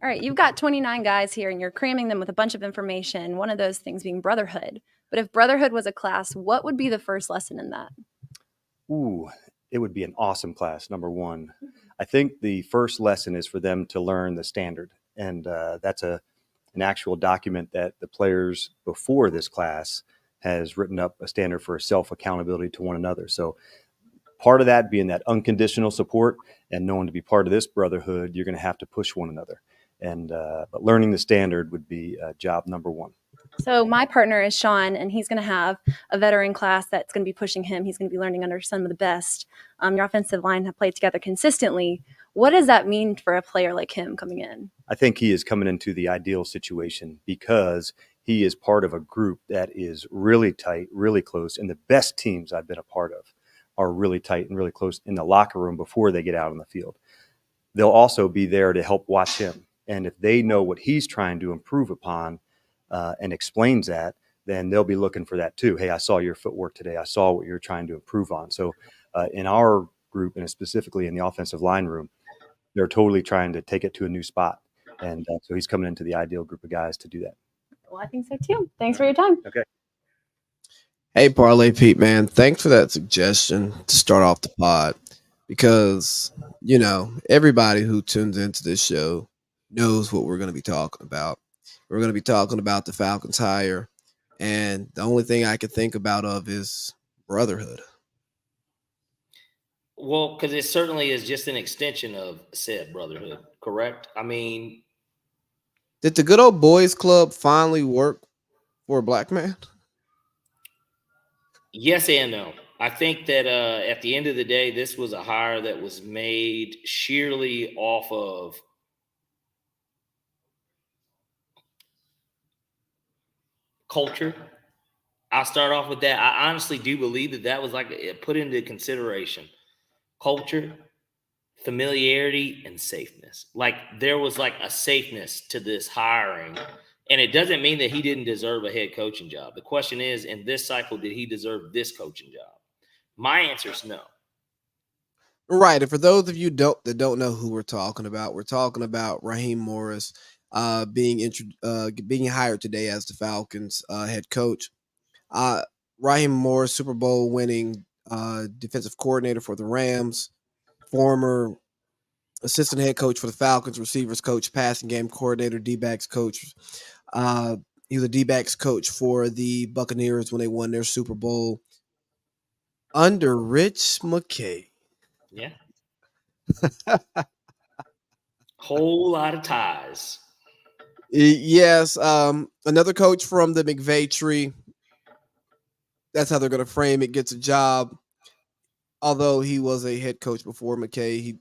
All right, you've got 29 guys here and you're cramming them with a bunch of information, one of those things being brotherhood. But if brotherhood was a class, what would be the first lesson in that? Ooh, it would be an awesome class, number one. I think the first lesson is for them to learn the standard. And that's an actual document that the players before this class has written up a standard for self accountability to one another. So part of that being that unconditional support and knowing to be part of this brotherhood, you're going to have to push one another. And but learning the standard would be job number one. So my partner is Sean, and he's going to have a veteran class that's going to be pushing him. He's going to be learning under some of the best. Your offensive line have played together consistently. What does that mean for a player like him coming in? I think he is coming into the ideal situation because he is part of a group that is really tight, really close, and the best teams I've been a part of are really tight and really close in the locker room before they get out on the field. They'll also be there to help watch him. And if they know what he's trying to improve upon and explains that, then they'll be looking for that too. Hey, I saw your footwork today. I saw what you're trying to improve on. So in our group, and specifically in the offensive line room, they're totally trying to take it to a new spot. And so he's coming into the ideal group of guys to do that. Well, I think so too. Thanks for your time. Okay. Hey, Parlay Pete, man, thanks for that suggestion to start off the pod because, everybody who tunes into this show knows what we're going to be talking about. We're going to be talking about the Falcons hire, and the only thing I can think about is brotherhood. Well, because it certainly is just an extension of said brotherhood, correct? I mean, did the good old boys club finally work for a black man? Yes and no. I think that at the end of the day, this was a hire that was made sheerly off of culture. I'll start off with that. I honestly do believe that was like put into consideration. Culture, familiarity, and safeness. Like there was like a safeness to this hiring. And it doesn't mean that he didn't deserve a head coaching job. The question is, in this cycle, did he deserve this coaching job? My answer is no. Right. And for those of you that don't know who we're talking about Raheem Morris being hired today as the Falcons head coach. Raheem Morris, Super Bowl winning defensive coordinator for the Rams, former assistant head coach for the Falcons, receivers coach, passing game coordinator, D-backs coach. He was a D-backs coach for the Buccaneers when they won their Super Bowl under Rich McKay. Yeah. Whole lot of ties. Yes. Another coach from the McVay tree. That's how they're going to frame it. Gets a job. Although he was a head coach before McKay.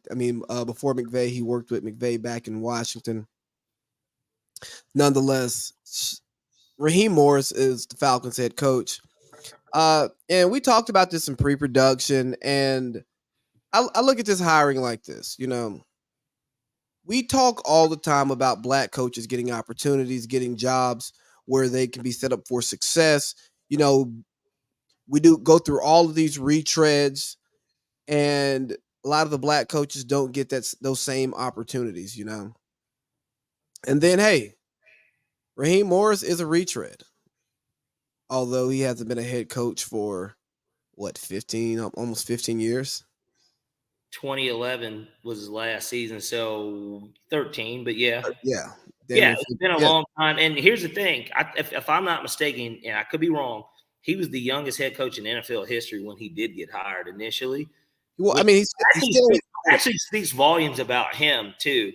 Before McVay, he worked with McVay back in Washington. Nonetheless, Raheem Morris is the Falcons head coach. And we talked about this in pre-production, and I look at this hiring like this. We talk all the time about black coaches getting opportunities, getting jobs where they can be set up for success. We do go through all of these retreads, and a lot of the black coaches don't get those same opportunities, And then, hey, Raheem Morris is a retread, although he hasn't been a head coach for, almost 15 years? 2011 was his last season, so 13, but yeah. Yeah. It's been a long time. And here's the thing. If I'm not mistaken, and I could be wrong, he was the youngest head coach in NFL history when he did get hired initially. Well, he actually speaks volumes about him, too.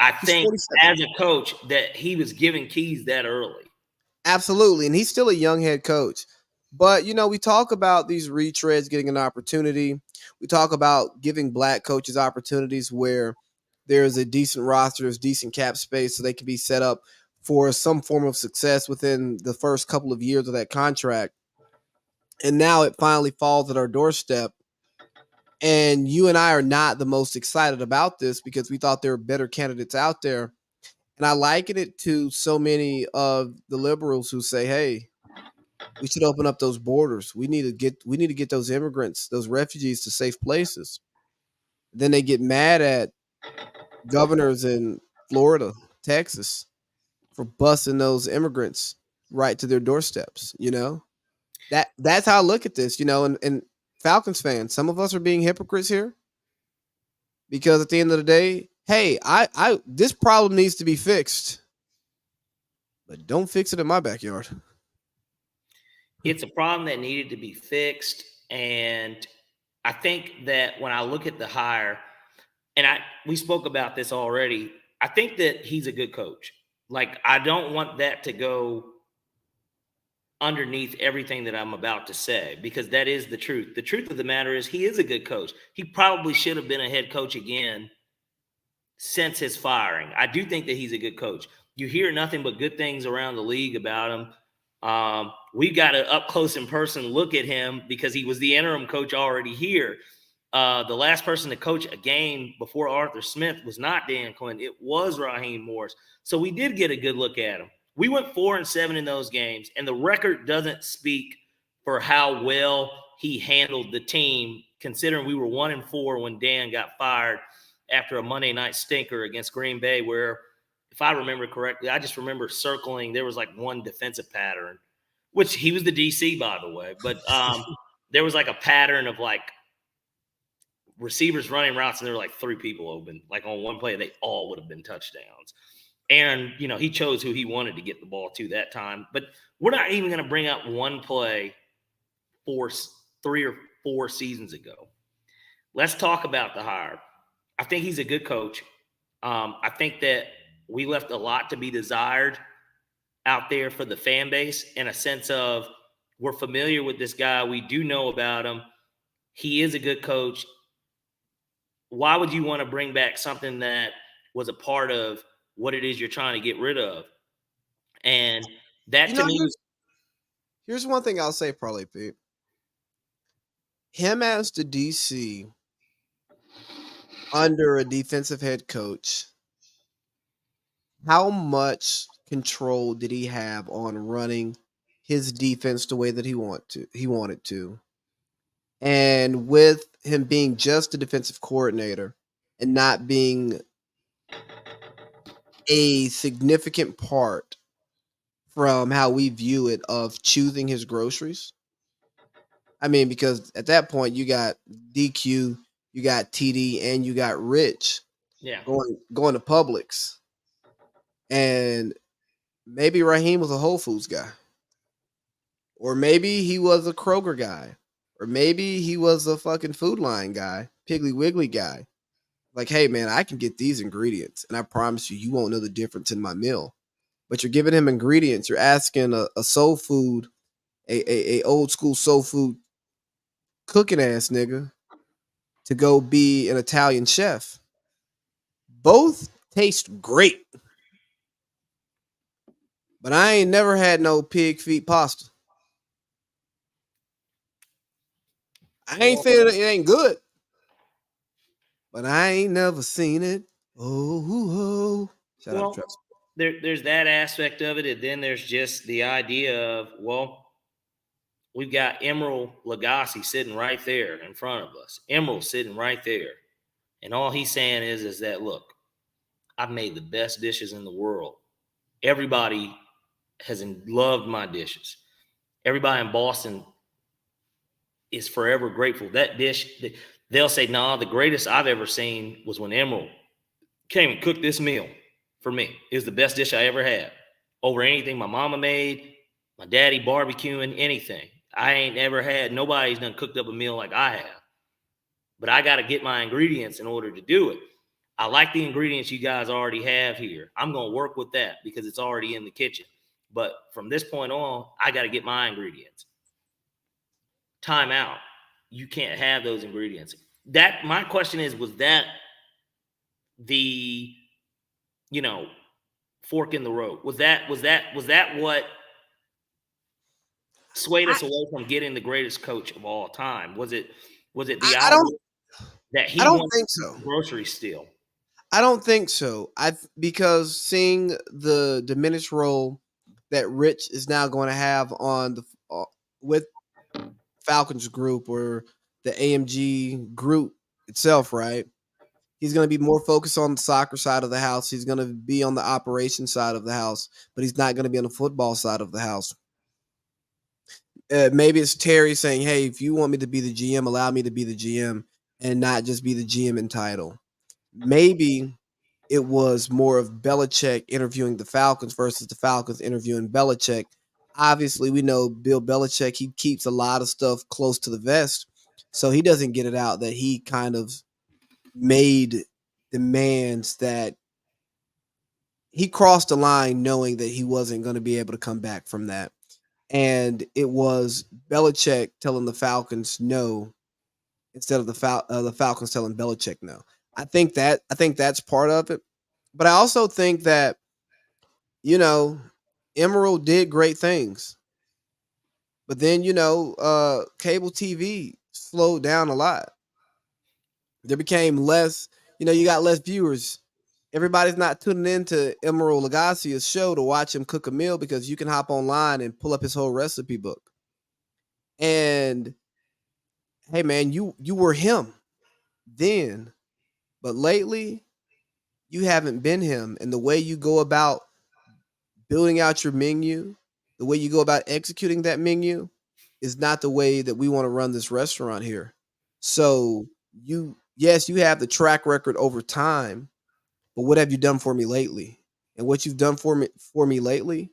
I think as a coach that he was giving keys that early. Absolutely. And he's still a young head coach. But, we talk about these retreads getting an opportunity. We talk about giving black coaches opportunities where there's a decent roster, there's decent cap space, so they can be set up for some form of success within the first couple of years of that contract. And now it finally falls at our doorstep. And you and I are not the most excited about this because we thought there were better candidates out there. And I liken it to so many of the liberals who say, hey, we should open up those borders. We need to get those immigrants, those refugees to safe places. Then they get mad at governors in Florida Texas for busing those immigrants right to their doorsteps. That's how I look at this. And Falcons fans, some of us are being hypocrites here because at the end of the day, hey, I this problem needs to be fixed, but don't fix it in my backyard. It's a problem that needed to be fixed. And I think that when I look at the hire, and we spoke about this already, I think that he's a good coach. Like, I don't want that to go underneath everything that I'm about to say, because that is the truth. The truth of the matter is he is a good coach. He probably should have been a head coach again since his firing. I do think that he's a good coach. You hear nothing but good things around the league about him. We've got an up close and person look at him because he was the interim coach already here. The last person to coach a game before Arthur Smith was not Dan Quinn. It was Raheem Morris. So we did get a good look at him. We went 4-7 in those games, and the record doesn't speak for how well he handled the team, considering we were 1-4 when Dan got fired after a Monday night stinker against Green Bay, where, if I remember correctly, I just remember circling, there was like one defensive pattern, which he was the DC, by the way, but there was like a pattern of like receivers running routes, and there were like 3 people open. Like on one play, they all would have been touchdowns. And, he chose who he wanted to get the ball to that time. But we're not even going to bring up one play 3 or 4 seasons ago. Let's talk about the hire. I think he's a good coach. I think that we left a lot to be desired out there for the fan base, in a sense of we're familiar with this guy. We do know about him. He is a good coach. Why would you want to bring back something that was a part of what it is you're trying to get rid of? And that to me, here's one thing I'll say, probably, Pete. Him as the DC under a defensive head coach, how much control did he have on running his defense the way that he wanted to? And with him being just a defensive coordinator and not being a significant part from how we view it of choosing his groceries. I mean, because at that point you got DQ, you got TD, and you got Rich going to Publix. And maybe Raheem was a Whole Foods guy. Or maybe he was a Kroger guy. Or maybe he was a fucking Food Line guy, Piggly Wiggly guy. Like, hey, man, I can get these ingredients, and I promise you won't know the difference in my meal. But you're giving him ingredients. You're asking a soul food, a old school soul food cooking ass nigga to go be an Italian chef. Both taste great. But I ain't never had no pig feet pasta. I ain't saying it ain't good, but I ain't never seen it. Oh. Shout out to Travis. There's that aspect of it, and then there's just the idea of, well, we've got Emerald Lagasse sitting right there in front of us. Emerald sitting right there. And all he's saying is that, look, I've made the best dishes in the world. Everybody has loved my dishes. Everybody in Boston is forever grateful. That dish, they'll say, nah, the greatest I've ever seen was when Emerald came and cooked this meal for me. It was the best dish I ever had. Over anything my mama made, my daddy barbecuing, anything. I ain't ever had, nobody's done cooked up a meal like I have. But I got to get my ingredients in order to do it. I like the ingredients you guys already have here. I'm going to work with that because it's already in the kitchen. But from this point on, I got to get my ingredients. Time out. You can't have those ingredients. That, my question is, was that the, fork in the road? Was that what swayed us away from getting the greatest coach of all time? Was it the idea that he don't think so. Grocery steal? I don't think so. Because seeing the diminished role that Rich is now going to have on the with Falcons group or the AMG group itself, right? He's going to be more focused on the soccer side of the house. He's going to be on the operation side of the house, but he's not going to be on the football side of the house. Maybe it's Terry saying, hey, if you want me to be the GM, allow me to be the GM and not just be the GM in title. Maybe it was more of Belichick interviewing the Falcons versus the Falcons interviewing Belichick. Obviously, we know Bill Belichick, he keeps a lot of stuff close to the vest, so he doesn't get it out that he kind of made demands that he crossed the line knowing that he wasn't going to be able to come back from that. And it was Belichick telling the Falcons no instead of the Falcons telling Belichick no. I think that's part of it. But I also think that, Emerald did great things. But then, cable TV slowed down a lot. There became less, you got less viewers. Everybody's not tuning into Emerald Lagasse's show to watch him cook a meal because you can hop online and pull up his whole recipe book. And hey man, you were him then, but lately you haven't been him. And the way you go about building out your menu, the way you go about executing that menu is not the way that we want to run this restaurant here. So yes, you have the track record over time, but what have you done for me lately? And what you've done for me lately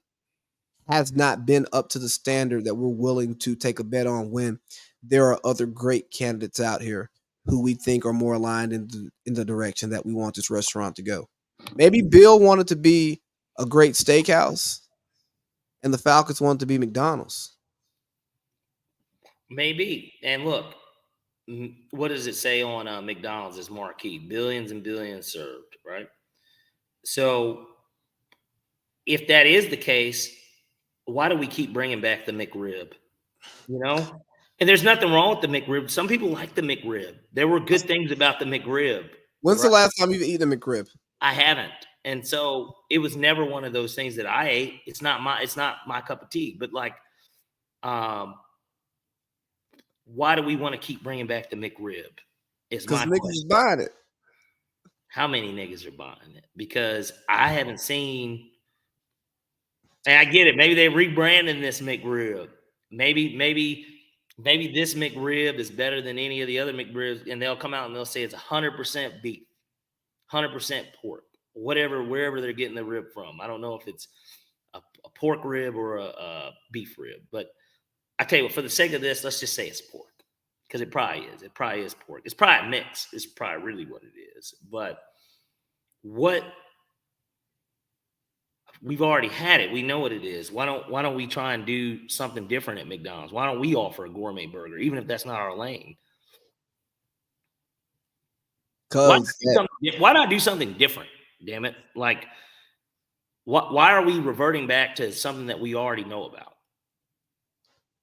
has not been up to the standard that we're willing to take a bet on when there are other great candidates out here who we think are more aligned in the direction that we want this restaurant to go. Maybe Bill wanted to be a great steakhouse and the Falcons wanted to be McDonald's. Maybe. And look, what does it say on McDonald's as marquee? Billions and billions served, right? So if that is the case, why do we keep bringing back the McRib? And there's nothing wrong with the McRib. Some people like the McRib. There were good things about the McRib. When's the last time you've eaten a McRib? I haven't. And so it was never one of those things that I ate. It's not my cup of tea. But why do we want to keep bringing back the McRib? Because niggas is buying it. How many niggas are buying it? Because I haven't seen. And I get it. Maybe they rebranding this McRib. Maybe this McRib is better than any of the other McRibs, and they'll come out and they'll say it's 100% beef, 100% pork, wherever they're getting the rib from. I don't know if it's a pork rib or a beef rib, but I tell you what, for the sake of this, let's just say it's pork because it probably is. It probably is pork. It's probably a mix. It's probably really what it is. But we've already had it. We know what it is. Why don't we try and do something different at McDonald's? Why don't we offer a gourmet burger, even if that's not our lane? Why not do something different? Damn it! Why are we reverting back to something that we already know about?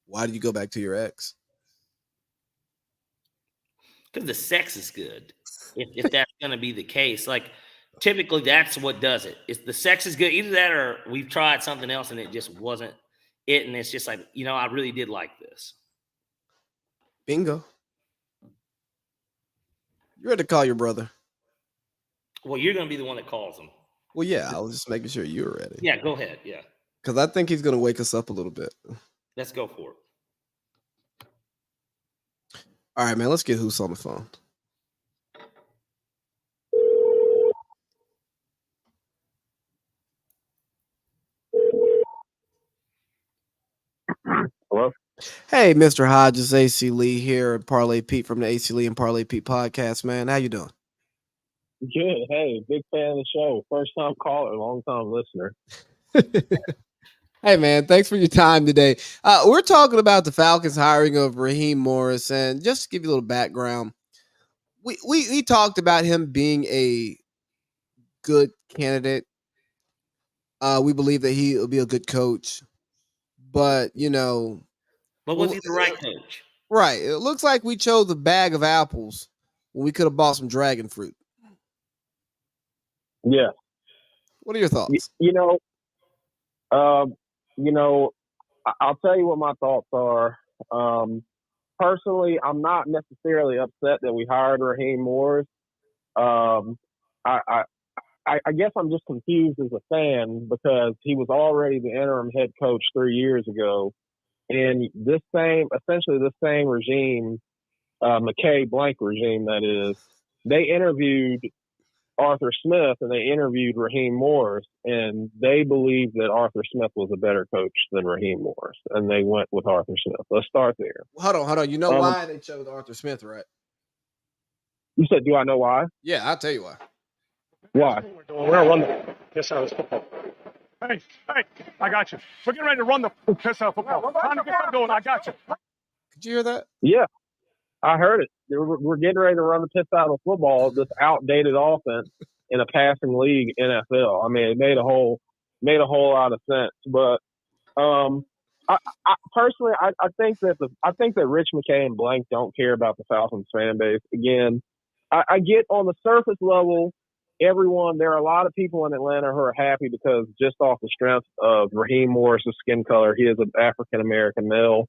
Why did you go back to your ex? Because the sex is good. If that's going to be the case, typically that's what does it. It's the sex is good. Either that or we've tried something else and it just wasn't it. And it's just I really did like this. Bingo. You're ready to call your brother. Well, you're going to be the one that calls him. Well, yeah, I was just making sure you were ready. Yeah, go ahead. Yeah. Because I think he's going to wake us up a little bit. Let's go for it. All right, man, let's get Hoos on the phone. Hello? Hey, Mr. Hodges, AC Lee here at Parlay Pete from the AC Lee and Parlay Pete podcast, man. How you doing? Good. Hey, big fan of the show. First time caller, long time listener. Hey, man, thanks for your time today. We're talking about the Falcons hiring of Raheem Morris, and just to give you a little background, we talked about him being a good candidate. We believe that he will be a good coach, but but was he the right coach? Right. It looks like we chose a bag of apples when we could have bought some dragon fruit. Yeah. What are your thoughts? I'll tell you what my thoughts are. Personally, I'm not necessarily upset that we hired Raheem Morris. I I guess I'm just confused as a fan because he was already the interim head coach 3 years ago, and essentially this same regime, McKay blank regime, that is, they interviewed Arthur Smith and they interviewed Raheem Morris, and they believed that Arthur Smith was a better coach than Raheem Morris, and they went with Arthur Smith. Let's start there. Hold on. You know why they chose Arthur Smith, right? You said, do I know why? Yeah, I'll tell you why. Why? We're gonna run the piss out of this football. Hey, I got you. We're getting ready to run the piss out of football. Trying to get something going. I got you. Could you hear that? Yeah, I heard it. We're getting ready to run the piss out of football, this outdated offense in a passing league, NFL. I mean, it made a whole lot of sense. But I personally, I think that Rich McKay and Blank don't care about the Falcons fan base. Again, I get on the surface level, there are a lot of people in Atlanta who are happy because just off the strength of Raheem Morris' skin color, he is an African American male.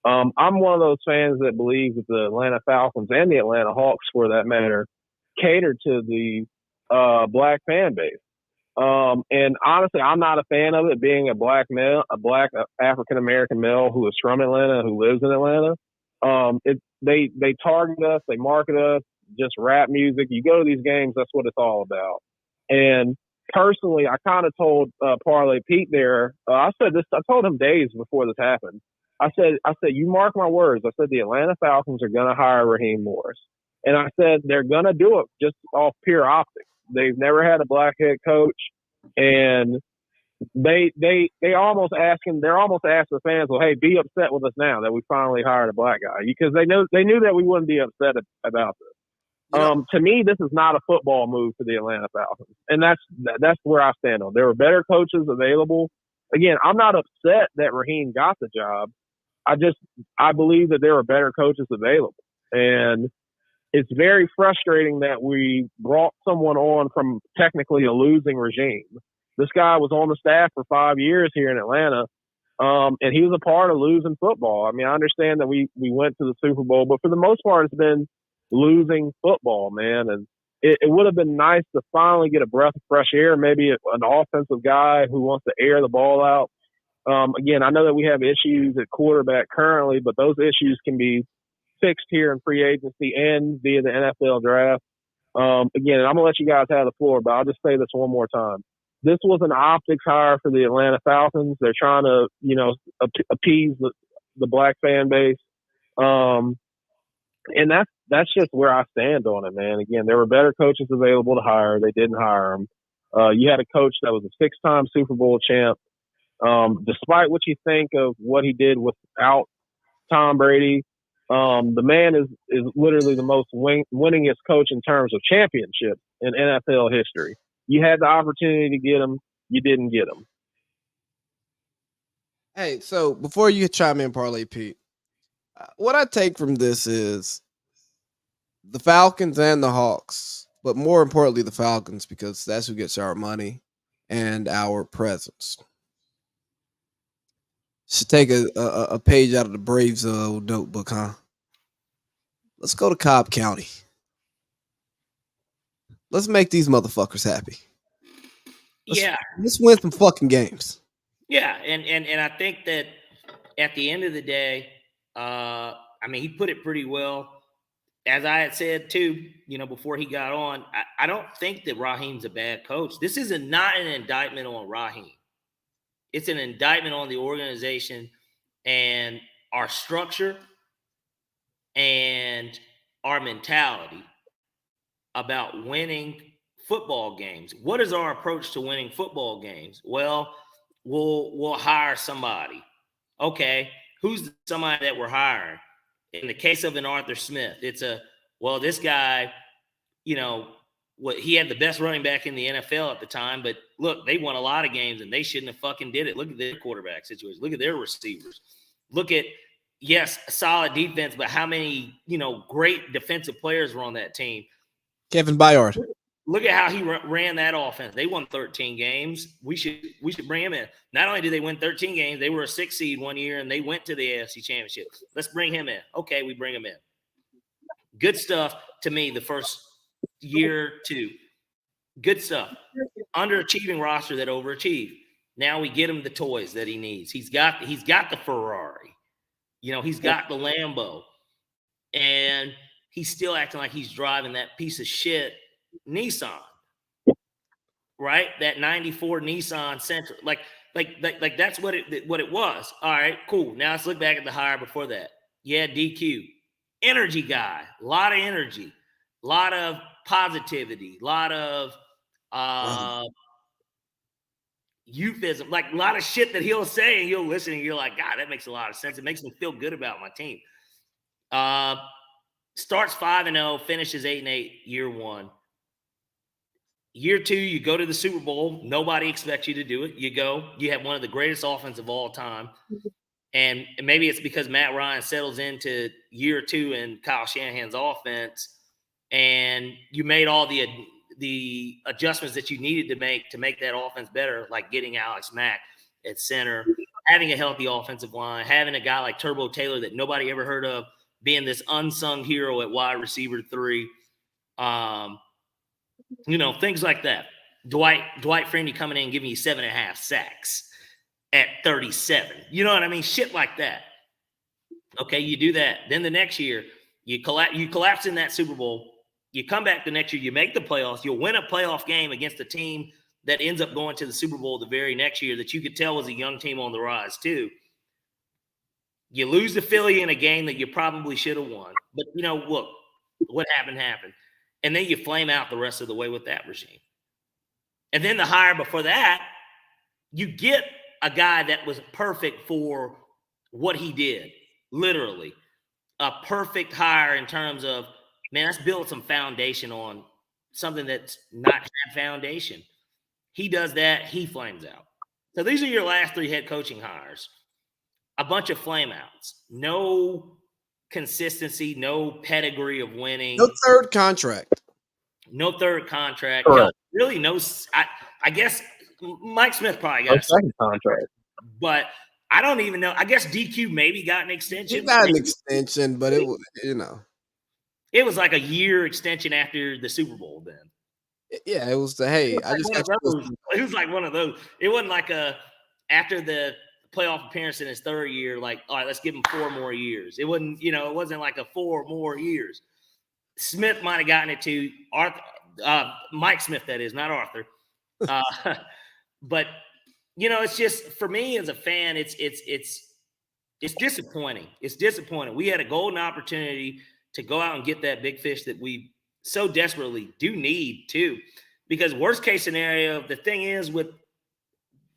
I'm one of those fans that believes that the Atlanta Falcons and the Atlanta Hawks, for that matter, cater to the black fan base. And honestly, I'm not a fan of it being a black African American male who is from Atlanta, who lives in Atlanta. They target us, they market us, just rap music. You go to these games, that's what it's all about. And personally, I kind of told Parlay Pete there. I told him days before this happened. I said, you mark my words. I said the Atlanta Falcons are going to hire Raheem Morris, and I said they're going to do it just off pure optics. They've never had a black head coach, and they almost asking the fans, well, hey, be upset with us now that we finally hired a black guy, because they knew that we wouldn't be upset about this. To me, this is not a football move for the Atlanta Falcons, and that's where I stand on. There were better coaches available. Again, I'm not upset that Raheem got the job. I believe that there were better coaches available, and it's very frustrating that we brought someone on from technically a losing regime. This guy was on the staff for 5 years here in Atlanta, and he was a part of losing football. I mean, I understand that we went to the Super Bowl, but for the most part, it's been losing football, man. And it would have been nice to finally get a breath of fresh air, maybe an offensive guy who wants to air the ball out. Again, I know that we have issues at quarterback currently, but those issues can be fixed here in free agency and via the NFL draft. Again, I'm going to let you guys have the floor, but I'll just say this one more time. This was an optics hire for the Atlanta Falcons. They're trying to, appease the black fan base. And that's just where I stand on it, man. Again, there were better coaches available to hire. They didn't hire them. You had a coach that was a 6-time Super Bowl champ. Despite what you think of what he did without Tom Brady, the man is literally the most winningest coach in terms of championships in NFL history. You had the opportunity to get him. You didn't get him. Hey, so before you chime in, Parlay Pete, what I take from this is the Falcons and the Hawks, but more importantly, the Falcons, because that's who gets our money and our presence. Should take a page out of the Braves notebook, huh? Let's go to Cobb County. Let's make these motherfuckers happy. Let's win some fucking games. Yeah, and I think that at the end of the day, I mean, he put it pretty well. As I had said too, before he got on, I don't think that Raheem's a bad coach. This is not an indictment on Raheem. It's an indictment on the organization and our structure and our mentality about winning football games. What is our approach to winning football games? Well, we'll hire somebody. Okay, who's somebody that we're hiring? In the case of an Arthur Smith, it's this guy, he had the best running back in the NFL at the time, but look, they won a lot of games and they shouldn't have fucking did it. Look at their quarterback situation. Look at their receivers. Look at, yes, a solid defense, but how many, great defensive players were on that team? Kevin Byard. Look at how he ran that offense. They won 13 games. We should bring him in. Not only did they win 13 games, they were a 6 seed one year and they went to the AFC Championship. Let's bring him in. Okay, we bring him in. Good stuff to me the first year 2. Good stuff. Underachieving roster that overachieved. Now we get him the toys that he needs. He's got the Ferrari. He's got the Lambo. And he's still acting like he's driving that piece of shit Nissan. Right? That 94 Nissan Sentra. Like that's what it was. All right, cool. Now let's look back at the hire before that. Yeah, DQ. Energy guy. A lot of energy. A lot of positivity. A lot of euphemism. Like a lot of shit that he'll say and you'll listen and you're like, God, that makes a lot of sense. It makes me feel good about my team. Starts 5-0, finishes 8-8 year 1. Year 2, you go to the Super Bowl. Nobody expects you to do it. You go. You have one of the greatest offense of all time. And maybe it's because Matt Ryan settles into year 2 in Kyle Shanahan's offense, and you made all the adjustments that you needed to make that offense better, like getting Alex Mack at center, having a healthy offensive line, having a guy like Turbo Taylor that nobody ever heard of, being this unsung hero at wide receiver 3. Things like that. Dwight Freeney coming in and giving you 7.5 sacks at 37. You know what I mean? Shit like that. Okay, you do that. Then the next year, you collapse in that Super Bowl. You come back the next year, you make the playoffs. You'll win a playoff game against a team that ends up going to the Super Bowl the very next year that you could tell was a young team on the rise too. You lose to Philly in a game that you probably should have won. But, look, what happened. And then you flame out the rest of the way with that regime. And then the hire before that, you get a guy that was perfect for what he did, literally. A perfect hire in terms of, man, let's build some foundation on something that's not had foundation. He does that, he flames out. So these are your last 3 head coaching hires. A bunch of flameouts. No consistency, no pedigree of winning. No third contract. Correct. Really no. I guess Mike Smith probably No got a second contract. but I don't even know. I guess DQ maybe got an extension. He got an extension, but it was, It was like a year extension after the Super Bowl then. Yeah, it was it was like one of those. It wasn't like after the playoff appearance in his 3rd year, like, all right, let's give him 4 more years. It wasn't, it wasn't like a 4 more years. Smith might have gotten it to Arthur, Mike Smith, that is, not Arthur. But it's just, for me as a fan, it's disappointing. It's disappointing. We had a golden opportunity to go out and get that big fish that we so desperately do need too. Because worst case scenario, the thing is with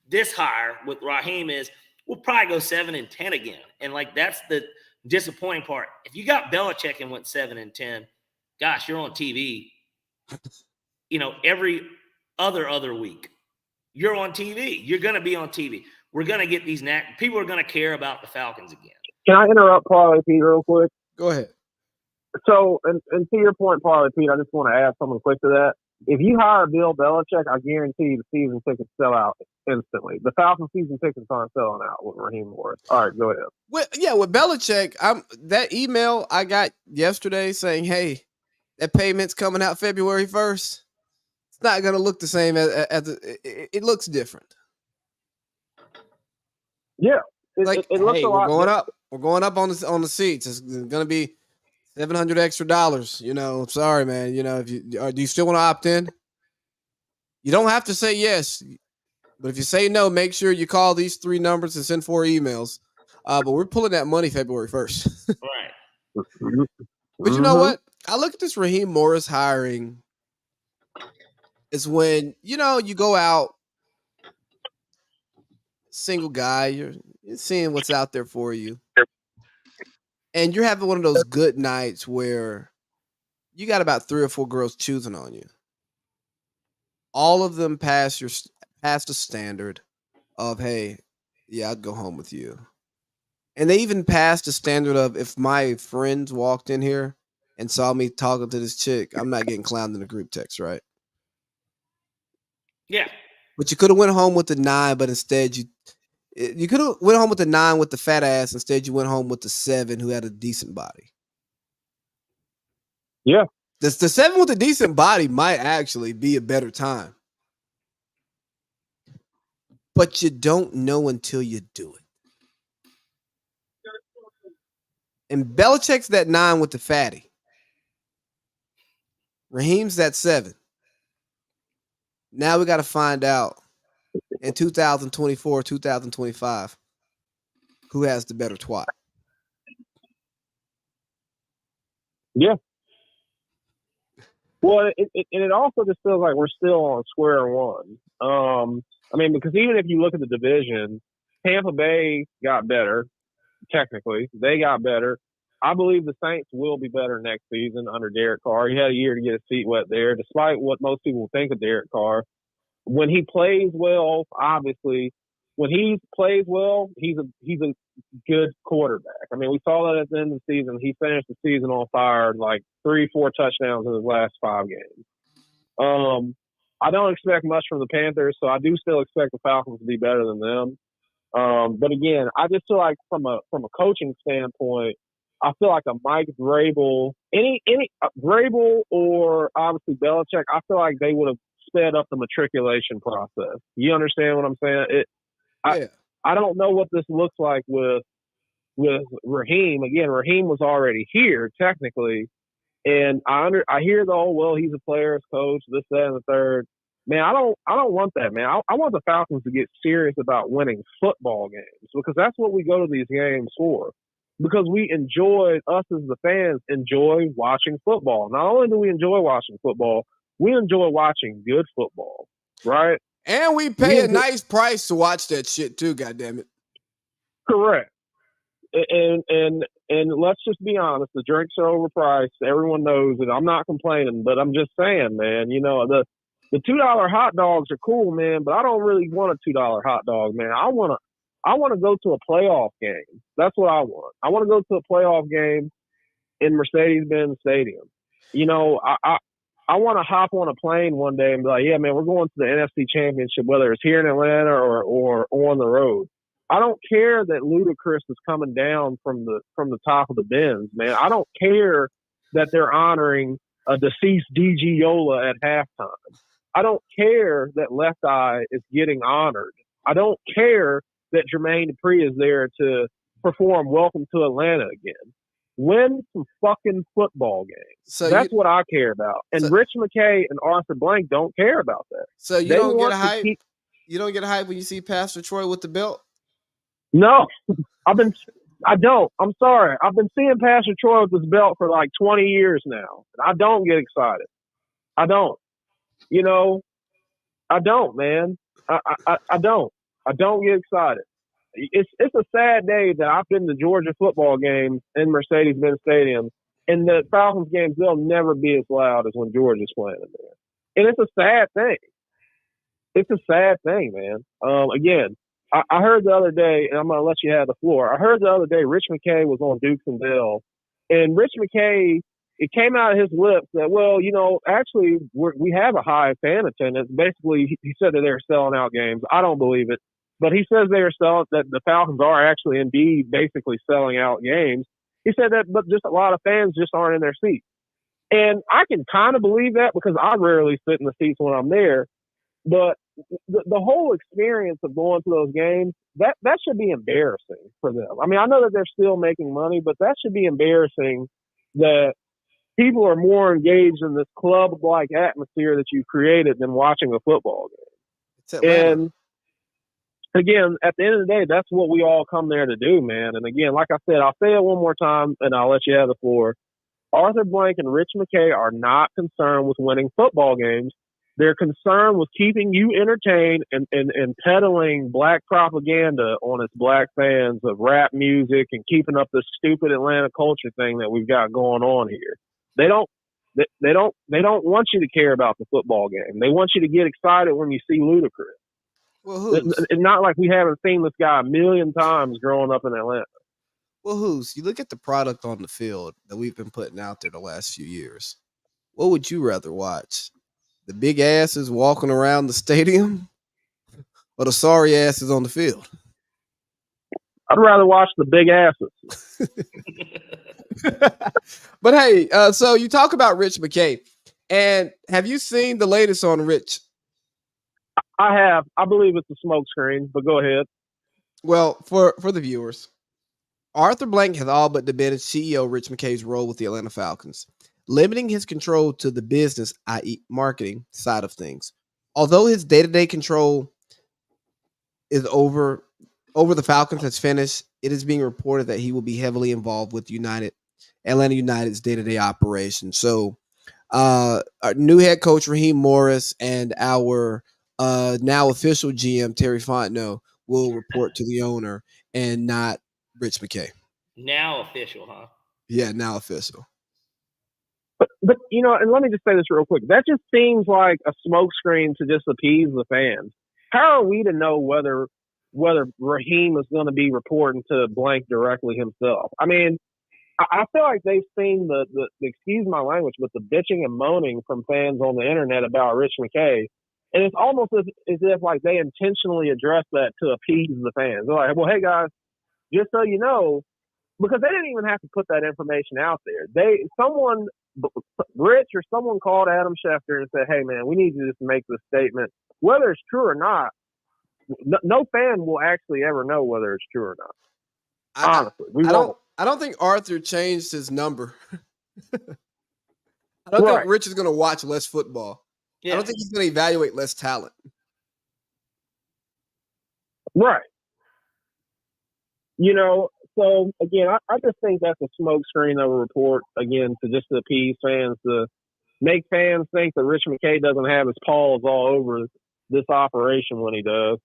this hire with Raheem is we'll probably go 7-10 again. And that's the disappointing part. If you got Belichick and went 7-10, gosh, you're on TV, every other week. You're on TV. You're going to be on TV. We're going to get these people are going to care about the Falcons again. Can I interrupt Parlay Pete real quick? Go ahead. So, and to your point, Parlay Pete, I just want to add something quick to that. If you hire Bill Belichick, I guarantee you the season tickets sell out instantly. The Falcons season tickets aren't selling out with Raheem Morris. All right, go ahead. With Belichick, that email I got yesterday saying, hey, that payment's coming out February 1st. It's not going to look the same it looks different. Yeah. It looks a lot. We're going up. We're going up on the seats. It's going to be $700 extra. Sorry, man. Do you still want to opt in? You don't have to say yes, but if you say no, make sure you call these 3 numbers and send 4 emails. But we're pulling that money February 1st. Right. But you know what? I look at this Raheem Morris hiring is when, you go out, single guy, you're seeing what's out there for you. And you're having one of those good nights where you got about 3 or 4 girls choosing on you. All of them pass the standard of, hey, yeah, I'd go home with you. And they even passed the standard of, if my friends walked in here and saw me talking to this chick, I'm not getting clowned in a group text, right? Yeah. But you could have went home with the 9, but instead you could have went home with the 9 with the fat ass. Instead, you went home with the 7 who had a decent body. Yeah. The 7 with a decent body might actually be a better time. But you don't know until you do it. And Belichick's that 9 with the fatty. Raheem's that 7. Now we got to find out in 2024, 2025, who has the better twat. Yeah. Well, it also just feels like we're still on square one. I mean, because even if you look at the division, Tampa Bay got better. Technically, they got better. I believe the Saints will be better next season under Derek Carr. He had a year to get his feet wet there, despite what most people think of Derek Carr. When he plays well, obviously, when he plays well, he's a good quarterback. I mean, we saw that at the end of the season. He finished the season on fire, like 3-4 touchdowns in his last 5 games. I don't expect much from the Panthers, so I do still expect the Falcons to be better than them. But again, I just feel like from a coaching standpoint, I feel like a Mike Vrabel, any Vrabel or obviously Belichick, I feel like they would have sped up the matriculation process. You understand what I'm saying? I don't know what this looks like with Raheem. Again, Raheem was already here technically, and I hear he's a player's coach, this, that, and the third. Man, I don't want that, man. I want the Falcons to get serious about winning football games, because that's what we go to these games for. Because us as the fans enjoy watching football. Not only do we enjoy watching football, we enjoy watching good football, right? And we pay a nice price to watch that shit too, goddammit. Correct. And let's just be honest, the drinks are overpriced. Everyone knows it. I'm not complaining, but I'm just saying, man, you know, the $2 hot dogs are cool, man, but I don't really want a $2 hot dog, man. I want to go to a playoff game. That's what I want. I want to go to a playoff game in Mercedes-Benz Stadium. You know, I want to hop on a plane one day and be like, yeah, man, we're going to the NFC Championship, whether it's here in Atlanta or on the road. I don't care that Ludacris is coming down from the top of the Benz, man. I don't care that they're honoring a deceased DG Yola at halftime. I don't care that Left Eye is getting honored. I don't care that Jermaine Dupri is there to perform Welcome to Atlanta again. Win some fucking football games. So that's what I care about. And Rich McKay and Arthur Blank don't care about that. So you don't get hype? You don't get hype when you see Pastor Troy with the belt? No, I don't. I'm sorry. I've been seeing Pastor Troy with this belt for like 20 years now. And I don't get excited. I don't. You know, I don't, man. I don't. I don't get excited. It's a sad day that I've been to Georgia football games in Mercedes-Benz Stadium, and the Falcons games, they'll never be as loud as when Georgia's playing in there. And it's a sad thing. It's a sad thing, man. Again, I heard the other day, and I'm going to let you have the floor. I heard the other day Rich McKay was on Dukes and Bell, and Rich McKay, it came out of his lips that, well, you know, actually we have a high fan attendance. Basically, he said that they're selling out games. I don't believe it. But he says that the Falcons are actually indeed basically selling out games. He said that, but just a lot of fans just aren't in their seats. And I can kind of believe that because I rarely sit in the seats when I'm there. But the whole experience of going to those games, that should be embarrassing for them. I mean, I know that they're still making money, but that should be embarrassing that people are more engaged in this club-like atmosphere that you've created than watching a football game. And again, at the end of the day, that's what we all come there to do, man. And again, like I said, I'll say it one more time, and I'll let you have the floor. Arthur Blank and Rich McKay are not concerned with winning football games. They're concerned with keeping you entertained and peddling black propaganda on its black fans of rap music and keeping up this stupid Atlanta culture thing that we've got going on here. They don't want you to care about the football game. They want you to get excited when you see Ludacris. Well, it's not like we haven't seen this guy a million times growing up in Atlanta. Well, you look at the product on the field that we've been putting out there the last few years. What would you rather watch? The big asses walking around the stadium or the sorry asses on the field? I'd rather watch the big asses. But hey, so you talk about Rich McKay, and have you seen the latest on Rich? I have. I believe it's a smoke screen, but go ahead. Well, for the viewers, Arthur Blank has all but debated CEO Rich McKay's role with the Atlanta Falcons, limiting his control to the business, i.e., marketing side of things. Although his day-to-day control is over the Falcons has finished, it is being reported that he will be heavily involved with Atlanta United's day-to-day operations. So, our new head coach Raheem Morris and our now official GM Terry Fontenot will report to the owner and not Rich McKay. Now official, huh? Yeah, now official. But and let me just say this real quick. That just seems like a smokescreen to just appease the fans. How are we to know whether Raheem is going to be reporting to Blank directly himself? I mean, I feel like they've seen the excuse my language, but the bitching and moaning from fans on the internet about Rich McKay, and it's almost as if like they intentionally address that to appease the fans. They're like, well, hey guys, just so you know, because they didn't even have to put that information out there. Rich or someone called Adam Schefter and said, hey man, we need you to just make this statement. Whether it's true or not, no fan will actually ever know whether it's true or not. Honestly, we won't. I don't think Arthur changed his number. I don't think Rich is going to watch less football. Yeah. I don't think he's going to evaluate less talent. Right. So again, I just think that's a smokescreen of a report, again, to just appease fans, to make fans think that Rich McKay doesn't have his paws all over this operation when he does.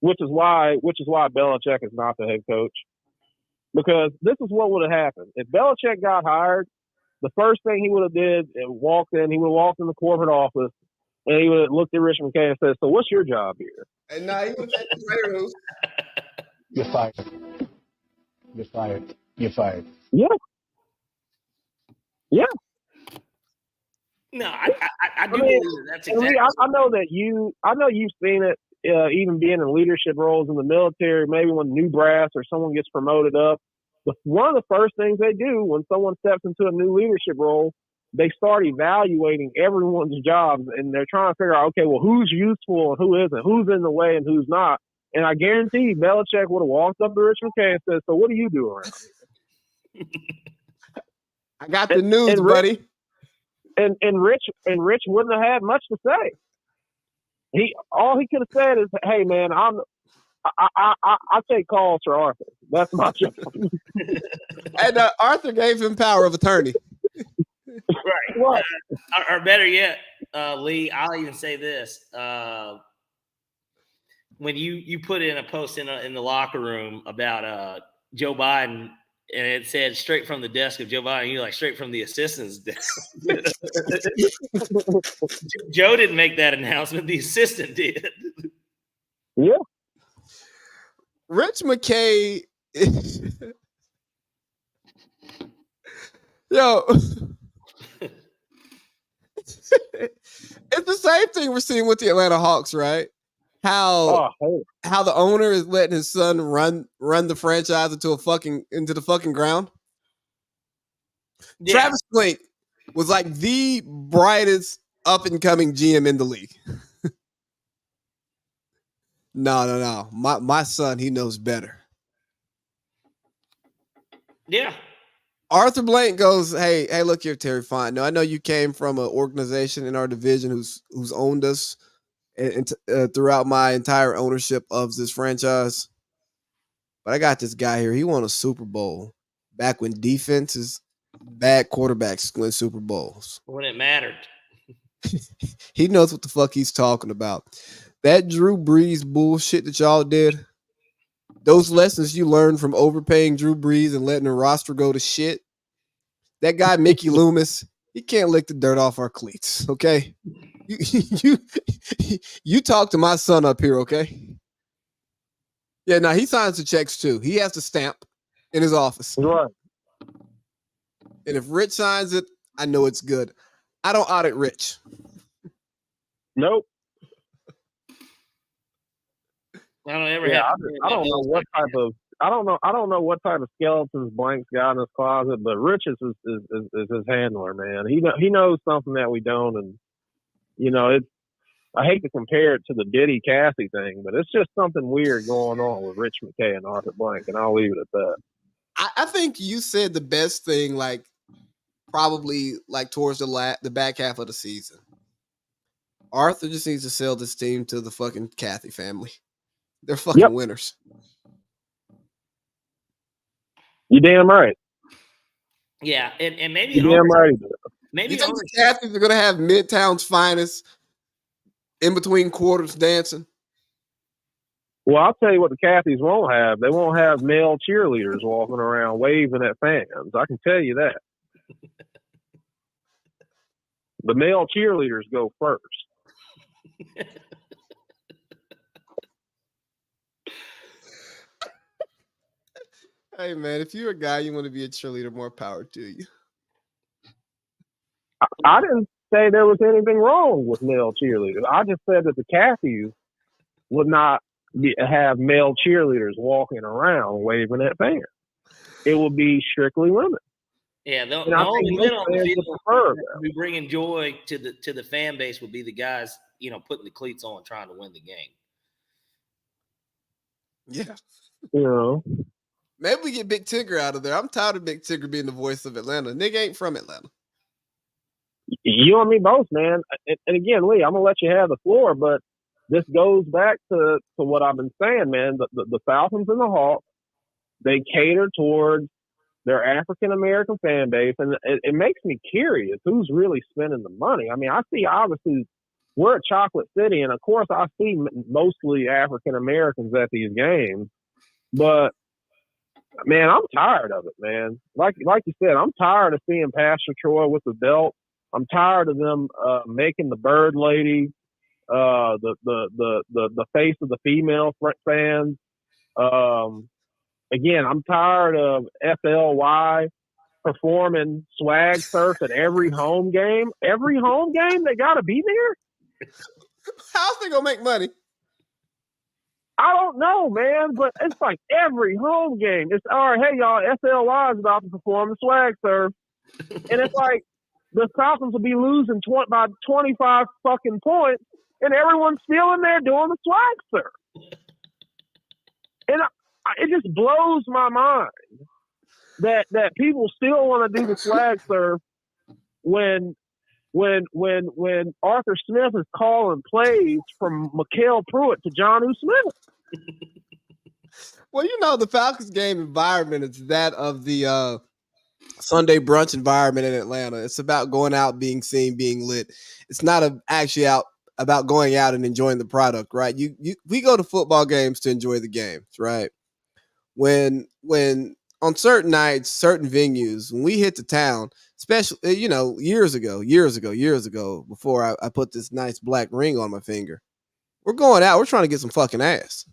which is why Belichick is not the head coach. Because this is what would have happened. If Belichick got hired, the first thing he would have did, he would have walked in the corporate office and he would have looked at Rich McKay and said, so what's your job here? And now he would have You're fired. You're fired. You're fired. Yeah. Yeah. No, I do believe that's exactly. I know you've seen it, even being in leadership roles in the military, maybe when new brass or someone gets promoted up. One of the first things they do when someone steps into a new leadership role, they start evaluating everyone's jobs, and they're trying to figure out, okay, well, who's useful and who isn't, who's in the way and who's not. And I guarantee Belichick would have walked up to Rich McKay and said, so what do you do around here? I got the news, buddy. And Rich wouldn't have had much to say. All he could have said is, "Hey man, I take calls for Arthur. That's my job." And Arthur gave him power of attorney. Right. Or better yet, Lee, I'll even say this: when you put in a post in the locker room about Joe Biden. And it said straight from the desk of Joe Biden. You're like, straight from the assistant's desk. Joe didn't make that announcement. The assistant did. Yeah. Rich McKay. Yo. It's the same thing we're seeing with the Atlanta Hawks, right? How the owner is letting his son run the franchise into the fucking ground. Yeah. Travis Blake was like the brightest up and coming GM in the league. No. My son, he knows better. Yeah. Arthur Blank goes, hey, look here, Terry Fontenot. I know you came from an organization in our division who's owned us and throughout my entire ownership of this franchise. But I got this guy here. He won a Super Bowl back when defenses, bad quarterbacks win Super Bowls. When it mattered. He knows what the fuck he's talking about. That Drew Brees bullshit that y'all did, those lessons you learned from overpaying Drew Brees and letting the roster go to shit, that guy, Mickey Loomis, he can't lick the dirt off our cleats, okay? You talk to my son up here, okay? Yeah, now he signs the checks too. He has to stamp in his office. Right. And if Rich signs it, I know it's good. I don't audit Rich. Nope. I don't ever I don't know what type of I don't know what type of skeletons Blank's got in his closet, but Rich's is his handler, man. He knows something that we don't, and it's. I hate to compare it to the Diddy Cassie thing, but it's just something weird going on with Rich McKay and Arthur Blank, and I'll leave it at that. I think you said the best thing, like probably like towards the back half of the season. Arthur just needs to sell this team to the fucking Kathy family. They're fucking winners. You damn right. Yeah, and maybe you damn right. Maybe you think the Catholics are gonna have Midtown's finest in between quarters dancing? Well, I'll tell you what the Cathys won't have. They won't have male cheerleaders walking around waving at fans. I can tell you that. The male cheerleaders go first. Hey, man, if you're a guy, you want to be a cheerleader, more power to you. I didn't say there was anything wrong with male cheerleaders. I just said that the Cathys would not have male cheerleaders walking around waving at fans. It would be strictly women. Yeah, the only men on the field would be bringing joy to the fan base would be the guys, putting the cleats on, trying to win the game. Yeah. Maybe we get Big Tigger out of there. I'm tired of Big Tigger being the voice of Atlanta. Nigga ain't from Atlanta. You and me both, man. And again, Lee, I'm gonna let you have the floor, but this goes back to what I've been saying, man. The Falcons and the Hawks, they cater towards their African American fan base, and it makes me curious who's really spending the money. I mean, I see obviously we're a chocolate city, and of course I see mostly African Americans at these games, but man, I'm tired of it, man. Like you said, I'm tired of seeing Pastor Troy with the belt. I'm tired of them making the bird lady the face of the female fans. Again, I'm tired of FLY performing swag surf at every home game. Every home game, they got to be there. How's they gonna make money? I don't know, man, but it's like every home game. It's all right. Hey, y'all, FLY is about to perform the swag surf, and it's like the Falcons will be losing by 25 fucking points, and everyone's still in there doing the swag surf. And it just blows my mind that people still want to do the swag surf when Arthur Smith is calling plays from Mikael Pruitt to Jonnu Smith. Well, the Falcons game environment is that of the Sunday brunch environment in Atlanta. It's about going out, being seen, being lit. It's not actually about going out and enjoying the product, right? We go to football games to enjoy the games, right? When on certain nights, certain venues, when we hit the town, especially years ago, before I put this nice black ring on my finger, we're going out. We're trying to get some fucking ass.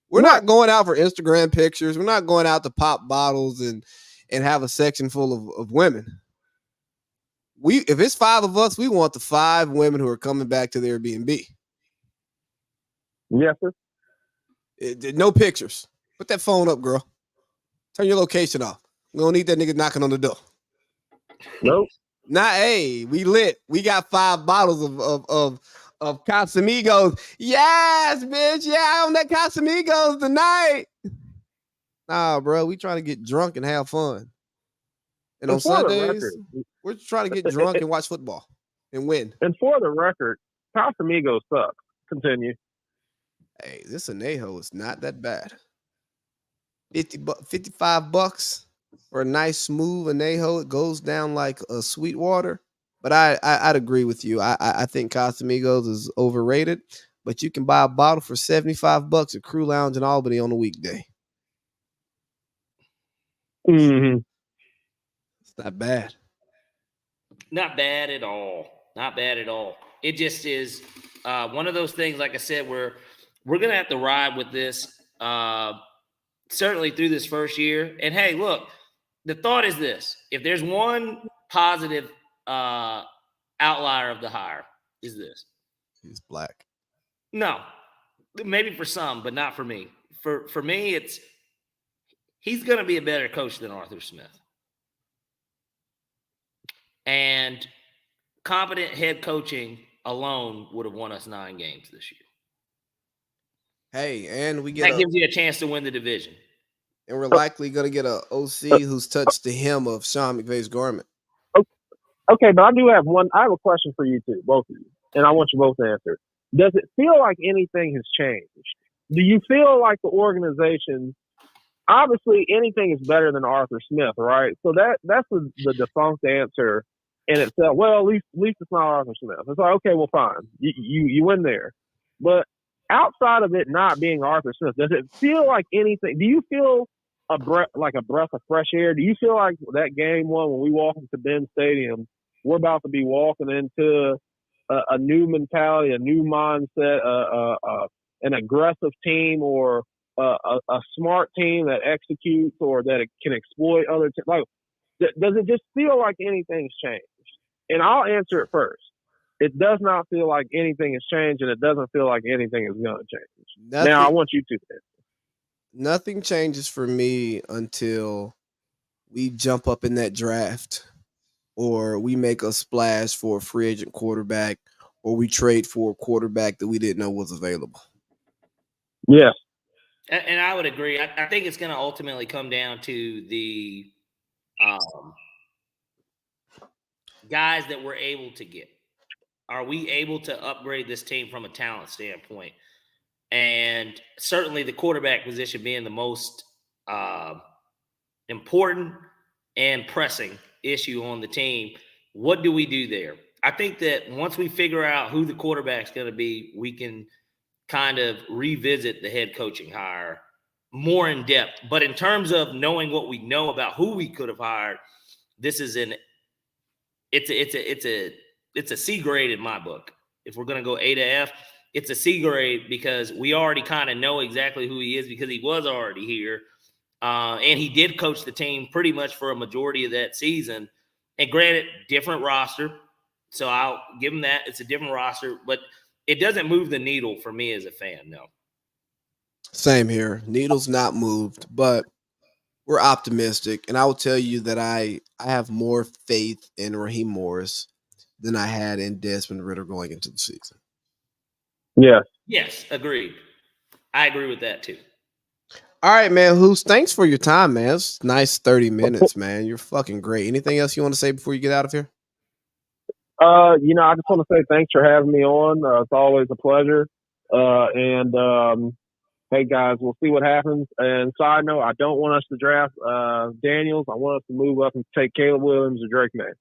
We're not going out for Instagram pictures. We're not going out to pop bottles and have a section full of women. If it's 5 of us, we want the 5 women who are coming back to their Airbnb. Yes, sir. No pictures. Put that phone up, girl. Turn your location off. We don't need that nigga knocking on the door. Nope. We lit. We got 5 bottles of Casamigos. Yes, bitch. Yeah, on that Casamigos tonight. Nah, bro. We trying to get drunk and have fun. And on Sundays, we're trying to get drunk and watch football and win. And for the record, Casamigos sucks. Continue. Hey, this anejo is not that bad. $55 for a nice smooth anejo. It goes down like a sweet water. But I'd agree with you. I think Casamigos is overrated. But you can buy a bottle for $75 at Crew Lounge in Albany on a weekday. Mm-hmm. It's not bad. Not bad at all. Not bad at all. It just is one of those things, like I said, where we're going to have to ride with this certainly through this first year. And, hey, look, the thought is this. If there's one positive outlier of the hire, is this. He's black. No. Maybe for some, but not for me. For me, it's he's going to be a better coach than Arthur Smith. And competent head coaching alone would have won us 9 games this year. Hey, and we That gives you a chance to win the division. And we're likely going to get a OC who's touched the hem of Sean McVay's garment. Okay, but I have a question for you two, both of you, and I want you both to answer. Does it feel like anything has changed? Do you feel like the organization, obviously anything is better than Arthur Smith, right? So that's the defunct answer in itself. Well, at least it's not Arthur Smith. It's like, okay, well, fine. You win there. But outside of it not being Arthur Smith, does it feel like anything? Do you feel a breath of fresh air? Do you feel like that game one when we walk into Ben Stadium, we're about to be walking into a new mentality, a new mindset, an aggressive team, or a smart team that executes or that it can exploit other teams? Like, does it just feel like anything's changed? And I'll answer it first. It does not feel like anything has changed, and it doesn't feel like anything is going to change. Now, I want you to answer. Nothing changes for me until we jump up in that draft, or we make a splash for a free agent quarterback, or we trade for a quarterback that we didn't know was available. Yes. And I would agree. I think it's going to ultimately come down to the guys that we're able to get. Are we able to upgrade this team from a talent standpoint? And certainly the quarterback position being the most important and pressing issue on the team. What do we do there? I think that once we figure out who the quarterback's going to be, we can kind of revisit the head coaching hire more in depth. But in terms of knowing what we know about who we could have hired, this is it's a C grade in my book. If we're going to go A to F, it's a C grade because we already kind of know exactly who he is because he was already here. And he did coach the team pretty much for a majority of that season. And granted, different roster. So I'll give him that. It's a different roster, but it doesn't move the needle for me as a fan, no. Same here. Needle's not moved, but we're optimistic. And I will tell you that I have more faith in Raheem Morris than I had in Desmond Ridder going into the season. Yes. Yes, agreed. I agree with that too. All right, man. Who's thanks for your time, man. It's nice 30 minutes, man. You're fucking great. Anything else you want to say before you get out of here? I just want to say thanks for having me on. It's always a pleasure. Hey guys, we'll see what happens. And side note, I don't want us to draft Daniels. I want us to move up and take Caleb Williams or Drake May.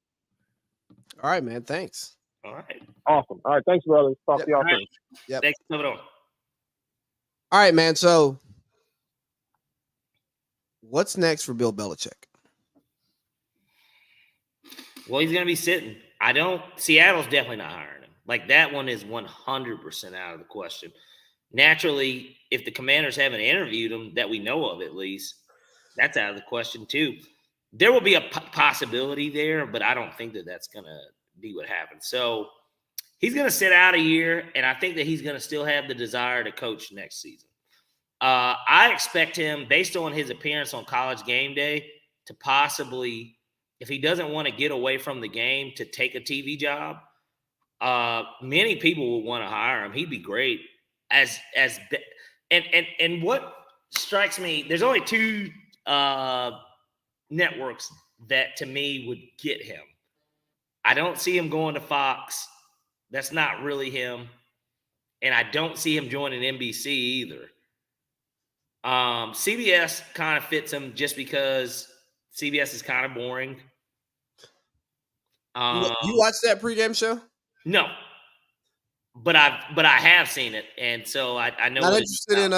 All right, man. Thanks. All right. Awesome. All right, thanks, brothers. Talk to y'all soon. Yep. Thanks for coming on. All right, man. So what's next for Bill Belichick? Well, he's going to be sitting. Seattle's definitely not hiring him. Like, that one is 100% out of the question. Naturally, if the Commanders haven't interviewed him, that we know of at least, that's out of the question too. There will be a possibility there, but I don't think that that's going to be what happens. So he's going to sit out a year, and I think that he's going to still have the desire to coach next season. I expect him, based on his appearance on College Game Day, to possibly, if he doesn't want to get away from the game, to take a TV job. Many people will want to hire him. He'd be great. And what strikes me, there's only 2 networks that to me would get him. I don't see him going to Fox. That's not really him. And I don't see him joining NBC either. CBS kind of fits him just because CBS is kind of boring. You watched that pregame show? No. But I have seen it, and so I know. Not interested in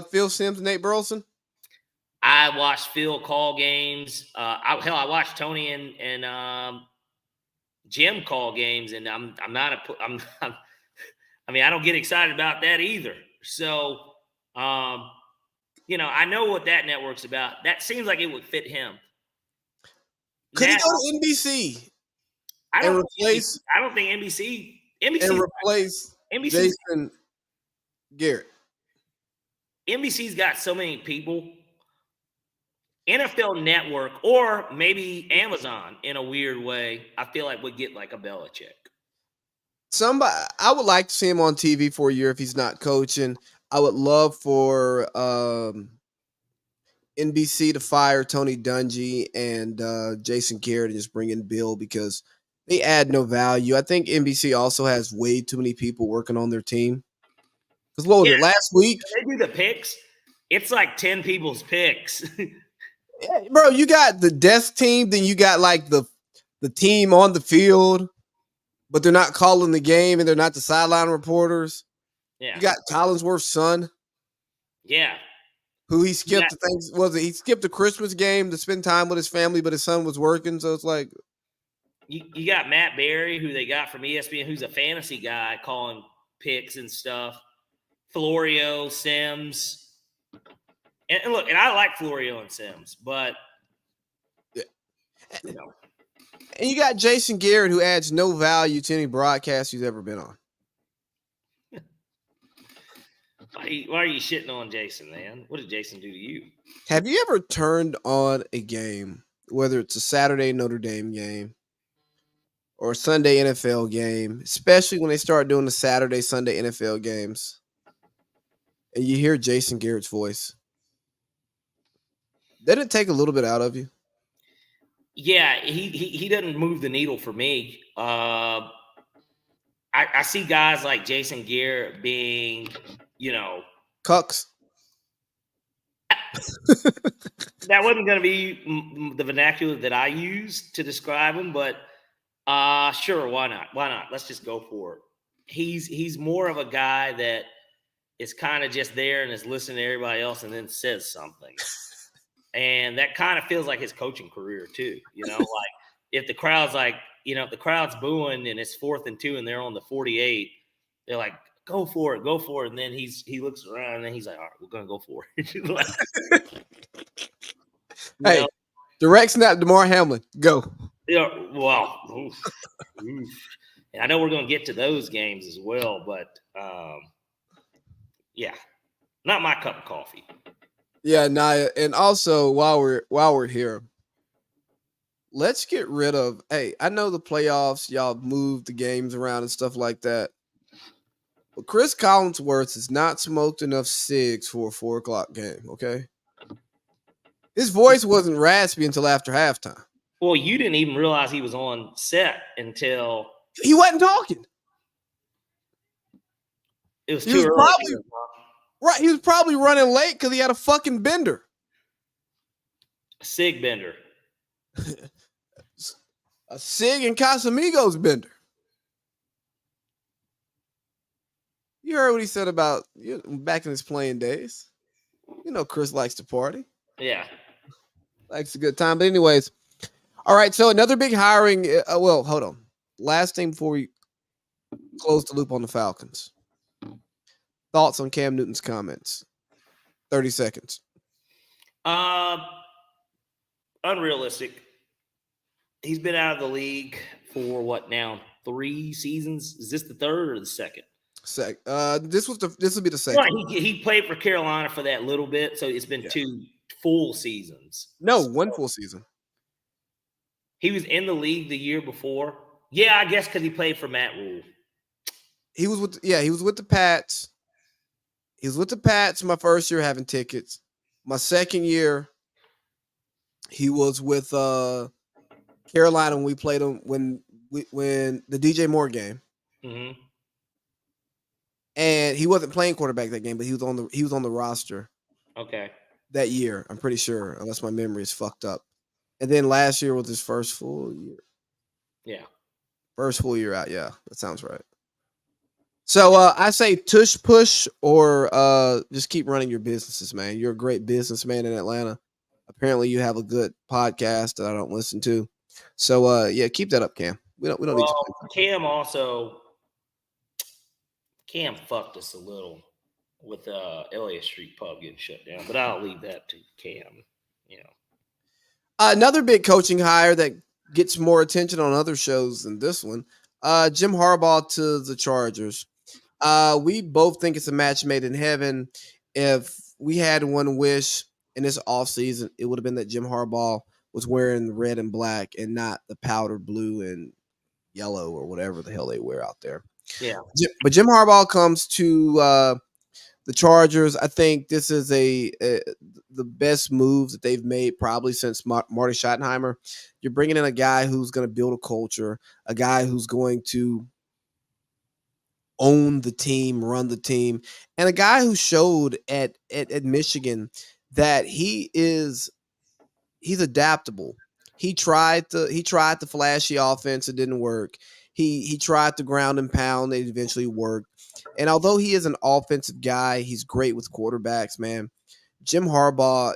Phil Simms, Nate Burleson? I watched Phil call games. I watched Tony and Jim call games, and I don't get excited about that either. So, I know what that network's about. That seems like it would fit him. Could he go to NBC? I don't think NBC and replace Jason Garrett. NBC's got so many people NFL Network or maybe Amazon in a weird way, I feel like would get like a Belichick. Somebody, I would like to see him on TV for a year if he's not coaching. I would love for NBC to fire Tony Dungy and Jason Garrett and just bring in Bill because they add no value. I think NBC also has way too many people working on their team. Because what was it last week? They do the picks. It's like 10 people's picks. Yeah, bro, you got the desk team, then you got like the team on the field, but they're not calling the game and they're not the sideline reporters. Yeah. You got Collinsworth's son. Yeah. Who he skipped the things he skipped a Christmas game to spend time with his family, but his son was working. So it's like you got Matt Berry, who they got from ESPN, who's a fantasy guy calling picks and stuff. Florio, Sims. And look, and I like Florio and Sims, but you know. And you got Jason Garrett, who adds no value to any broadcast he's ever been on. Why are you shitting on Jason, man? What did Jason do to you? Have you ever turned on a game, whether it's a Saturday Notre Dame game or a Sunday NFL game, especially when they start doing the Saturday, Sunday NFL games, and you hear Jason Garrett's voice? Didn't it take a little bit out of you? Yeah, he doesn't move the needle for me. I see guys like Jason Garrett being, cucks. That wasn't going to be the vernacular that I used to describe him, but sure, why not? Why not? Let's just go for it. He's more of a guy that is kind of just there and is listening to everybody else and then says something. And that kind of feels like his coaching career too. Like if the crowd's if the crowd's booing and it's 4th and 2 and they're on the 48, they're like, go for it. And then he looks around and then he's like, all right, we're going to go for it. Hey, direct snap, DeMar Hamlin, go. Yeah, well, and I know we're going to get to those games as well, but yeah, not my cup of coffee. Yeah, Naya, and also while we're here, let's get rid of. Hey, I know the playoffs, y'all moved the games around and stuff like that, but Chris Collinsworth has not smoked enough cigs for a 4:00 game. Okay, his voice wasn't raspy until after halftime. Well, you didn't even realize he was on set until he wasn't talking. It was too early. Right, he was probably running late because he had a fucking bender. A cig bender. A cig and Casamigos bender. You heard what he said about back in his playing days. Chris likes to party. Yeah. Likes a good time. But anyways, all right, so another big hiring. Well, hold on. Last thing before we close the loop on the Falcons. Thoughts on Cam Newton's comments? 30 seconds. Unrealistic. He's been out of the league for what now? 3 seasons? Is this the third or the second? This will be the second. Well, he played for Carolina for that little bit, so it's been 2 full seasons. No, 1 full season. He was in the league the year before. Yeah, I guess because he played for Matt Rule. He was with the Pats. He was with the Pats my first year having tickets. My second year, he was with Carolina when we played him when the DJ Moore game. Mm-hmm. And he wasn't playing quarterback that game, but he was on the roster. Okay. That year, I'm pretty sure, unless my memory is fucked up. And then last year was his first full year. Yeah. First full year out. Yeah, that sounds right. So I say tush push or just keep running your businesses, man. You're a great businessman in Atlanta. Apparently, you have a good podcast that I don't listen to. So yeah, keep that up, Cam. We don't need you. Cam fucked us a little with Elliott Street Pub getting shut down, but I'll leave that to Cam. Another big coaching hire that gets more attention on other shows than this one. Jim Harbaugh to the Chargers. We both think it's a match made in heaven. If we had one wish, in this offseason, it would have been that Jim Harbaugh was wearing red and black and not the powder blue and yellow or whatever the hell they wear out there. Yeah. But Jim Harbaugh comes to the Chargers. I think this is the best move that they've made probably since Marty Schottenheimer. You're bringing in a guy who's going to build a culture, a guy who's going to own the team, run the team, and a guy who showed at Michigan that he's adaptable. He tried the flashy offense, it didn't work. He tried the ground and pound, it eventually worked. And although he is an offensive guy, he's great with quarterbacks, man. Jim Harbaugh,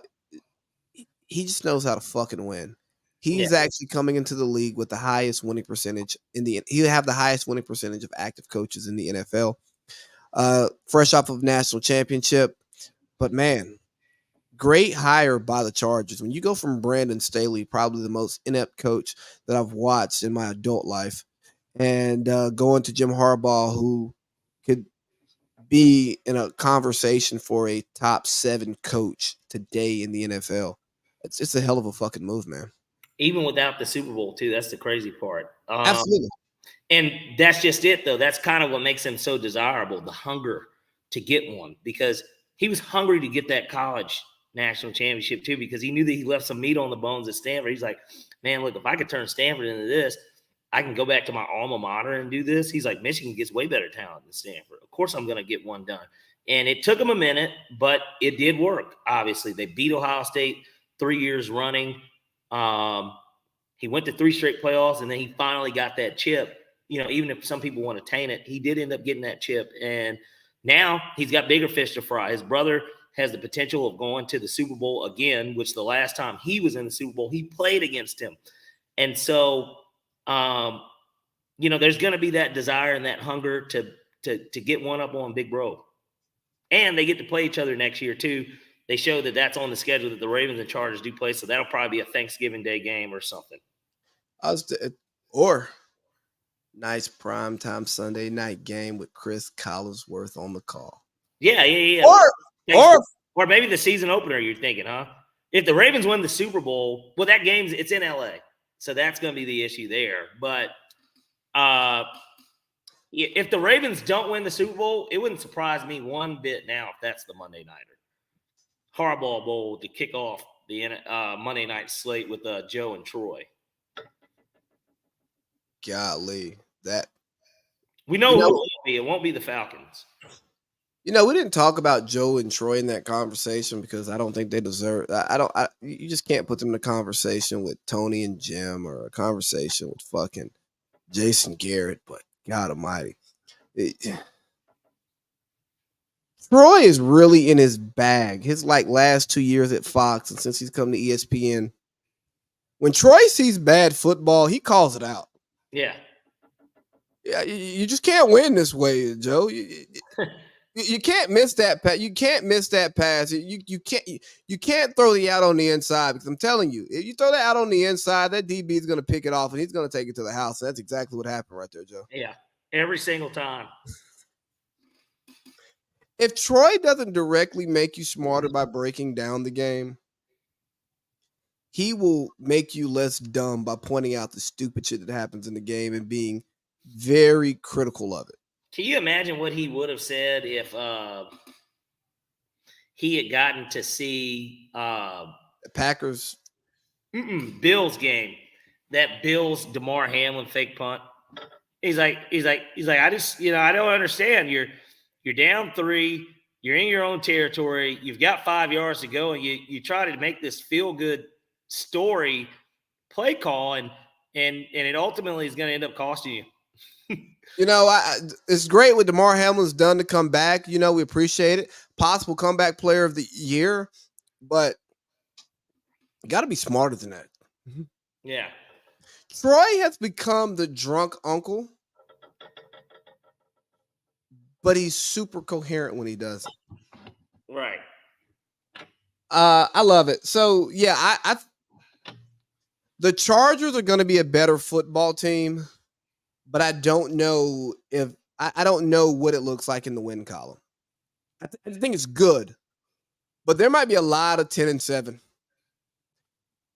he just knows how to fucking win. He's actually coming into the league with the highest winning percentage he'll have the highest winning percentage of active coaches in the NFL. Fresh off of national championship. But man, great hire by the Chargers. When you go from Brandon Staley, probably the most inept coach that I've watched in my adult life, and going to Jim Harbaugh, who could be in a conversation for a top 7 coach today in the NFL. It's a hell of a fucking move, man. Even without the Super Bowl, too. That's the crazy part. Absolutely. And that's just it, though. That's kind of what makes him so desirable, the hunger to get one. Because he was hungry to get that college national championship, too, because he knew that he left some meat on the bones at Stanford. He's like, man, look, if I could turn Stanford into this, I can go back to my alma mater and do this. He's like, Michigan gets way better talent than Stanford. Of course I'm going to get one done. And it took him a minute, but it did work, obviously. They beat Ohio State 3 years running. He went to 3 straight playoffs, and then he finally got that chip. You know, even if some people want to taint it, he did end up getting that chip. And now he's got bigger fish to fry. His brother has the potential of going to the Super Bowl again, which the last time he was in the Super Bowl, he played against him. And so, you know, there's going to be that desire and that hunger to get one up on Big Bro. And they get to play each other next year, too. They show that that's on the schedule that the Ravens and Chargers do play, so that'll probably be a Thanksgiving Day game or something. Or nice primetime Sunday night game with Chris Collinsworth on the call. Yeah. Or maybe the season opener, you're thinking, huh? If the Ravens win the Super Bowl, well, that game's it's in L.A., so that's going to be the issue there. But if the Ravens don't win the Super Bowl, it wouldn't surprise me one bit now if that's the Monday nighter. Harbaugh Bowl to kick off the Monday night slate with Joe and Troy. Golly, that we know who it won't be. It won't be the Falcons. You know, we didn't talk about Joe and Troy in that conversation because I don't think they deserve. You just can't put them in a conversation with Tony and Jim or a conversation with fucking Jason Garrett. But God Almighty, Troy is really in his bag. His last 2 years at Fox, and since he's come to ESPN, when Troy sees bad football, he calls it out. Yeah. Yeah, you just can't win this way, Joe. You can't miss that pass. You can't miss that pass. You can't throw the out on the inside because I'm telling you, if you throw that out on the inside, that DB is going to pick it off and he's going to take it to the house. And that's exactly what happened right there, Joe. Yeah, every single time. If Troy doesn't directly make you smarter by breaking down the game, he will make you less dumb by pointing out the stupid shit that happens in the game and being very critical of it. Can you imagine what he would have said if he had gotten to see the Packers Bills game, that Bills DeMar Hamlin fake punt? He's like, I just, I don't understand. You're down 3. You're in your own territory. You've got 5 yards to go, and you try to make this feel good story play call, and it ultimately is going to end up costing you. It's great what DeMar Hamlin's done to come back. We appreciate it. Possible comeback player of the year, but you got to be smarter than that. Yeah. Troy has become the drunk uncle, but he's super coherent when he does it. Right. I love it. So, yeah, the Chargers are going to be a better football team, but I don't know I don't know what it looks like in the win column. I think it's good, But there might be a lot of 10-7,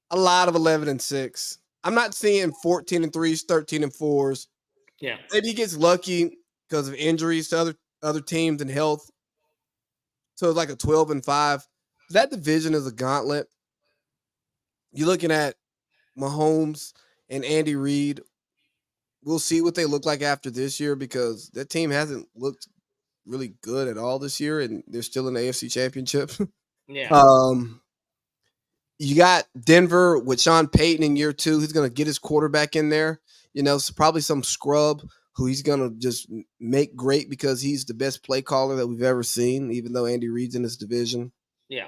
a lot of 11-6. I'm not seeing 14-3s, 13-4s. Yeah. Maybe he gets lucky because of injuries to other teams and health. So it's like a 12-5. That division is a gauntlet. You're looking at Mahomes and Andy Reid. We'll see what they look like after this year because that team hasn't looked really good at all this year, and they're still in the AFC Championship. Yeah. You got Denver with Sean Payton in year 2. He's going to get his quarterback in there. So probably some scrub who he's going to just make great because he's the best play caller that we've ever seen, even though Andy Reid's in this division. Yeah.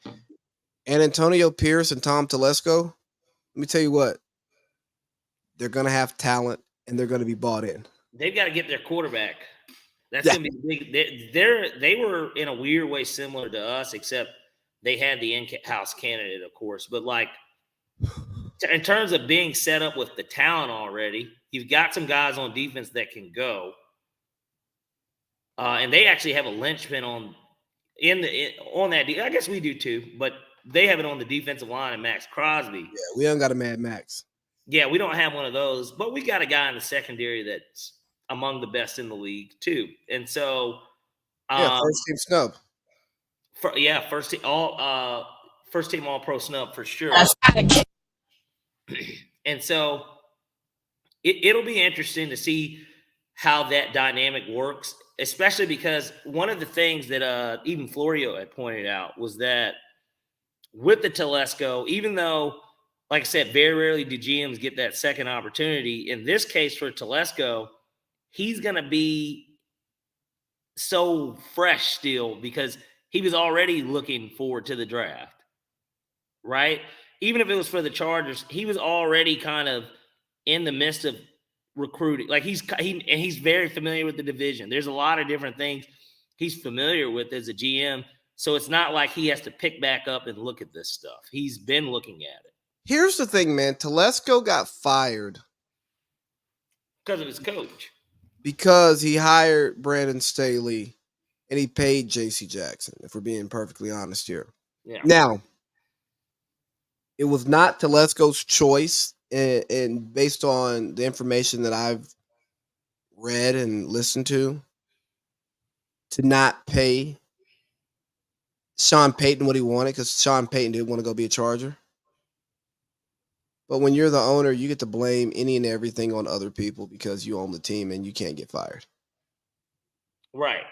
And Antonio Pierce and Tom Telesco, let me tell you what, they're going to have talent and they're going to be bought in. They've got to get their quarterback. That's Yeah. going to be big. They were in a weird way similar to us, except they had the in-house candidate, of course. But like in terms of being set up with the talent already, you've got some guys on defense that can go, and they actually have a linchpin on that. I guess we do too, but they have it on the defensive line and Max Crosby. Yeah, we haven't got a Mad Max. Yeah, we don't have one of those, but we got a guy in the secondary that's among the best in the league too. And so, first team snub. First team all pro snub for sure. And so it'll be interesting to see how that dynamic works, especially because one of the things that even Florio had pointed out was that with the Telesco, even though, like I said, very rarely do GMs get that second opportunity. In this case for Telesco, he's going to be so fresh still because he was already looking forward to the draft, right? Even if it was for the Chargers, he was already kind of in the midst of recruiting. Like he's very familiar with the division. There's a lot of different things he's familiar with as a GM. So it's not like he has to pick back up and look at this stuff. He's been looking at it. Here's the thing, man. Telesco got fired because of his coach. Because he hired Brandon Staley and he paid J.C. Jackson, if we're being perfectly honest here. Yeah. Now, it was not Telesco's choice, and based on the information that I've read and listened to not pay Sean Payton what he wanted because Sean Payton didn't want to go be a Charger. But when you're the owner, you get to blame any and everything on other people because you own the team and you can't get fired. Right.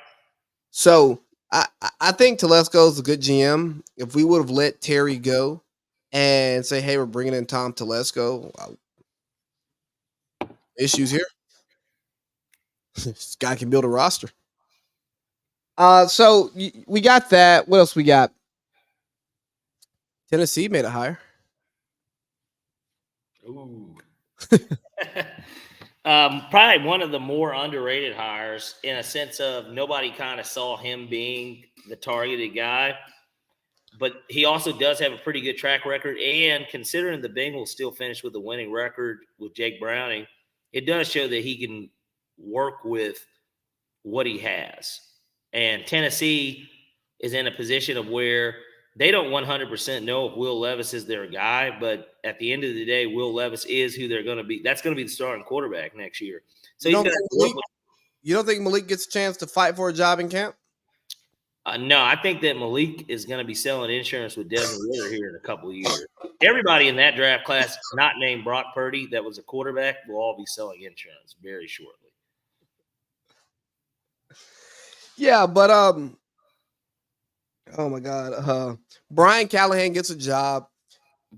So I think Telesco's a good GM. If we would have let Terry go and say, hey, we're bringing in Tom Telesco, issues here. This guy can build a roster. So we got that. What else we got? Tennessee made a hire. Ooh. Probably one of the more underrated hires in a sense of nobody kind of saw him being the targeted guy, but he also does have a pretty good track record. And considering the Bengals still finished with a winning record with Jake Browning, it does show that he can work with what he has. And Tennessee is in a position of where they don't 100% know if Will Levis is their guy, but at the end of the day, Will Levis is who they're going to be. That's going to be the starting quarterback next year. So you don't think Malik gets a chance to fight for a job in camp? No, I think that Malik is going to be selling insurance with Desmond Ridder here in a couple of years. Everybody in that draft class, not named Brock Purdy, that was a quarterback, will all be selling insurance very shortly. Yeah, but oh my God. Brian Callahan gets a job. I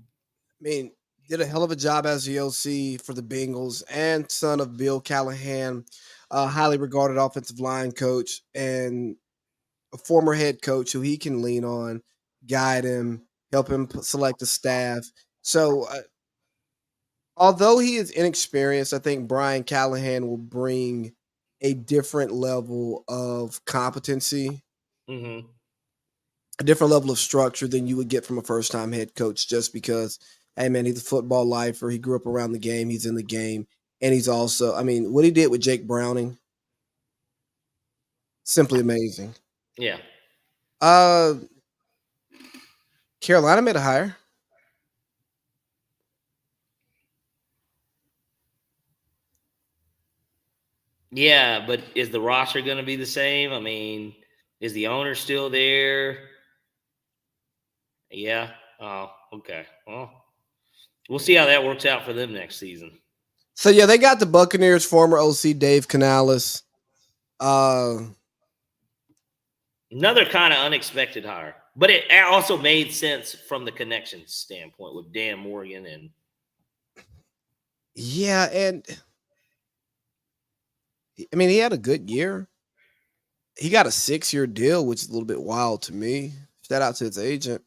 mean, did a hell of a job as the OC for the Bengals and son of Bill Callahan, highly regarded offensive line coach and a former head coach who he can lean on, guide him, help him select a staff. So although he is inexperienced, I think Brian Callahan will bring a different level of competency. Mm-hmm. A different level of structure than you would get from a first-time head coach just because, hey, man, he's a football lifer. He grew up around the game. He's in the game. And he's also, I mean, what he did with Jake Browning, simply amazing. Yeah. Carolina made a hire. Yeah, but is the roster going to be the same? I mean, is the owner still there? Yeah. Oh, okay. Well, we'll see how that works out for them next season. So yeah, they got the Buccaneers former OC Dave Canales. Another kind of unexpected hire, but it also made sense from the connections standpoint with Dan Morgan and yeah, and I mean he had a good year. He got a 6-year deal, which is a little bit wild to me. Shout out to his agent.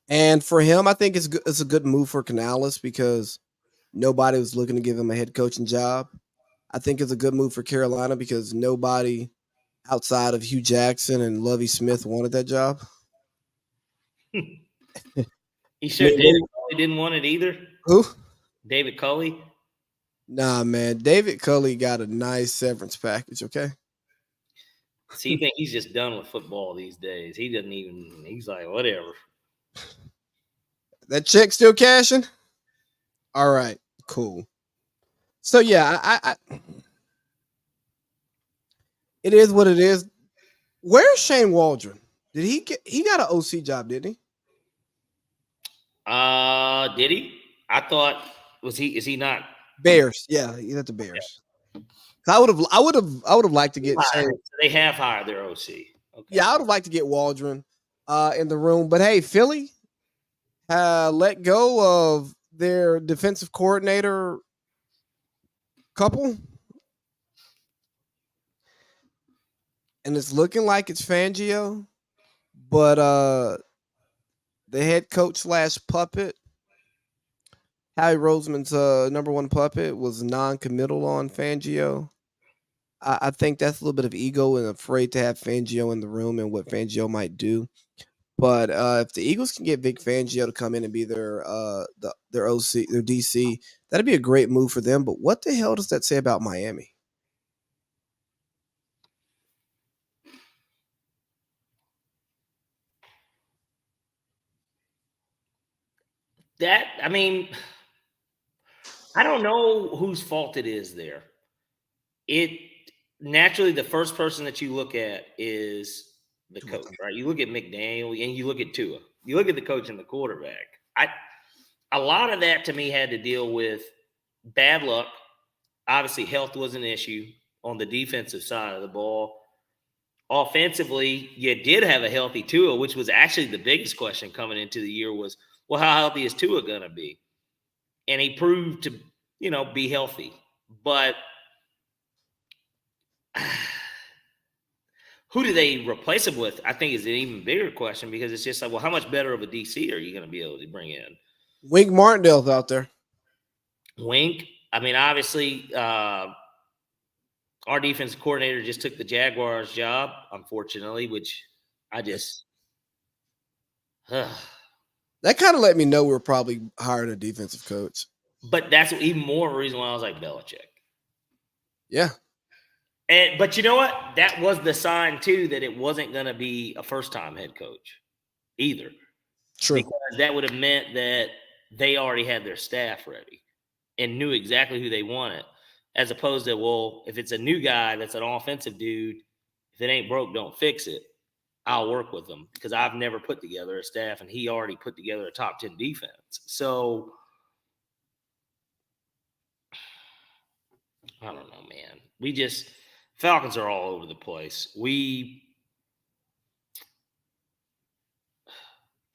And for him, I think it's a good move for Canales because nobody was looking to give him a head coaching job. I think it's a good move for Carolina because nobody outside of Hugh Jackson and Lovie Smith wanted that job. he sure David Culley didn't want it either. Who? David Culley? Nah, man. David Culley got a nice severance package, okay? See, you think he's just done with football these days. He doesn't even, he's like, whatever. That check still cashing? All right, cool. So, yeah, I it is what it is. Where's Shane Waldron? He got an OC job, didn't he? Did he? I thought, is he not? Bears. Yeah, he's at the Bears. Yeah. I would have liked to get Shane. They have hired their OC. Okay. Yeah, I would have liked to get Waldron in the room. But hey, Philly let go of their defensive coordinator couple. And it's looking like it's Fangio. But the head coach / puppet, Howie Roseman's number one puppet, was non-committal on Fangio. I think that's a little bit of ego and afraid to have Fangio in the room and what Fangio might do. But if the Eagles can get Vic Fangio to come in and be their OC, their DC, that'd be a great move for them. But what the hell does that say about Miami? That, I mean, I don't know whose fault it is there. It naturally, the first person that you look at is the coach, right? You look at McDaniel and you look at Tua. You look at the coach and the quarterback. A lot of that to me had to deal with bad luck. Obviously, health was an issue on the defensive side of the ball. Offensively, you did have a healthy Tua, which was actually the biggest question coming into the year was, well, how healthy is Tua going to be? And he proved to, be healthy. But who do they replace him with? I think is an even bigger question because it's just like, well, how much better of a DC are you going to be able to bring in? Wink Martindale's out there. Wink. I mean, obviously, our defensive coordinator just took the Jaguars' job, unfortunately, which I just. That kind of let me know we're probably hiring a defensive coach. But that's even more of a reason why I was like Belichick. Yeah. But you know what? That was the sign, too, that it wasn't going to be a first-time head coach either. True. Because that would have meant that they already had their staff ready and knew exactly who they wanted, as opposed to, well, if it's a new guy that's an offensive dude, if it ain't broke, don't fix it. I'll work with them because I've never put together a staff, and he already put together a top 10 defense. So I don't know, man. Falcons are all over the place.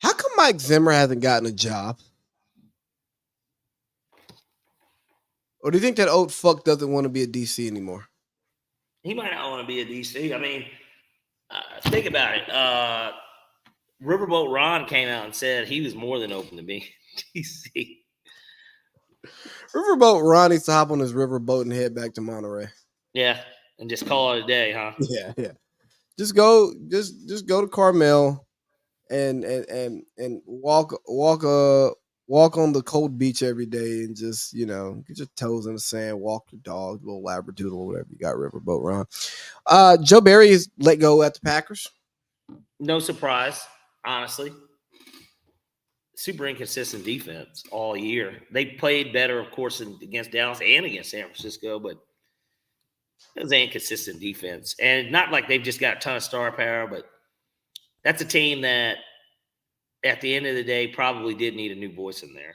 How come Mike Zimmer hasn't gotten a job? Or do you think that old fuck doesn't want to be a DC anymore? He might not want to be a DC. I mean, think about it. Riverboat Ron came out and said he was more than open to being DC. Riverboat Ron needs to hop on his riverboat and head back to Monterey. Yeah, and just call it a day, huh? Yeah. Just go to Carmel and walk on the cold beach every day and just, get your toes in the sand, walk your dog, little labradoodle or whatever you got, Riverboat Ron. Joe Barry is let go at the Packers. No surprise. honestly. Super inconsistent defense all year. They played better, of course, against Dallas and against San Francisco, but it was an inconsistent defense. And not like they've just got a ton of star power, but that's a team that at the end of the day probably did need a new voice in there.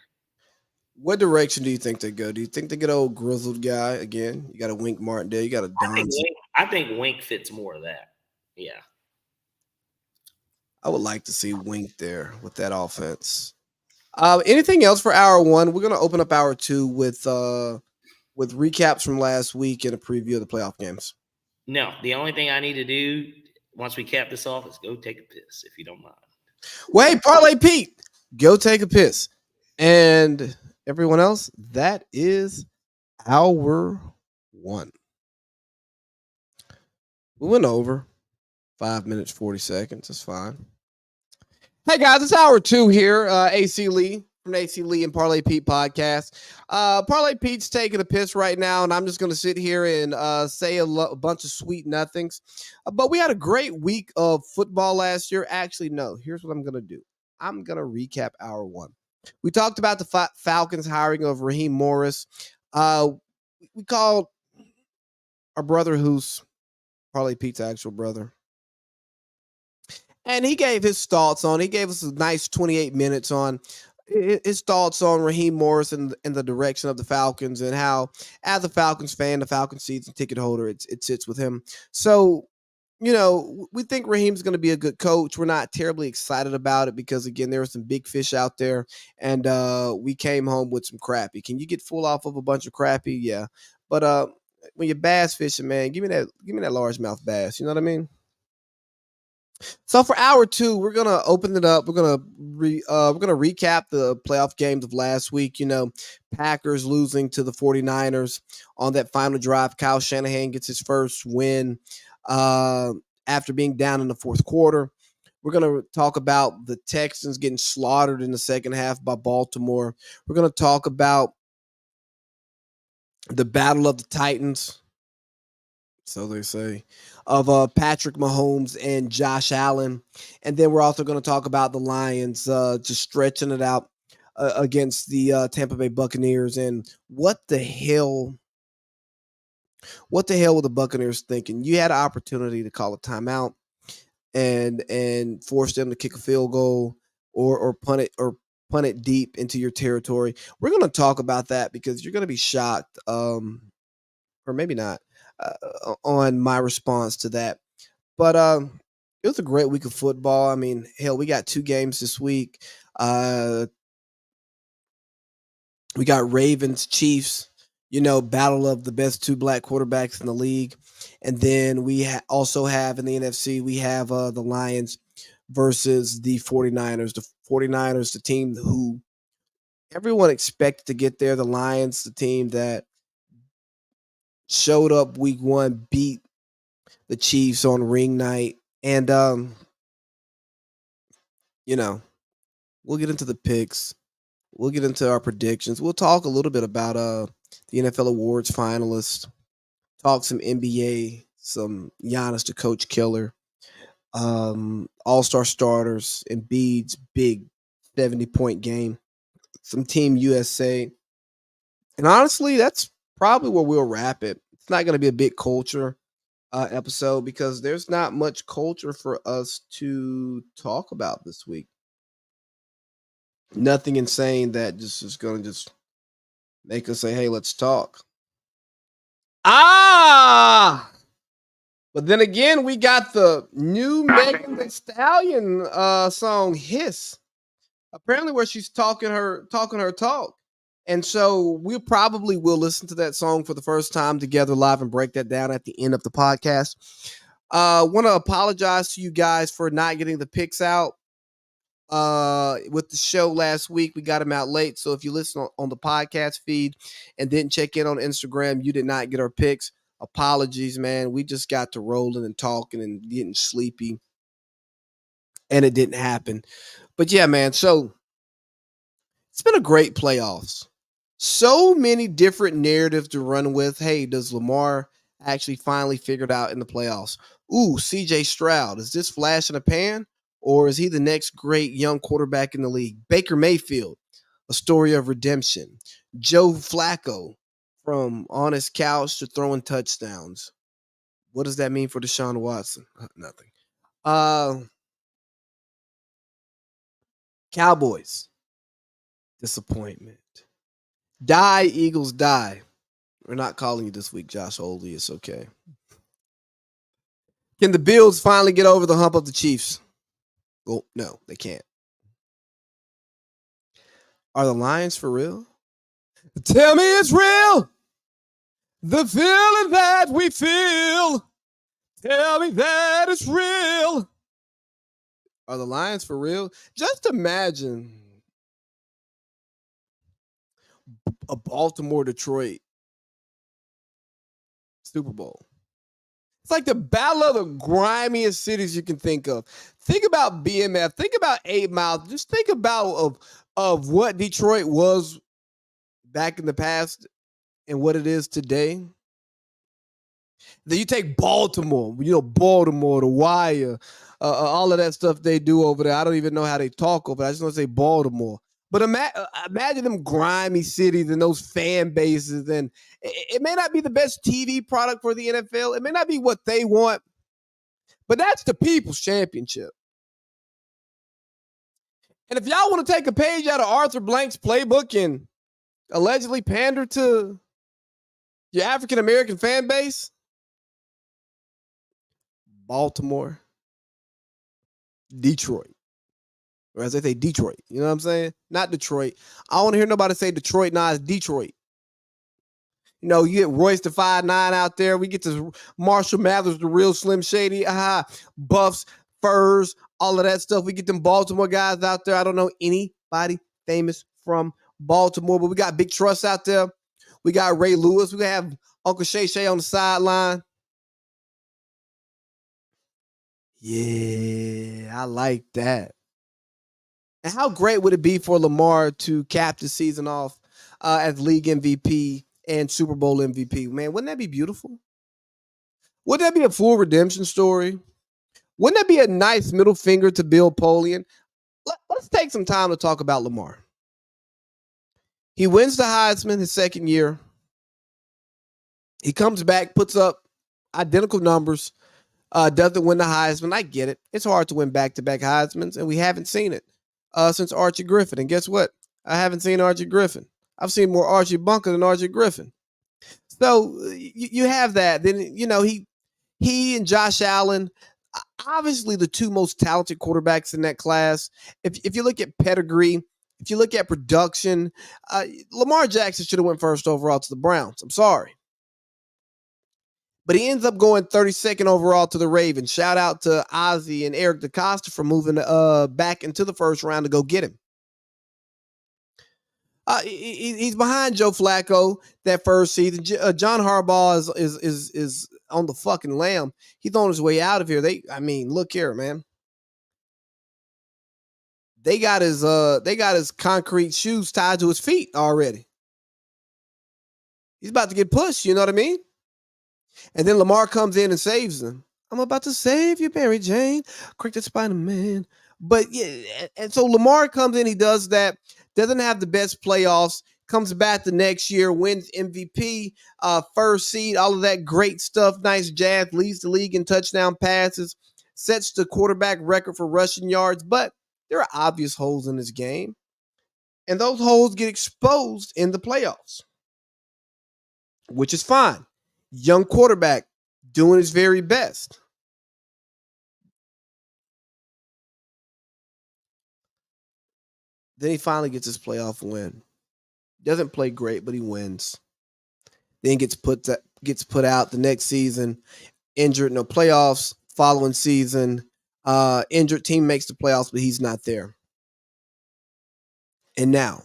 What direction do you think they go? Do you think they get an old grizzled guy again? You got a Wink Martindale. You got a Don. I think Wink fits more of that. Yeah. I would like to see Wink there with that offense. Anything else for hour one? We're gonna open up hour two with recaps from last week and a preview of the playoff games. No, the only thing I need to do once we cap this off is go take a piss, if you don't mind. Wait, Parlay Pete, go take a piss. And everyone else, that is hour one. We went over 5 minutes, 40 seconds. That's fine. Hey guys, it's hour two here. AC Lee from the AC Lee and Parlay Pete podcast. Parlay Pete's taking a piss right now, and I'm just going to sit here and say a bunch of sweet nothings. But we had a great week of football last year. Actually, no. Here's what I'm going to do. I'm going to recap hour one. We talked about the Falcons hiring of Raheem Morris. We called our brother, who's Parlay Pete's actual brother, and he gave his thoughts on. He gave us a nice 28 minutes on his thoughts on Raheem Morris and the direction of the Falcons, and how, as a Falcons fan, the Falcons season ticket holder, it sits with him. So, we think Raheem's going to be a good coach. We're not terribly excited about it because, again, there are some big fish out there, and we came home with some crappie. Can you get full off of a bunch of crappie? Yeah, but when you're bass fishing, man, give me that largemouth bass. You know what I mean? So for hour two, we're gonna open it up. We're gonna recap the playoff games of last week. Packers losing to the 49ers on that final drive. Kyle Shanahan gets his first win after being down in the fourth quarter. We're gonna talk about the Texans getting slaughtered in the second half by Baltimore. We're gonna talk about the Battle of the Titans, so they say, of Patrick Mahomes and Josh Allen. And then we're also going to talk about the Lions just stretching it out against the Tampa Bay Buccaneers. And what the hell were the Buccaneers thinking? You had an opportunity to call a timeout and force them to kick a field goal or punt it deep into your territory. We're going to talk about that because you're going to be shocked, or maybe not, on my response to that. But it was a great week of football. I mean, hell, we got 2 games this week. We got Ravens, Chiefs, battle of the best 2 black quarterbacks in the league. And then we also have in the NFC, we have the Lions versus the 49ers. The 49ers, the team who everyone expected to get there. The Lions, the team that showed up week 1, beat the Chiefs on ring night. And, we'll get into the picks. We'll get into our predictions. We'll talk a little bit about the NFL awards finalists, talk some NBA, some Giannis to Coach Killer, all-star starters, Embiid's big 70-point game, some Team USA. And honestly, that's probably where we'll wrap it. It's not going to be a big culture episode because there's not much culture for us to talk about this week. Nothing insane that just is going to just make us say, hey, let's talk. But then again, we got the new Megan Thee Stallion song, Hiss. Apparently where she's talking her talk. And so we probably will listen to that song for the first time together live and break that down at the end of the podcast. Want to apologize to you guys for not getting the picks out with the show last week. We got them out late. So if you listen on the podcast feed and didn't check in on Instagram, you did not get our picks. Apologies, man. We just got to rolling and talking and getting sleepy, and it didn't happen. But yeah, man. So it's been a great playoffs. So many different narratives to run with. Hey, does Lamar actually finally figure it out in the playoffs? Ooh, CJ Stroud. Is this flash in a pan? Or is he the next great young quarterback in the league? Baker Mayfield, a story of redemption. Joe Flacco, from on his couch to throwing touchdowns. What does that mean for Deshaun Watson? Nothing. Cowboys, disappointment. Die, Eagles, die. We're not calling you this week, Josh Oldie. It's okay. Can the Bills finally get over the hump of the Chiefs? Well, no, they can't. Are the Lions for real? Tell me it's real. The feeling that we feel. Tell me that it's real. Are the Lions for real? Just imagine a Baltimore-Detroit Super Bowl. It's like the battle of the grimiest cities you can think of. Think about BMF. Think about 8 Mile. Just think about of what Detroit was back in the past and what it is today. Then you take Baltimore, Baltimore, The Wire, all of that stuff they do over there. I don't even know how they talk over there. I just want to say Baltimore. But imagine them grimy cities and those fan bases. And it may not be the best TV product for the NFL. It may not be what they want. But that's the People's Championship. And if y'all want to take a page out of Arthur Blank's playbook and allegedly pander to your African-American fan base, Baltimore, Detroit. Or as they say, Detroit. You know what I'm saying? Not Detroit. I don't want to hear nobody say Detroit. Nah, it's Detroit. You get Royce the 5'9" out there. We get to Marshall Mathers, the real Slim Shady. Buffs, Furs, all of that stuff. We get them Baltimore guys out there. I don't know anybody famous from Baltimore, but we got Big Truss out there. We got Ray Lewis. We have Uncle Shay Shay on the sideline. Yeah, I like that. And how great would it be for Lamar to cap the season off as league MVP and Super Bowl MVP? Man, wouldn't that be beautiful? Wouldn't that be a full redemption story? Wouldn't that be a nice middle finger to Bill Polian? Let's take some time to talk about Lamar. He wins the Heisman his second year. He comes back, puts up identical numbers, doesn't win the Heisman. I get it. It's hard to win back-to-back Heismans, and we haven't seen it since Archie Griffin. And guess what? I haven't seen Archie Griffin. I've seen more Archie Bunker than Archie Griffin. So you have that. Then, he and Josh Allen, obviously the two most talented quarterbacks in that class. If you look at pedigree, if you look at production, Lamar Jackson should have went first overall to the Browns. I'm sorry. But he ends up going 32nd overall to the Ravens. Shout out to Ozzie and Eric DeCosta for moving back into the first round to go get him. He's behind Joe Flacco that first season. John Harbaugh is on the fucking lamb. He's on his way out of here. Look here, man. They got his concrete shoes tied to his feet already. He's about to get pushed. You know what I mean? And then Lamar comes in and saves them. I'm about to save you, Mary Jane. Quick to Spider-Man. But yeah, and so Lamar comes in, he does that, doesn't have the best playoffs, comes back the next year, wins MVP, first seed, all of that great stuff, nice jazz, leads the league in touchdown passes, sets the quarterback record for rushing yards, but there are obvious holes in his game, and those holes get exposed in the playoffs, which is fine. Young quarterback doing his very best. Then he finally gets his playoff win. Doesn't play great, but he wins. Then gets put out the next season, injured, no playoffs. Following season, injured, team makes the playoffs, but he's not there. And now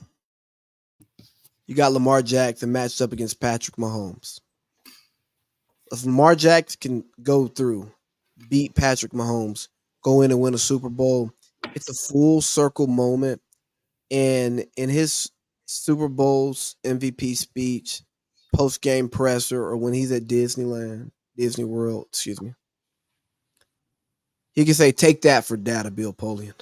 you got Lamar Jackson matched up against Patrick Mahomes. If Lamar Jackson can go through, beat Patrick Mahomes, go in and win a Super Bowl, it's a full circle moment. And in his Super Bowl's MVP speech, post-game presser, or when he's at Disney World, He can say, "Take that for data, Bill Polian."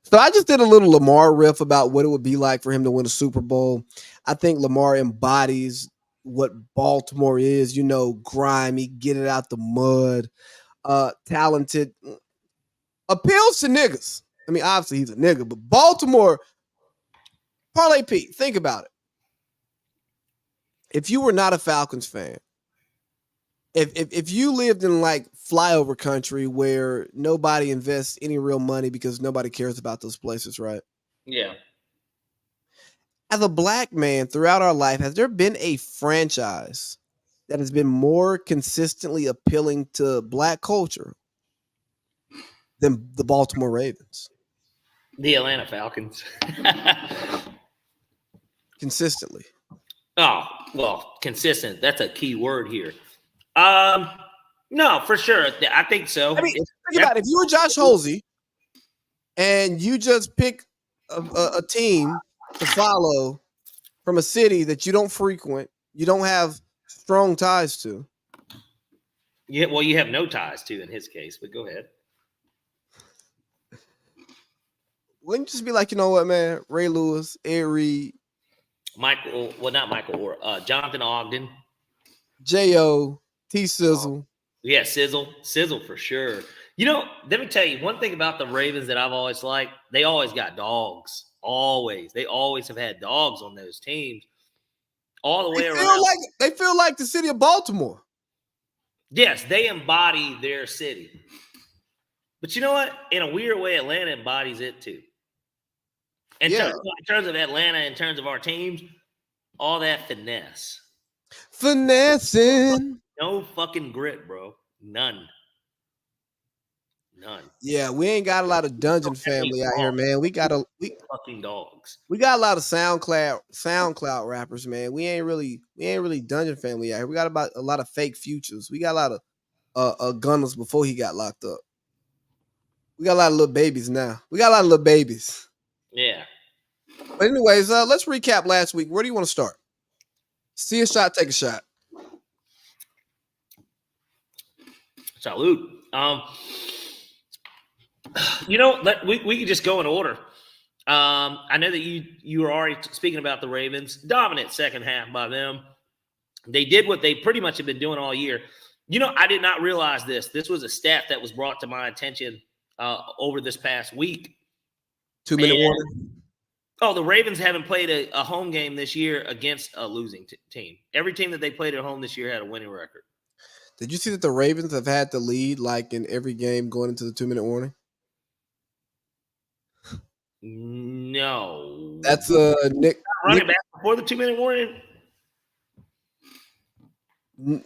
So I just did a little Lamar riff about what it would be like for him to win a Super Bowl. I think Lamar embodies what Baltimore is, grimy, get it out the mud, talented, appeals to niggas. I mean, obviously he's a nigga, but Baltimore, Parlay Pete, think about it. If you were not a Falcons fan, if you lived in like flyover country where nobody invests any real money because nobody cares about those places, right? Yeah. As a black man throughout our life, has there been a franchise that has been more consistently appealing to black culture than the Baltimore Ravens? The Atlanta Falcons. Consistently. Oh, well, consistent. That's a key word here. No, for sure. I think so. I mean, think about it. If you were Josh Holsey and you just pick a team to follow from a city that you don't frequent, you don't have strong ties to. Yeah, well, you have no ties to in his case, but go ahead. Wouldn't you just be like, you know what, man? Ray Lewis, Ed Reed, not Michael Orr, Jonathan Ogden, J.O., T-Sizzle. Yeah, Sizzle for sure. Let me tell you one thing about the Ravens that I've always liked. They always got dogs. Always. They always have had dogs on those teams all the way around. They feel like the city of Baltimore. Yes, they embody their city. But you know what? In a weird way, Atlanta embodies it too. In terms of Atlanta, in terms of our teams, all that finesse. Finessing. No fucking grit, bro. None. Yeah, we ain't got a lot of Dungeon Family out here, man. We fucking dogs. We got a lot of SoundCloud rappers, man. We ain't really Dungeon Family out here. We got about a lot of fake Futures. We got a lot of Gunners before he got locked up. We got a lot of little babies now. Yeah. But anyways, let's recap last week. Where do you want to start? See a shot, take a shot. Salute. We could just go in order. I know that you were already speaking about the Ravens. Dominant second half by them. They did what they pretty much have been doing all year. I did not realize this. This was a stat that was brought to my attention over this past week. 2-minute warning. Oh, the Ravens haven't played a home game this year against a losing team. Every team that they played at home this year had a winning record. Did you see that the Ravens have had the lead like in every game going into the 2-minute warning? No. That's Nick running back before the 2-minute warning. It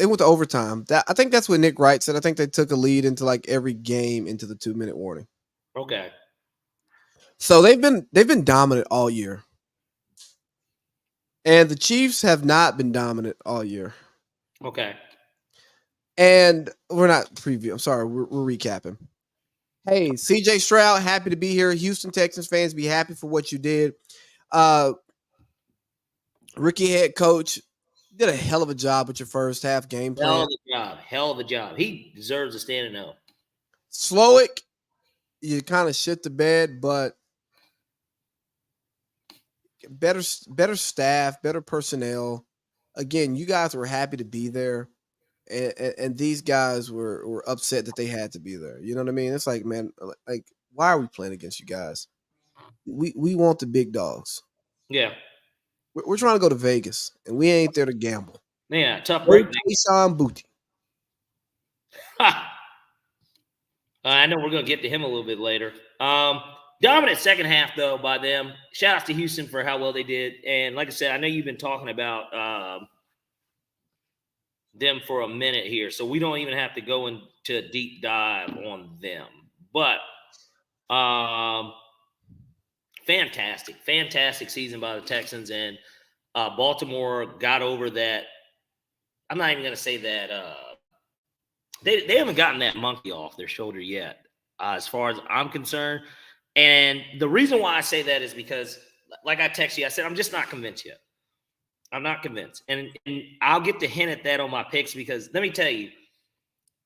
went to overtime. I think that's what Nick Wright said. I think they took a lead into like every game into the 2-minute warning. Okay. So they've been dominant all year. And the Chiefs have not been dominant all year. Okay. And we're not previewing. I'm sorry. We're recapping. Hey, CJ Stroud, happy to be here. Houston Texans fans, be happy for what you did. Rookie head coach, did a hell of a job with your first half game plan. Hell of a job. He deserves a standing O. Slowick, you kind of shit the bed, but better staff, better personnel. Again, you guys were happy to be there, and these guys were upset that they had to be there. You know what I mean? It's like, man, like why are we playing against you guys? We want the big dogs. Yeah. We're trying to go to Vegas, and we ain't there to gamble. Yeah, tough break. Sean Booty. I know we're going to get to him a little bit later. Dominant second half, though, by them. Shout out to Houston for how well they did. And like I said, I know you've been talking about them for a minute here, so we don't even have to go into a deep dive on them. But fantastic season by the Texans, and Baltimore got over that. I'm not even going to say that they haven't gotten that monkey off their shoulder yet, as far as I'm concerned. And the reason why I say that is because, like I texted you, I said I'm just not convinced yet. I'm not convinced. And I'll get to hint at that on my picks because let me tell you,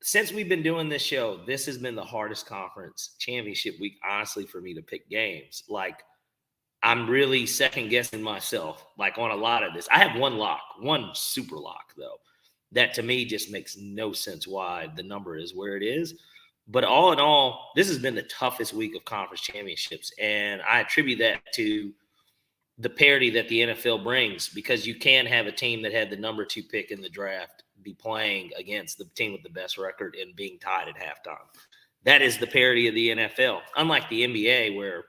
since we've been doing this show, this has been the hardest conference championship week, honestly, for me to pick games. Like, I'm really second guessing myself, like on a lot of this. I have one super lock, though, that to me just makes no sense why the number is where it is. But all in all, this has been the toughest week of conference championships. And I attribute that to the parity that the NFL brings, because you can have a team that had the number 2 pick in the draft be playing against the team with the best record and being tied at halftime. That is the parity of the NFL. Unlike the NBA, where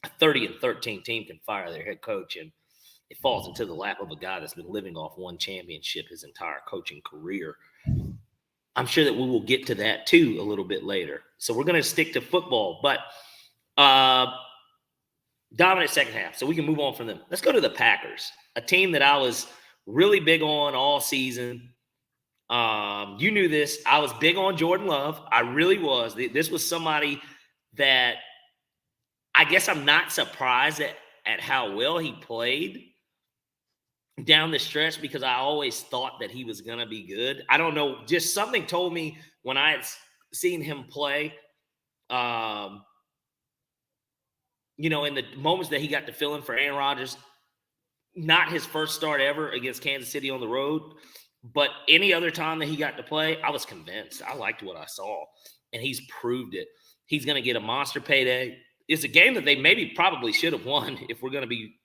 a 30-13 team can fire their head coach and it falls into the lap of a guy that's been living off one championship his entire coaching career. I'm sure that we will get to that too a little bit later. So we're going to stick to football, but dominant second half. So we can move on from them. Let's go to the Packers, a team that I was really big on all season. You knew this. I was big on Jordan Love. I really was. This was somebody that I guess I'm not surprised at how well he played down the stretch, because I always thought that he was going to be good. I don't know. Just something told me when I had seen him play, in the moments that he got to fill in for Aaron Rodgers, not his first start ever against Kansas City on the road, but any other time that he got to play, I was convinced. I liked what I saw, and he's proved it. He's going to get a monster payday. It's a game that they probably should have won, if we're going to be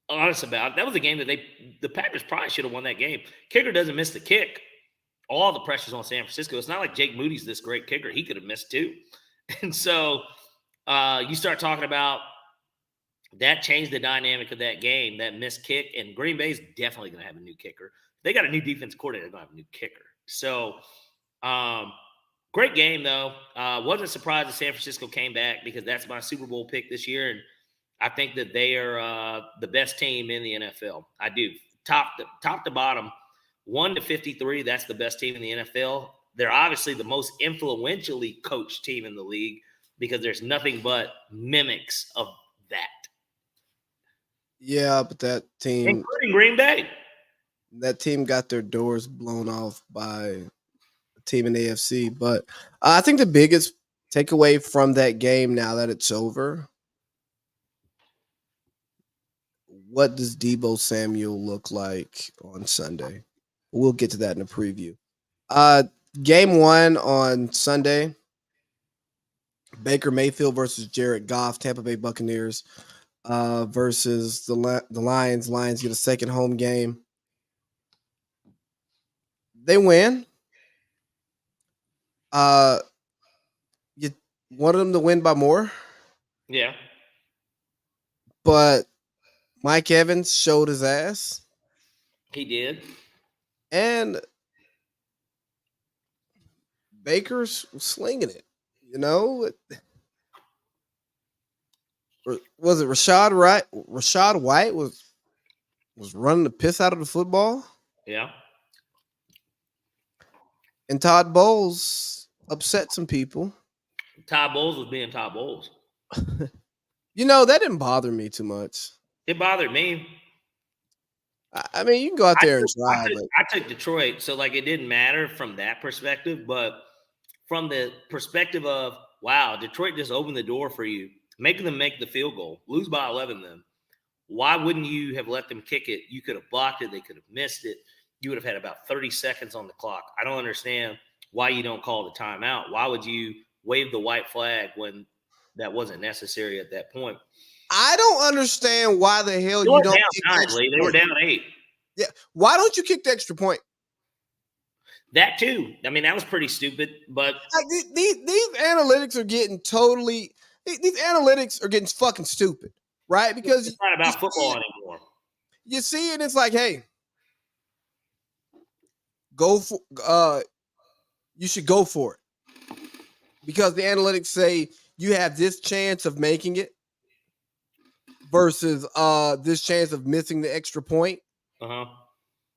honest about it. That was a game that the Packers probably should have won that game. Kicker doesn't miss the kick. All the pressure's on San Francisco. It's not like Jake Moody's this great kicker. He could have missed too. And so you start talking about that changed the dynamic of that game, that missed kick. And Green Bay's definitely going to have a new kicker. They got a new defense coordinator. They're going to have a new kicker. So great game, though. Wasn't surprised that San Francisco came back, because that's my Super Bowl pick this year. And I think that they are the best team in the NFL. I do. Top to bottom, 1-53, that's the best team in the NFL. They're obviously the most influentially coached team in the league, because there's nothing but mimics of that. Yeah, but that team, including Green Bay, that team got their doors blown off by a team in the AFC. But I think the biggest takeaway from that game, now that it's over, what does Deebo Samuel look like on Sunday? We'll get to that in a preview. Game 1 on Sunday, Baker Mayfield versus Jared Goff, Tampa Bay Buccaneers versus the Lions. Lions get a second home game. They win. You wanted them to win by more. Yeah. But Mike Evans showed his ass. He did. And Baker's slinging it. Was it Rashad White was running the piss out of the football? Yeah. And Todd Bowles upset some people. Todd Bowles was being Todd Bowles. That didn't bother me too much. It bothered me. I mean, you can go out there and try. I took Detroit, so it didn't matter from that perspective. But from the perspective of, wow, Detroit just opened the door for you, making them make the field goal, lose by 11 then. Why wouldn't you have let them kick it? You could have blocked it. They could have missed it. You would have had about 30 seconds on the clock. I don't understand why you don't call the timeout. Why would you wave the white flag when that wasn't necessary at that point? I don't understand why the hell you don't. They were down 8. Yeah. Why don't you kick the extra point? That too. I mean, that was pretty stupid. But these analytics are getting totally. These analytics are getting fucking stupid, right? Because it's not about football anymore. You see it, it's like, hey, you should go for it, because the analytics say you have this chance of making it versus this chance of missing the extra point.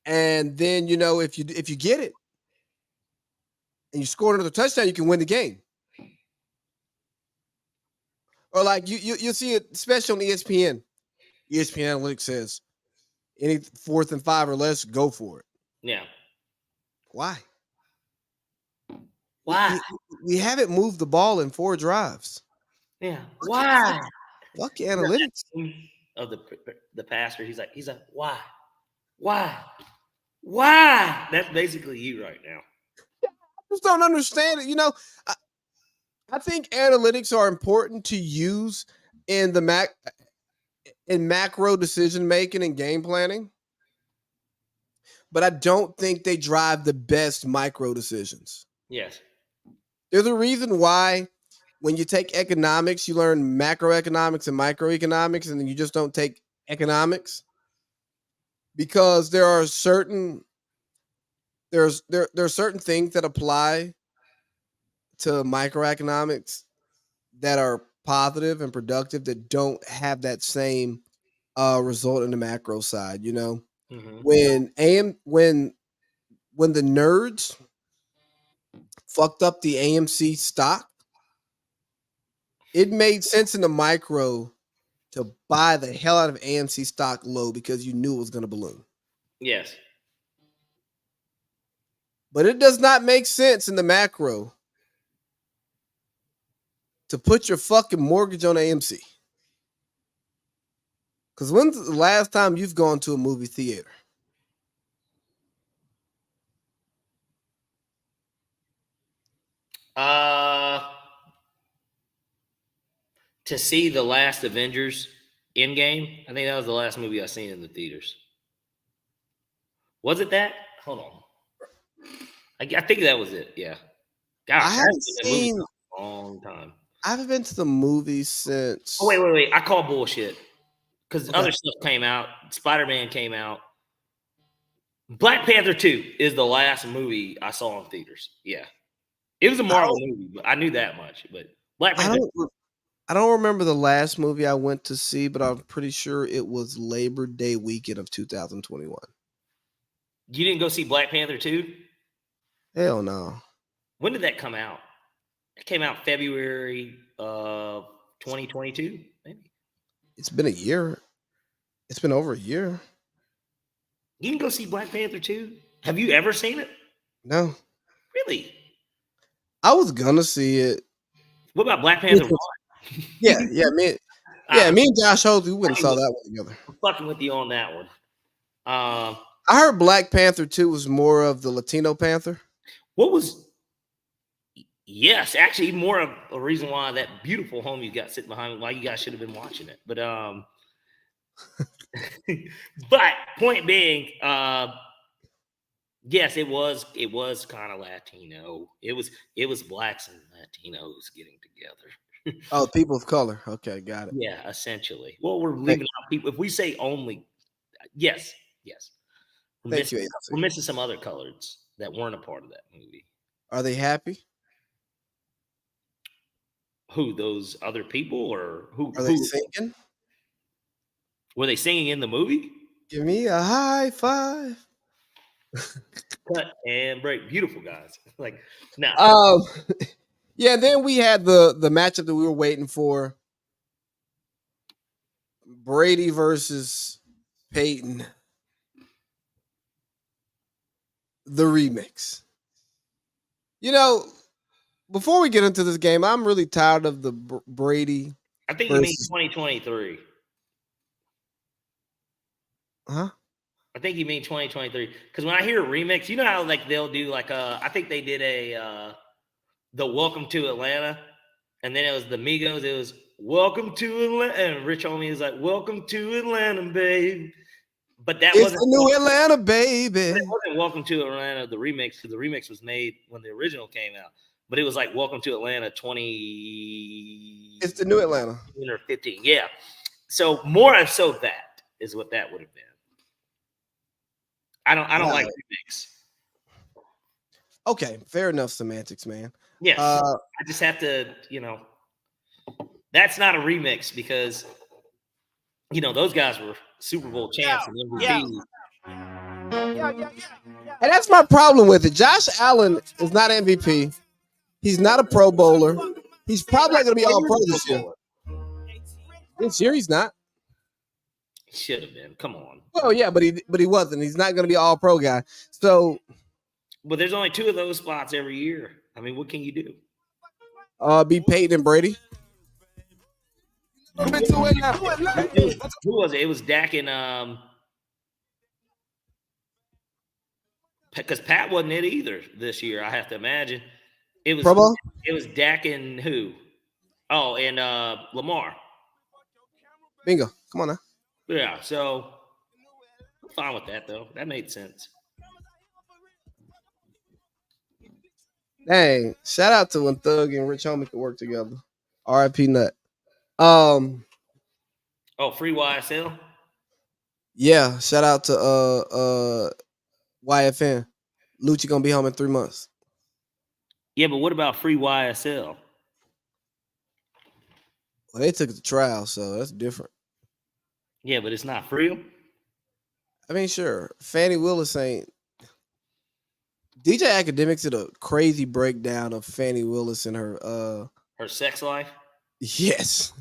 And then if you get it and you score another touchdown, you can win the game. Or like you see it, especially on ESPN. ESPN Analytics says Any 4th and 5 or less, go for it. Yeah. Why? Why? We haven't moved the ball in 4 drives. Yeah. Why? Fuck analytics. Of the pastor, he's like, why? That's basically you right now. I just don't understand it. You know, I think analytics are important to use in the macro decision making and game planning, but I don't think they drive the best micro decisions. Yes. There's a reason why when you take economics, you learn macroeconomics and microeconomics, and then you just don't take economics, because there are certain certain things that apply to microeconomics that are positive and productive that don't have that same result in the macro side. You know, Mm-hmm. when the nerds fucked up the AMC stock, it made sense in the micro to buy the hell out of AMC stock low because you knew it was going to balloon. Yes. But it does not make sense in the macro to put your fucking mortgage on AMC. Because when's the last time you've gone to a movie theater? To see the last Avengers Endgame, I think that was the last movie I seen in the theaters. Was it that? Hold on. I think that was it. Yeah. Gosh, I haven't seen a long time. I haven't been to the movies since. Oh, wait. I call bullshit. Because other stuff came out. Spider-Man came out. Black Panther 2 is the last movie I saw in theaters. Yeah. It was a Marvel movie, but I knew that much. But Black Panther. I don't remember the last movie I went to see, but I'm pretty sure it was Labor Day weekend of 2021. You didn't go see Black Panther 2? Hell no. When did that come out? It came out February of 2022, maybe. It's been a year. It's been over a year. You can go see Black Panther 2? Have you ever seen it? No. Really? I was gonna see it. What about Black Panther 1? Yeah. Me and Josh Holt, we went and saw that one together. I'm fucking with you on that one. I heard Black Panther 2 was more of the Latino Panther. Yes, actually more of a reason why that beautiful home you got sitting behind me, why you guys should have been watching it. But but point being, yes, it was kind of Latino. It was blacks and Latinos getting together. Oh, people of color. Okay, got it. Yeah, essentially. Well, we're leaving out people. If we say only, yes. We're missing some other coloreds that weren't a part of that movie. Are they happy? Who, those other people, or who? Are they singing? Were they singing in the movie? Give me a high five. Cut and break. Beautiful guys. Like now. Yeah, then we had the matchup that we were waiting for. Brady versus Peyton. The remix. You know, before we get into this game, I'm really tired of the Brady. I think you mean 2023. Huh? I think you mean 2023. Because when I hear a remix, you know how like they'll do like I think they did the Welcome to Atlanta, and then it was the Migos. It was Welcome to Atlanta, and Rich Homie was like Welcome to Atlanta, babe. But that wasn't the new Atlanta, baby. It wasn't Welcome to Atlanta, the remix, because the remix was made when the original came out. But it was like Welcome to Atlanta 20. It's the new Atlanta. Or 15, yeah. So more so that is what that would have been. I don't like remix. Okay, fair enough semantics, man. Yeah, I just have to, that's not a remix because, those guys were Super Bowl champs and MVP. And that's my problem with it. Josh Allen is not MVP. He's not a Pro Bowler. He's probably not going to be All Pro this year. This year he's not. Should have been. Come on. Well, yeah, but he wasn't. He's not going to be all pro guy. So But there's only 2 of those spots every year. I mean, what can you do? be Peyton and Brady. Who was it? It was Dak and because Pat wasn't it either this year. I have to imagine it was. Pro Bowl? It was Dak and who? Oh, and Lamar. Bingo. Come on now. Yeah. So I'm fine with that though. That made sense. Dang! Shout out to when Thug and Rich Homie could work together. R.I.P. Nut. Oh, free YSL. Yeah. Shout out to YFN. Lucci gonna be home in 3 months. Yeah, but what about free YSL? Well, they took it to trial, so that's different. Yeah, but it's not free. I mean, sure. Fannie Willis ain't. DJ Academics did a crazy breakdown of Fannie Willis and her. Her sex life. Yes.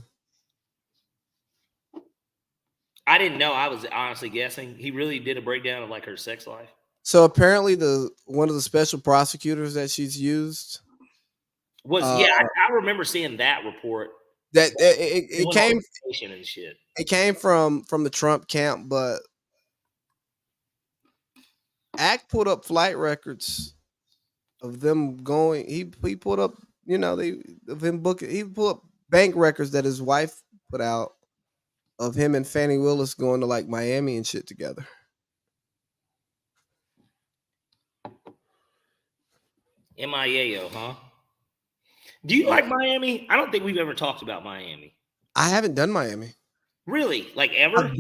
I didn't know. I was honestly guessing. He really did a breakdown of like her sex life. So apparently, one of the special prosecutors that she's used Was I remember seeing that report. That it came and shit. It came from the Trump camp, but Act pulled up flight records of them going. He pulled up, of him booking. He pulled up bank records that his wife put out of him and Fannie Willis going to like Miami and shit together. MIAO, huh? Do you like Miami? I don't think we've ever talked about Miami. I haven't done Miami. Really? Like ever?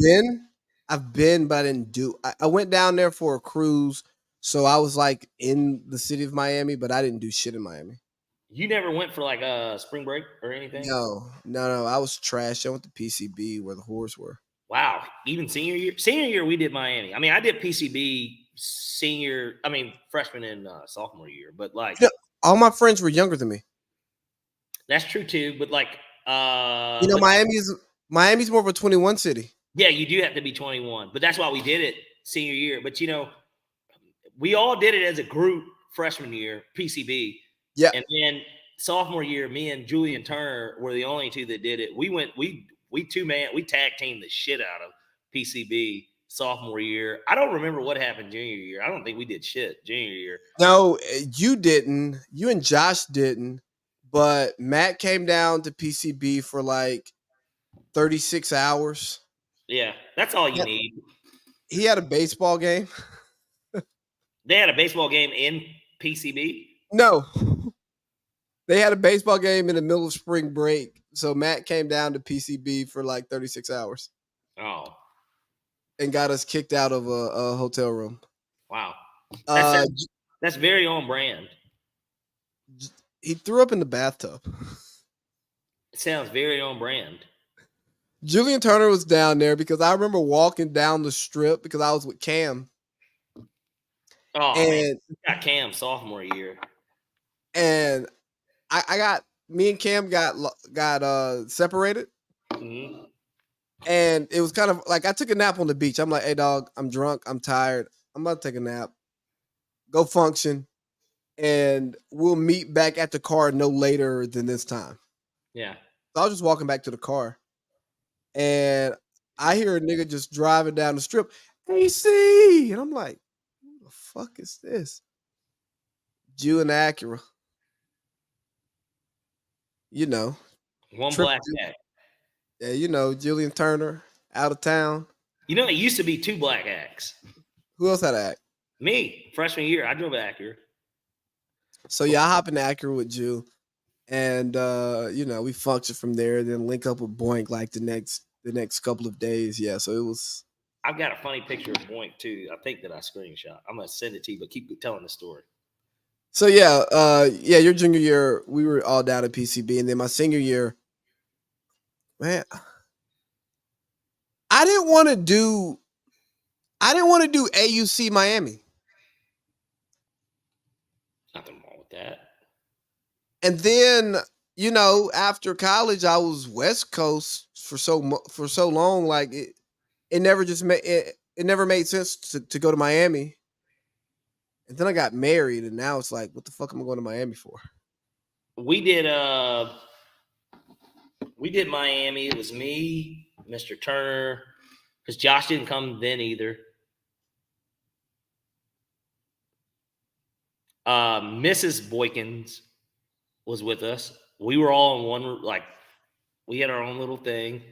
I've been, but I didn't do. I went down there for a cruise, so I was like in the city of Miami, but I didn't do shit in Miami. You never went for like a spring break or anything? No. I was trash. I went to PCB where the whores were. Wow. Even senior year? Senior year, we did Miami. I mean, I did PCB freshman and sophomore year, but like all my friends were younger than me. That's true too, but like Miami's more of a 21 city. Yeah, you do have to be 21, but that's why we did it senior year. But we all did it as a group freshman year, PCB. Yeah. And then sophomore year, me and Julian Turner were the only 2 that did it. We tag teamed the shit out of PCB sophomore year. I don't remember what happened junior year. I don't think we did shit junior year. No, you didn't. You and Josh didn't. But Matt came down to PCB for like 36 hours. Yeah, that's all you need. He had a baseball game. They had a baseball game in PCB? No. They had a baseball game in the middle of spring break. So Matt came down to PCB for like 36 hours. Oh. And got us kicked out of a hotel room. Wow. That's very on brand. He threw up in the bathtub. It sounds very on brand. Julian Turner was down there because I remember walking down the strip because I was with Cam. Oh, man. You got Cam sophomore year. And me and Cam got separated. Mm-hmm. And it was kind of like I took a nap on the beach. I'm like, hey, dog, I'm drunk. I'm tired. I'm about to take a nap. Go function. And we'll meet back at the car no later than this time. Yeah. So I was just walking back to the car. And I hear a nigga just driving down the strip. AC! And I'm like, who the fuck is this? Jew and Acura. One black cat. Yeah, Julian Turner, out of town. It used to be 2 black acts. Who else had an act? Me, freshman year, I drove Acura. So yeah, I hop in Acura with Jew, and we function from there. Then link up with Boink like the next couple of days. Yeah, so it was. I've got a funny picture of Boink too. I think that I screenshot. I'm gonna send it to you, but keep telling the story. So your junior year, we were all down at PCB, and then my senior year, man, I didn't want to do AUC Miami. Nothing wrong with that. And then, after college, I was West Coast for so long. Like it never just made it never made sense to go to Miami. And then I got married, and now it's like, what the fuck am I going to Miami for? We did Miami. It was me, Mr. Turner, because Josh didn't come then either. Mrs. Boykins was with us. We were all in one, like, we had our own little thing.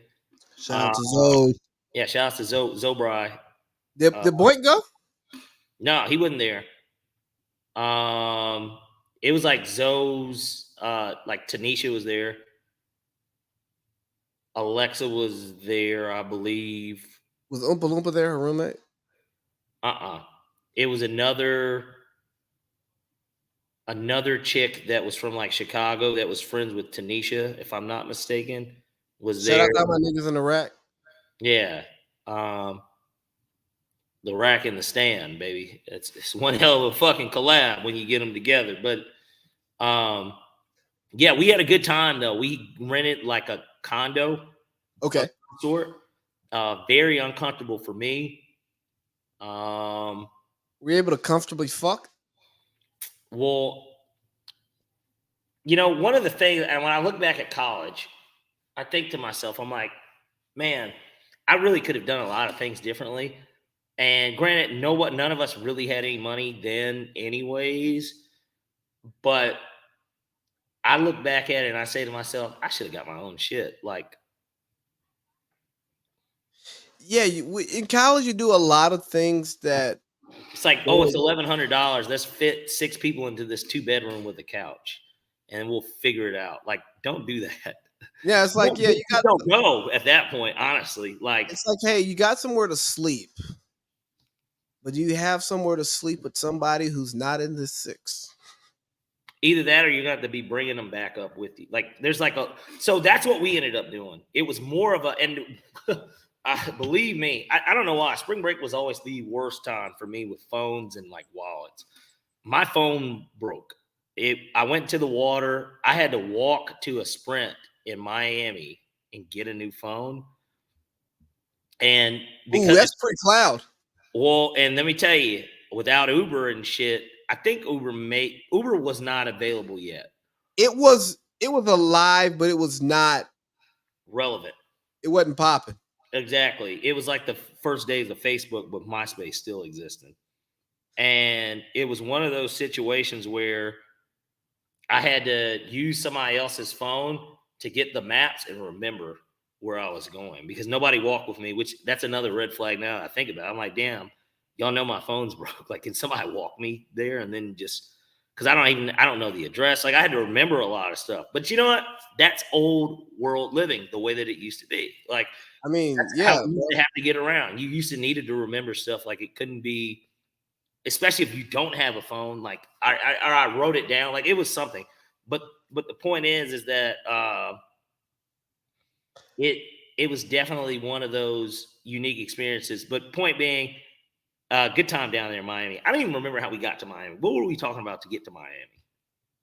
Shout out to Zoe. Yeah, shout out to Zobry. Did Boyd go? No, he wasn't there. It was like Zoe's, like Tanisha was there. Alexa was there, I believe. Was Oompa Loompa there, her roommate? It was another chick that was from like Chicago that was friends with Tanisha, if I'm not mistaken, was Shout there. out to my niggas in the rack. Yeah. The rack and the stand, baby. It's one hell of a fucking collab when you get them together. But yeah, we had a good time though. We rented like a condo. Okay. Sort. Very uncomfortable for me. Were you able to comfortably fuck? Well, you know, one of the things, and when I look back at college, I think to myself, I'm like, man, I really could have done a lot of things differently. And granted, none of us really had any money then anyways. But I look back at it and I say to myself, I should have got my own shit. Like, yeah, in college you do a lot of things that it's like, oh, it's $1,100. Let's fit 6 people into this 2-bedroom with a couch, and we'll figure it out. Like, don't do that. Yeah, it's like, yeah, you don't go at that point. Honestly, like, it's like, hey, you got somewhere to sleep, but do you have somewhere to sleep with somebody who's not in the 6? Either that, or you're gonna have to be bringing them back up with you. Like, there's like so that's what we ended up doing. It was more of and believe me, I don't know why. Spring break was always the worst time for me with phones and like wallets. My phone broke. I went to the water. I had to walk to a Sprint in Miami and get a new phone. And because that's pretty cloud. Well, and let me tell you, without Uber and shit, I think Uber was not available yet. It was alive, but it was not relevant. It wasn't popping. Exactly. It was like the first days of Facebook, but MySpace still existed. And it was one of those situations where I had to use somebody else's phone to get the maps and remember where I was going, because nobody walked with me, which that's another red flag now I think about it. I'm like, damn, y'all know my phone's broke. Like, can somebody walk me there? And then just, because I don't know the address. Like, I had to remember a lot of stuff. But you know what? That's old world living, the way that it used to be. Like, I mean, yeah, you have to get around. You used to needed to remember stuff. Like, it couldn't be, especially if you don't have a phone. Like, I wrote it down. Like, it was something. But the point is that it was definitely one of those unique experiences. But point being, good time down there in Miami. I don't even remember how we got to Miami. What were we talking about to get to Miami?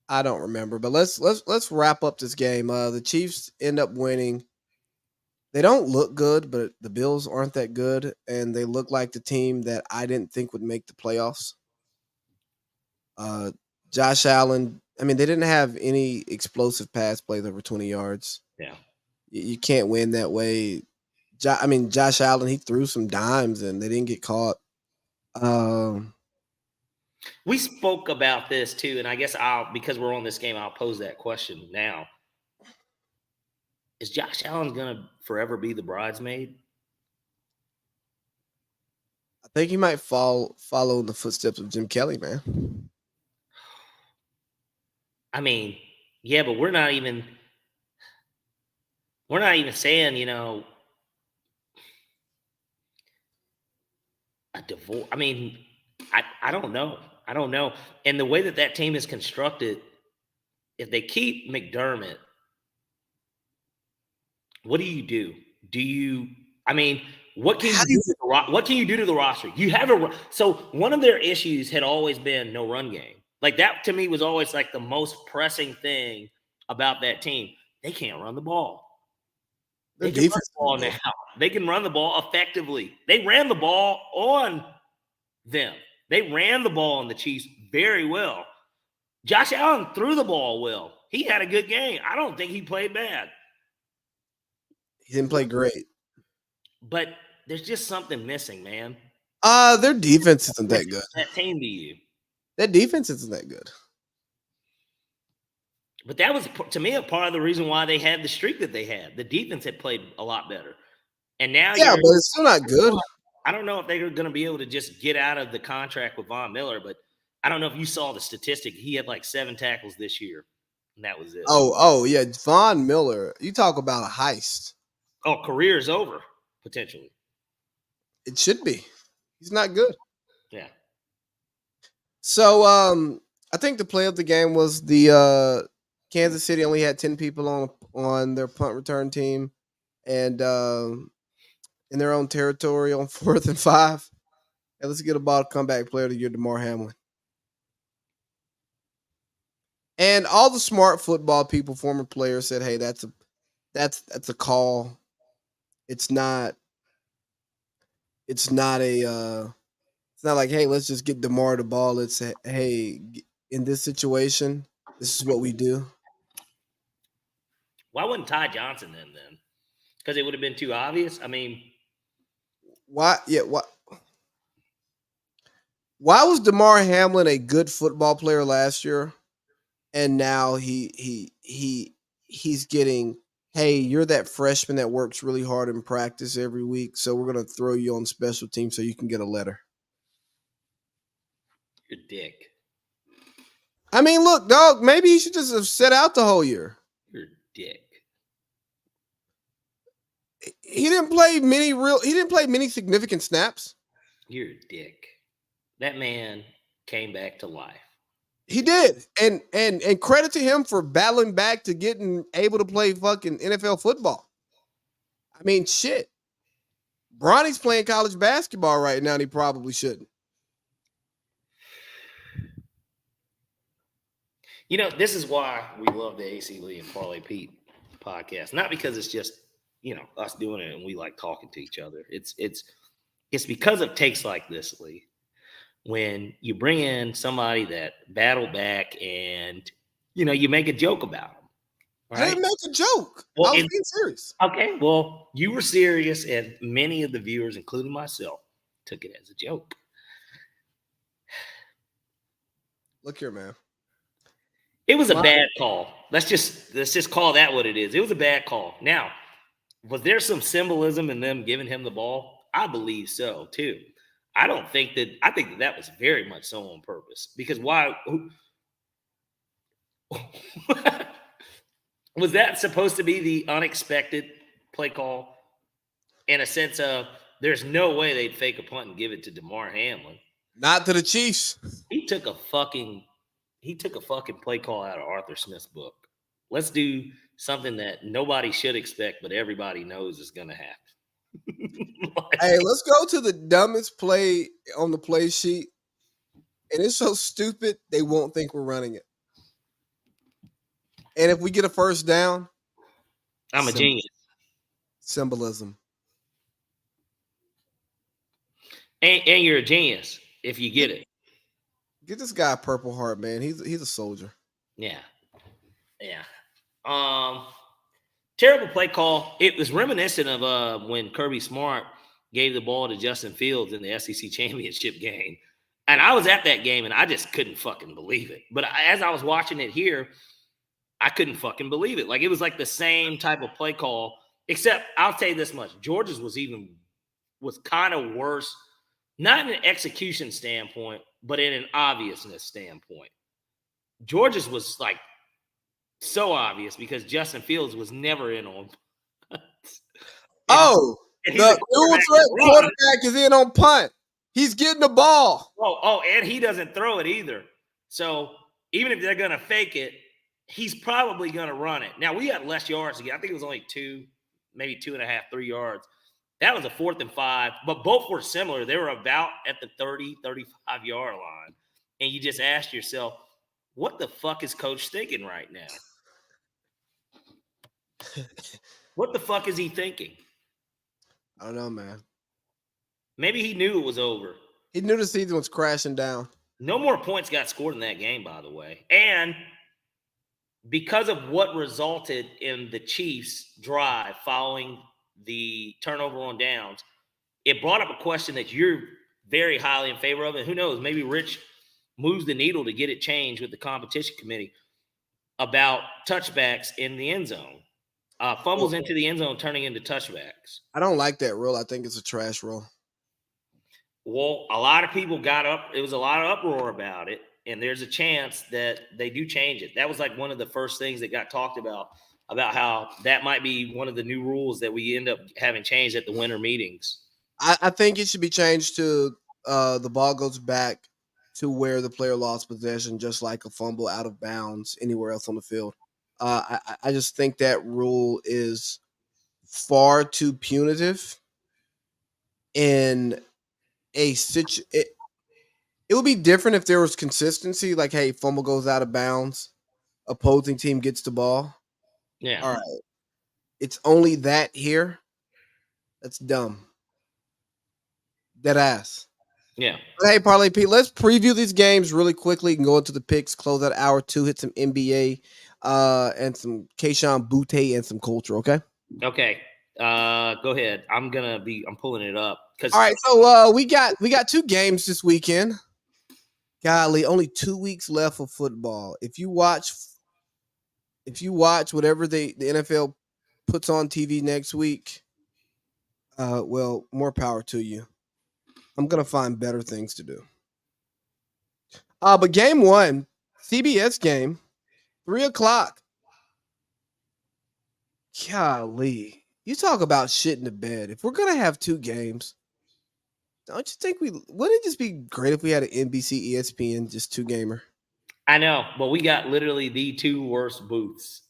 I don't remember. But let's wrap up this game. The Chiefs end up winning. They don't look good, but the Bills aren't that good, and they look like the team that I didn't think would make the playoffs. Josh Allen, I mean, they didn't have any explosive pass plays over 20 yards. Yeah. You can't win that way. Josh Allen, he threw some dimes, and they didn't get caught. We spoke about this, too, and I guess because we're on this game, I'll pose that question now. Is Josh Allen going to forever be the bridesmaid? I think he might follow in the footsteps of Jim Kelly, man. I mean, yeah, but we're not even saying, you know, a divorce. I mean, I don't know. I don't know. And the way that team is constructed, if they keep McDermott, what do you do? What can you do to the roster? You have so one of their issues had always been no run game. Like, that to me was always like the most pressing thing about that team. They can't run the ball. Their They can run defense the ball is good. now. They can run the ball effectively. They ran the ball on them. They ran the ball on the Chiefs very well. Josh Allen threw the ball well. He had a good game. I don't think he played bad. He didn't play great. But there's just something missing, man. Their defense isn't that good. That team to you. Their defense isn't that good. But that was, to me, a part of the reason why they had the streak that they had. The defense had played a lot better. And now Yeah, but it's still not good. I don't know if they're going to be able to just get out of the contract with Von Miller, but I don't know if you saw the statistic. He had like 7 tackles this year, and that was it. Oh, yeah. Von Miller, you talk about a heist. Oh, career is over, potentially. It should be. He's not good. Yeah. So I think the play of the game was the Kansas City only had 10 people on their punt return team, and in their own territory on 4th and 5. And let's get a ball comeback player of the year, DeMar Hamlin. And all the smart football people, former players, said, "Hey, that's a call. It's not like, hey, let's just get DeMar the ball. It's hey, in this situation, this is what we do." Why wasn't Ty Johnson then? Because it would have been too obvious. I mean, why? Yeah, what? Why was DeMar Hamlin a good football player last year, and now he's getting, hey, you're that freshman that works really hard in practice every week, so we're gonna throw you on special teams so you can get a letter. you're a dick. I mean, look, dog, maybe he should just have set out the whole year. You're a dick. He didn't play many significant snaps. You're a dick. That man came back to life. He did. And credit to him for battling back to getting able to play fucking NFL football. I mean, shit. Bronny's playing college basketball right now, and he probably shouldn't. You know, this is why we love the AC Lee and Parlay Pete podcast. Not because it's just, us doing it and we like talking to each other. It's because of takes like this, Lee. When you bring in somebody that battled back and, you make a joke about them. Right? I didn't make a joke. Well, I was being serious. Okay, well, you were serious, and many of the viewers, including myself, took it as a joke. Look here, man. It was a bad call. Let's just call that what it is. It was a bad call. Now, was there some symbolism in them giving him the ball? I believe so, too. I think that was very much so on purpose. Because why? Was that supposed to be the unexpected play call? In a sense of, there's no way they'd fake a punt and give it to DeMar Hamlin. Not to the Chiefs. He took a fucking play call out of Arthur Smith's book. Let's do something that nobody should expect, but everybody knows is going to happen. Hey, let's go to the dumbest play on the play sheet. And it's so stupid, they won't think we're running it. And if we get a first down, I'm a genius. Symbolism. And you're a genius if you get it. Get this guy a Purple Heart, man. He's a soldier. Yeah. Terrible play call. It was reminiscent of when Kirby Smart gave the ball to Justin Fields in the SEC championship game. And I was at that game, and I just couldn't fucking believe it. But as I was watching it here, I couldn't fucking believe it. Like, it was like the same type of play call, except I'll tell you this much. Georgia's was kind of worse, not in an execution standpoint, but in an obviousness standpoint. Georgia's was like so obvious because Justin Fields was never in on punts. The dual threat quarterback is in on punt. He's getting the ball. And he doesn't throw it either. So even if they're going to fake it, he's probably going to run it. Now, we had less yards to get. I think it was only 2, maybe 2.5, 3 yards. That was a 4th and 5, but both were similar. They were about at the 30, 35-yard line. And you just asked yourself, what the fuck is Coach thinking right now? What the fuck is he thinking? I don't know, man. Maybe he knew it was over. He knew the season was crashing down. No more points got scored in that game, by the way. And because of what resulted in the Chiefs' drive following the turnover on downs, it brought up a question that you're very highly in favor of. And who knows, maybe Rich moves the needle to get it changed with the competition committee about touchbacks in the end zone. Fumbles into the end zone turning into touchbacks. I don't like that rule. I think it's a trash rule. Well, a lot of people got up. It was a lot of uproar about it. And there's a chance that they do change it. That was like one of the first things that got talked about how that might be one of the new rules that we end up having changed at the winter meetings. I think it should be changed to the ball goes back to where the player lost possession, just like a fumble out of bounds anywhere else on the field. I just think that rule is far too punitive in a situation. It would be different if there was consistency, like, hey, fumble goes out of bounds, opposing team gets the ball. Yeah. All right. It's only that here. That's dumb. Dead ass. Yeah. But hey, Parlay Pete, let's preview these games really quickly and go into the picks, close out hour 2, hit some NBA and some Keyshawn Butte and some culture, okay? Okay. Go ahead. I'm pulling it up. All right, so we got 2 games this weekend. Golly, only 2 weeks left of football. If you watch whatever the NFL puts on TV next week, well, more power to you. I'm gonna find better things to do. But game 1, CBS game, 3:00. Golly, you talk about shit in the bed. If we're gonna have 2 games, don't you think wouldn't it just be great if we had an NBC, ESPN, just 2-gamer? I know, but we got literally the 2 worst booths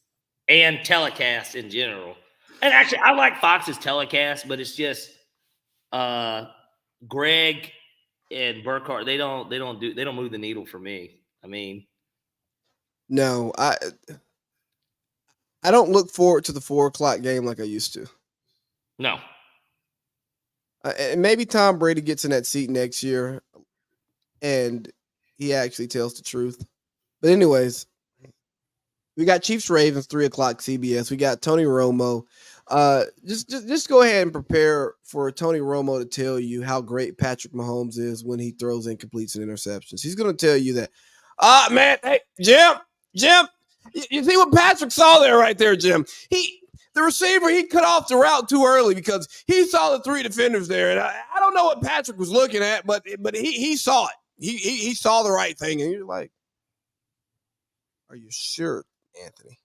and telecasts in general. And actually, I like Fox's telecast, but it's just Greg and Burkhardt. They don't move the needle for me. I mean, no, I don't look forward to the 4:00 game like I used to. No. And maybe Tom Brady gets in that seat next year, and he actually tells the truth. But anyways, we got Chiefs Ravens 3:00 CBS. We got Tony Romo. Just go ahead and prepare for Tony Romo to tell you how great Patrick Mahomes is when he throws incompletes and interceptions. He's going to tell you that. Man, hey, Jim, you see what Patrick saw there right there, Jim? The receiver, he cut off the route too early because he saw the 3 defenders there. And I don't know what Patrick was looking at, but he saw it. He saw the right thing. And you're like, are you sure, Anthony?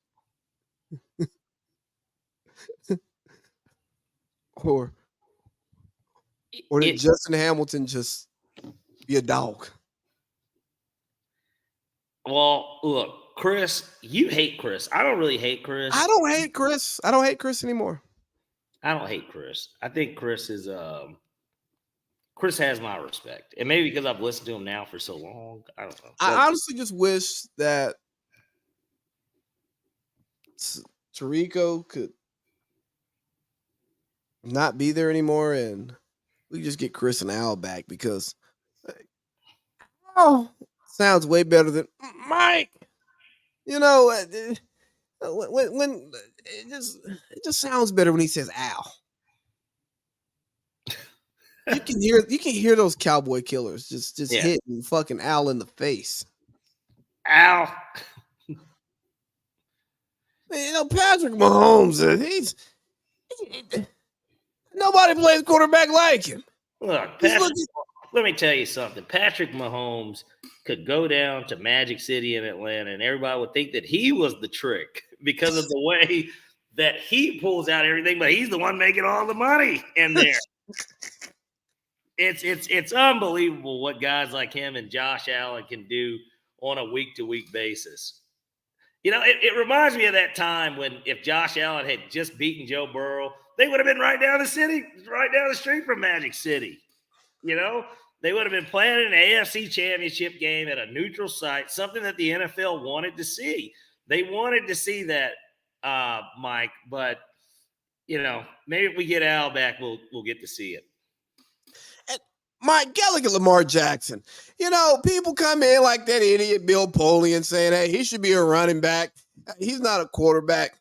Or did Justin Hamilton just be a dog? Well, look, Chris, you hate Chris. I don't really hate Chris. I don't hate Chris. I don't hate Chris anymore. I don't hate Chris. I think Chris is Chris has my respect. And maybe because I've listened to him now for so long. I don't know. I honestly just wish that Tirico could not be there anymore and we just get Chris and Al back because sounds way better than Mike. You know, when it just sounds better when he says Al. You can hear those cowboy killers just hitting fucking Al in the face. Al. You know, Patrick Mahomes, nobody plays quarterback like him. Look, let me tell you something. Patrick Mahomes could go down to Magic City in Atlanta and everybody would think that he was the trick because of the way that he pulls out everything, but he's the one making all the money in there. It's unbelievable what guys like him and Josh Allen can do on a week-to-week basis. You know, it reminds me of that time when if Josh Allen had just beaten Joe Burrow, they would have been right down the street from Magic City. You know, they would have been playing an AFC championship game at a neutral site, something that the NFL wanted to see. They wanted to see that, Mike, but maybe if we get Al back, we'll get to see it. And Mike, gotta look at Lamar Jackson. People come in like that idiot Bill Polian saying, hey, he should be a running back. He's not a quarterback.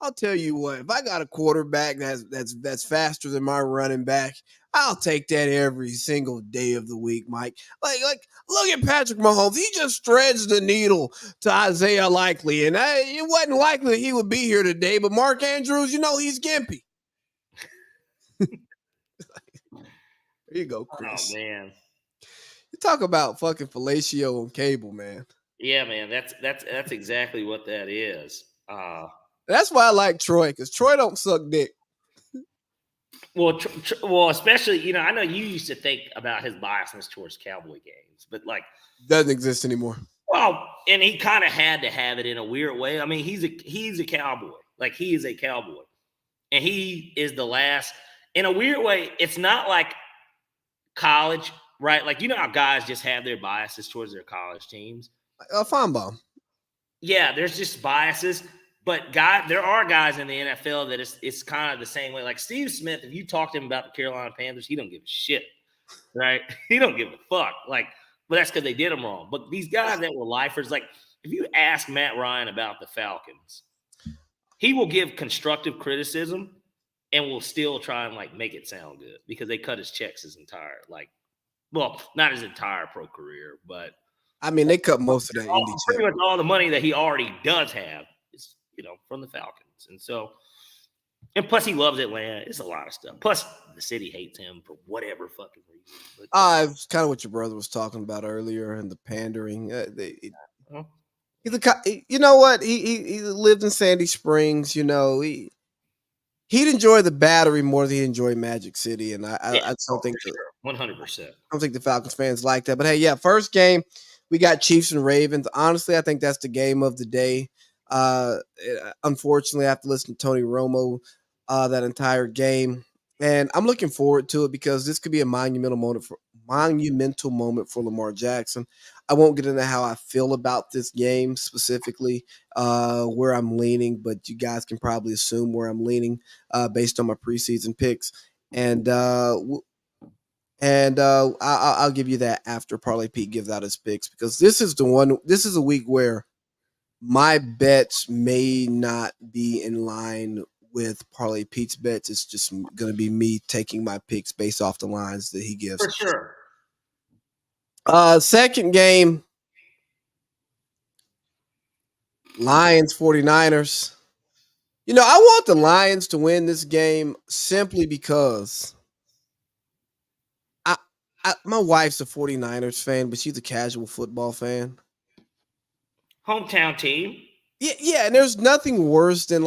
I'll tell you what, if I got a quarterback that's faster than my running back, I'll take that every single day of the week, Mike. Like look at Patrick Mahomes. He just stretched the needle to Isaiah Likely, and it wasn't likely he would be here today. But Mark Andrews, he's gimpy. There you go, Chris. Oh man, you talk about fucking fellatio on cable, man. Yeah, man, that's exactly what that is. That's why I like Troy, because Troy don't suck dick. Well, especially, I know you used to think about his biasness towards Cowboy games, but doesn't exist anymore. Well, and he kind of had to have it in a weird way. I mean, he's a cowboy. He is a cowboy. And he is the last, in a weird way, it's not like college, right? How guys just have their biases towards their college teams. Feinbaum. Yeah, there's just biases. But there are guys in the NFL that it's kind of the same way. Like Steve Smith, if you talk to him about the Carolina Panthers, he don't give a shit, right? He don't give a fuck. But that's because they did him wrong. But these guys that were lifers, if you ask Matt Ryan about the Falcons, he will give constructive criticism and will still try and make it sound good because they cut his checks his entire not his entire pro career, but I mean they cut most of that indie check. Pretty much all the money that he already does have is from the Falcons. And plus he loves Atlanta. It's a lot of stuff. Plus the city hates him for whatever fucking reason. It's kind of what your brother was talking about earlier and the pandering. He's you know what? He lived in Sandy Springs. He'd enjoy the Battery more than he enjoyed Magic City, and I don't think 100%. I don't think the Falcons fans like that. But hey, yeah, first game we got Chiefs and Ravens. Honestly, I think that's the game of the day. Unfortunately, I have to listen to Tony Romo that entire game, and I'm looking forward to it because this could be a monumental moment for Lamar Jackson. I won't get into how I feel about this game specifically, where I'm leaning, but you guys can probably assume where I'm leaning based on my preseason picks, and I'll give you that after Parlay Pete gives out his picks because this is a week where my bets may not be in line with Parlay Pete's bets. It's just going to be me taking my picks based off the lines that he gives. For sure. Second game, Lions 49ers. I want the Lions to win this game simply because my wife's a 49ers fan, but she's a casual football fan. Hometown team. Yeah, and there's nothing worse than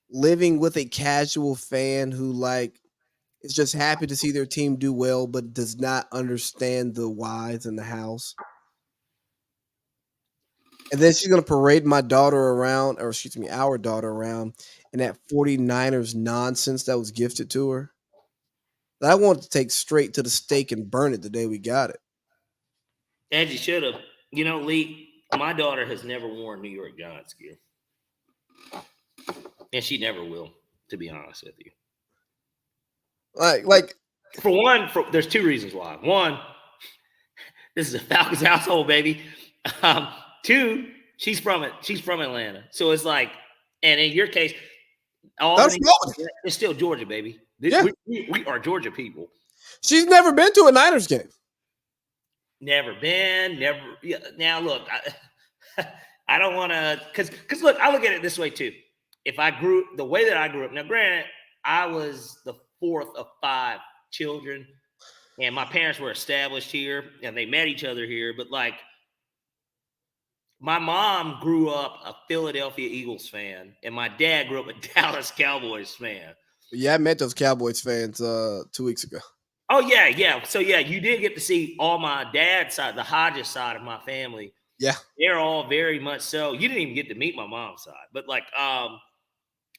living with a casual fan who is just happy to see their team do well, but does not understand the whys and the hows. And then she's going to parade our daughter around in that 49ers nonsense that was gifted to her. That I want to take straight to the stake and burn it the day we got it. As you should have. Lee, my daughter has never worn New York Giants gear. And she never will, to be honest with you. For one, there's two reasons why. One, this is a Falcons household, baby. Two, she's from Atlanta. So it's and in your case, it's still Georgia, baby. Yeah. We are Georgia people. She's never been to a Niners game. Never been, never. Yeah, now, look, I don't want to, because look, I look at it this way too. The way that I grew up, now granted, I was the fourth of 5 children, and my parents were established here, and they met each other here, but my mom grew up a Philadelphia Eagles fan, and my dad grew up a Dallas Cowboys fan. Yeah, I met those Cowboys fans 2 weeks ago. Oh, yeah. So, yeah, you did get to see all my dad's side, the Hodges side of my family. Yeah. They're all very much so. You didn't even get to meet my mom's side. But,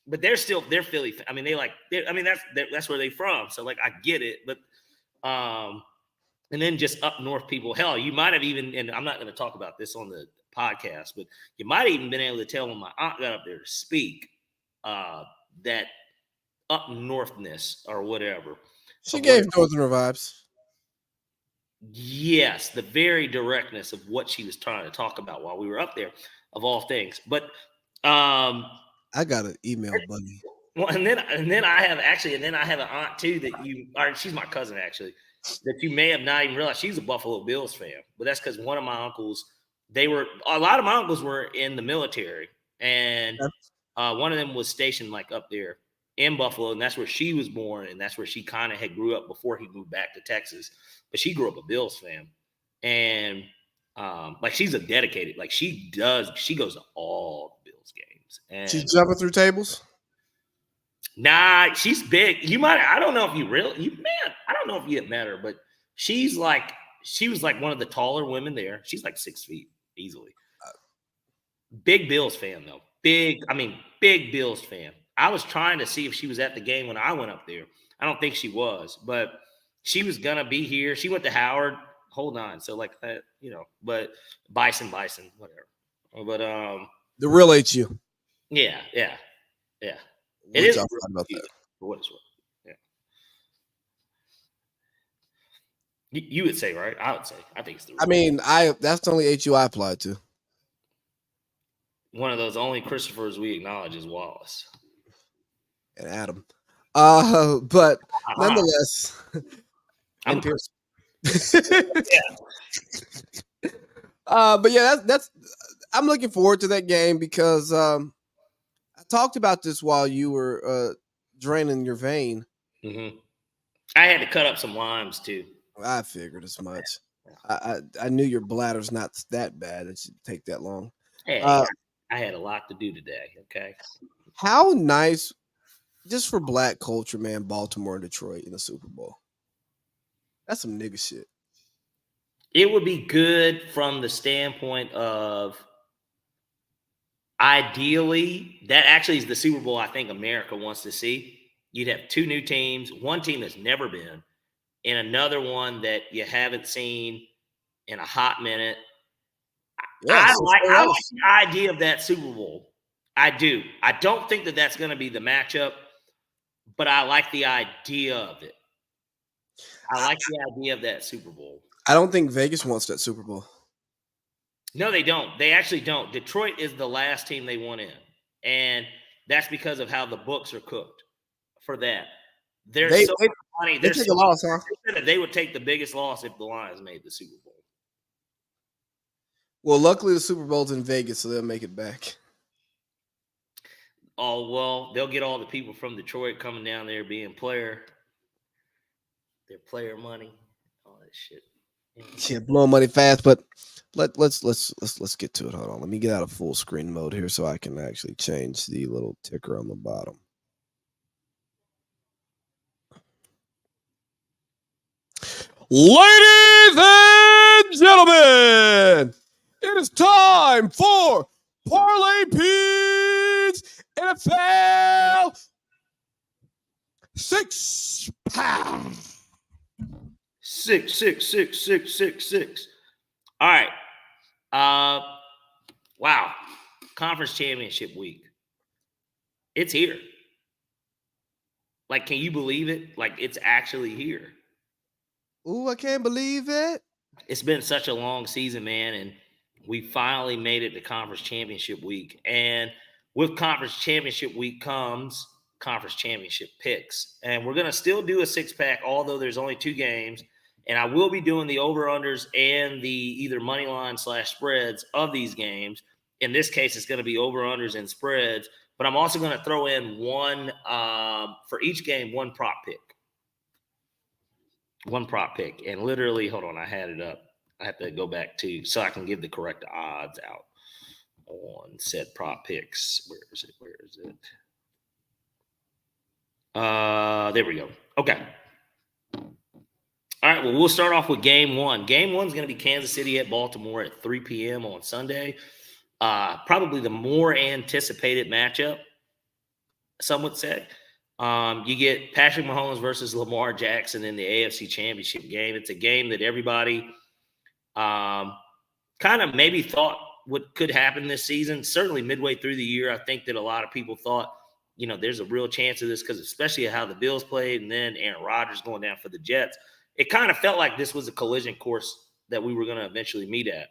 but they're Philly. I mean, that's where they're from. So, I get it. But, and then just up north people, hell, you might have even, and I'm not going to talk about this on the podcast, but you might have even been able to tell when my aunt got up there to speak that up northness or whatever. She of gave what- Northerner vibes. Yes, the very directness of what she was trying to talk about while we were up there, of all things. But I got an email, buddy. well, and then I have an aunt too she's my cousin actually, that you may have not even realized she's a Buffalo Bills fan. But that's because one of my uncles, a lot of my uncles were in the military, and one of them was stationed like up there in Buffalo, and that's where she was born, and that's where she kind of had grew up before he moved back to Texas. But she grew up a Bills fan, and like she's a dedicated, like she goes to all the Bills games, and She's jumping through tables. nah, she's big. I don't know if I don't know if you had met her, but she was like one of the taller women there. She's like 6 feet easily. Big Bills fan though. Big Bills fan. I was trying to see if she was at the game when I went up there. I don't think she was, but she was gonna be here. She went to Howard. Hold on. So like that, but Bison, whatever. But The real HU. yeah. What It y'all is thought about that? for what it's worth. Yeah. You would say, right? I would say. I think it's the I mean, that's the only HU I applied to. one of those only Christophers we acknowledge is Wallace. And Adam. But nonetheless, I'm and Pierce. But yeah, that's I'm looking forward to that game because I talked about this while you were draining your vein. Mm-hmm. I had to cut up some limes too. I figured as much. I knew your bladder's not that bad. It should take that long. Hey, I had a lot to do today. Okay. How nice, just for black culture, man, Baltimore and Detroit in the Super Bowl. That's some nigga shit. It would be good from the standpoint of ideally, that actually is the Super Bowl I think America wants to see. You'd have two new teams, one team that's never been, and another one that you haven't seen in a hot minute. Yes, I like the idea of that Super Bowl. I do. I don't think that that's going to be the matchup, but I like the idea of it. I like the idea of that Super Bowl. I don't think Vegas wants that Super Bowl. No, they don't. They actually don't. Detroit is the last team they want in, and that's because of how the books are cooked for that. There's so much money. They take a loss, huh? They would take the biggest loss if the Lions made the Super Bowl. Well, luckily the Super Bowl's in Vegas, so they'll make it back. Oh, well, they'll get all the people from Detroit coming down there being their player money, all that shit. Yeah, blowing money fast, but let's get to it. Hold on. Let me get out of full screen mode here so I can actually change the little ticker on the bottom. Ladies and gentlemen, it is time for Parlay Pete's NFL 6-pack. 6. All right. Wow. Conference championship week. It's here. Like, can you believe it? Like, it's actually here. Ooh, I can't believe it. It's been such a long season, man, and we finally made it to conference championship week. And with conference championship week comes conference championship picks. And we're going to still do a 6-pack, although there's only 2 games. And I will be doing the over-unders and the either money line / spreads of these games. In this case, it's going to be over-unders and spreads. But I'm also going to throw in one for each game, one prop pick. One prop pick. And literally, hold on, I had it up. I have to go back to so I can give the correct odds out on said prop picks. Where is it? There we go. Okay. All right, well, we'll start off with game 1. Game 1 is going to be Kansas City at Baltimore at 3 p.m. on Sunday. Probably the more anticipated matchup, some would say. You get Patrick Mahomes versus Lamar Jackson in the AFC Championship game. It's a game that everybody kind of maybe thought could happen this season. Certainly midway through the year, I think that a lot of people thought there's a real chance of this because especially how the Bills played and then Aaron Rodgers going down for the Jets. It kind of felt like this was a collision course that we were going to eventually meet at.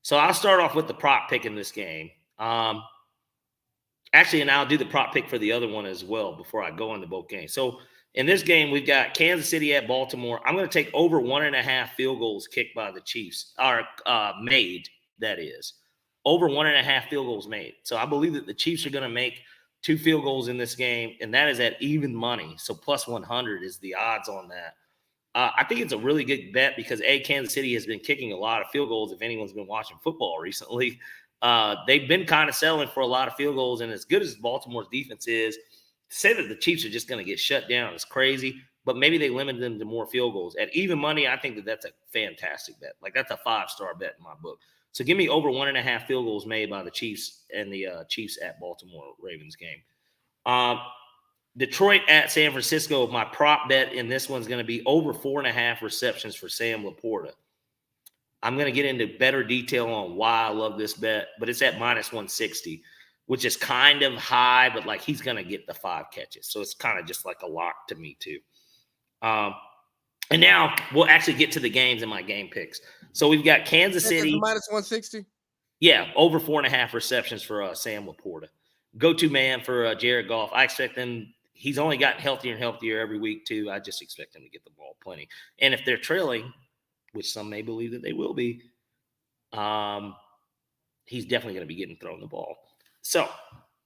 So I'll start off with the prop pick in this game. Actually, and I'll do the prop pick for the other one as well before I go into both games. So in this game, we've got Kansas City at Baltimore. I'm going to take over 1.5 field goals kicked by the Chiefs, or made, that is. Over 1.5 field goals made. So I believe that the Chiefs are going to make 2 field goals in this game, and that is at even money. So plus 100 is the odds on that. I think it's a really good bet because, Kansas City has been kicking a lot of field goals if anyone's been watching football recently. They've been kind of selling for a lot of field goals, and as good as Baltimore's defense is, to say that the Chiefs are just going to get shut down is crazy, but maybe they limit them to more field goals. At even money, I think that that's a fantastic bet. Like, that's a 5-star bet in my book. So give me over 1.5 field goals made by the Chiefs and the Chiefs at Baltimore Ravens game. Detroit at San Francisco, my prop bet in this one's going to be over 4.5 receptions for Sam Laporta. I'm going to get into better detail on why I love this bet, but it's at minus 160, which is kind of high, but like he's going to get the 5 catches. So it's kind of just like a lock to me too. And now we'll actually get to the games and my game picks. So we've got Kansas City. Minus 160? Yeah, over 4.5 receptions for Sam Laporta. Go-to man for Jared Goff. I expect him. He's only gotten healthier and healthier every week too. I just expect him to get the ball plenty. And if they're trailing, which some may believe that they will be, he's definitely going to be getting thrown the ball. So,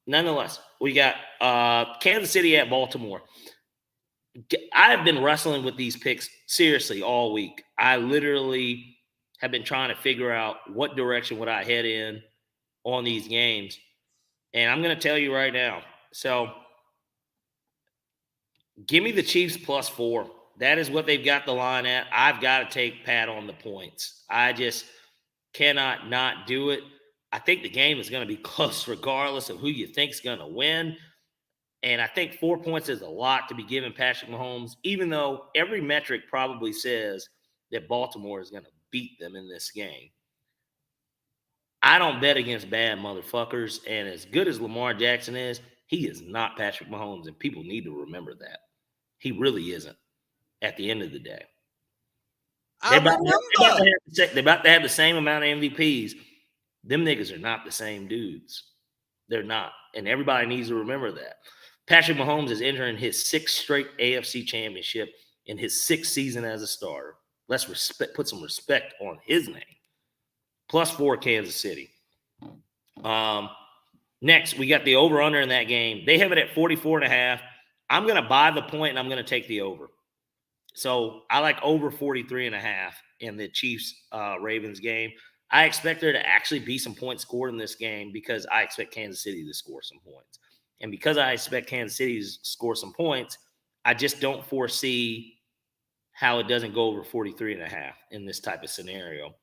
nonetheless, we got Kansas City at Baltimore. I've been wrestling with these picks seriously all week. I literally have been trying to figure out what direction would I head in on these games. And I'm going to tell you right now. So, give me the Chiefs plus 4. That is what they've got the line at. I've got to take Pat on the points. I just cannot not do it. I think the game is going to be close regardless of who you think is going to win. And I think 4 points is a lot to be giving Patrick Mahomes, even though every metric probably says that Baltimore is going to beat them in this game. I don't bet against bad motherfuckers. And as good as Lamar Jackson is, he is not Patrick Mahomes. And people need to remember that. He really isn't at the end of the day. They're about to have the same amount of MVPs. Them niggas are not the same dudes. They're not. And everybody needs to remember that. Patrick Mahomes is entering his 6th straight AFC championship in his 6th season as a starter. Let's put some respect on his name. Plus 4 Kansas City. Next, we got the over-under in that game. They have it at 44.5. I'm going to buy the point, and I'm going to take the over. So I like over 43.5 in the Chiefs-Ravens game. I expect there to actually be some points scored in this game because I expect Kansas City to score some points. And because I expect Kansas City to score some points, I just don't foresee how it doesn't go over 43.5 in this type of scenario.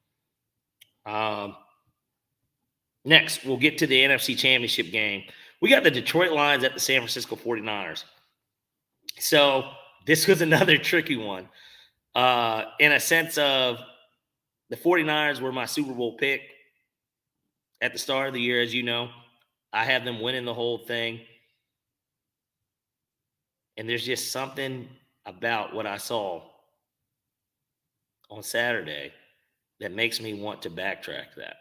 Next, we'll get to the NFC Championship game. We got the Detroit Lions at the San Francisco 49ers. So this was another tricky one in a sense of the 49ers were my Super Bowl pick at the start of the year, as you know. I have them winning the whole thing. And there's just something about what I saw on Saturday that makes me want to backtrack that.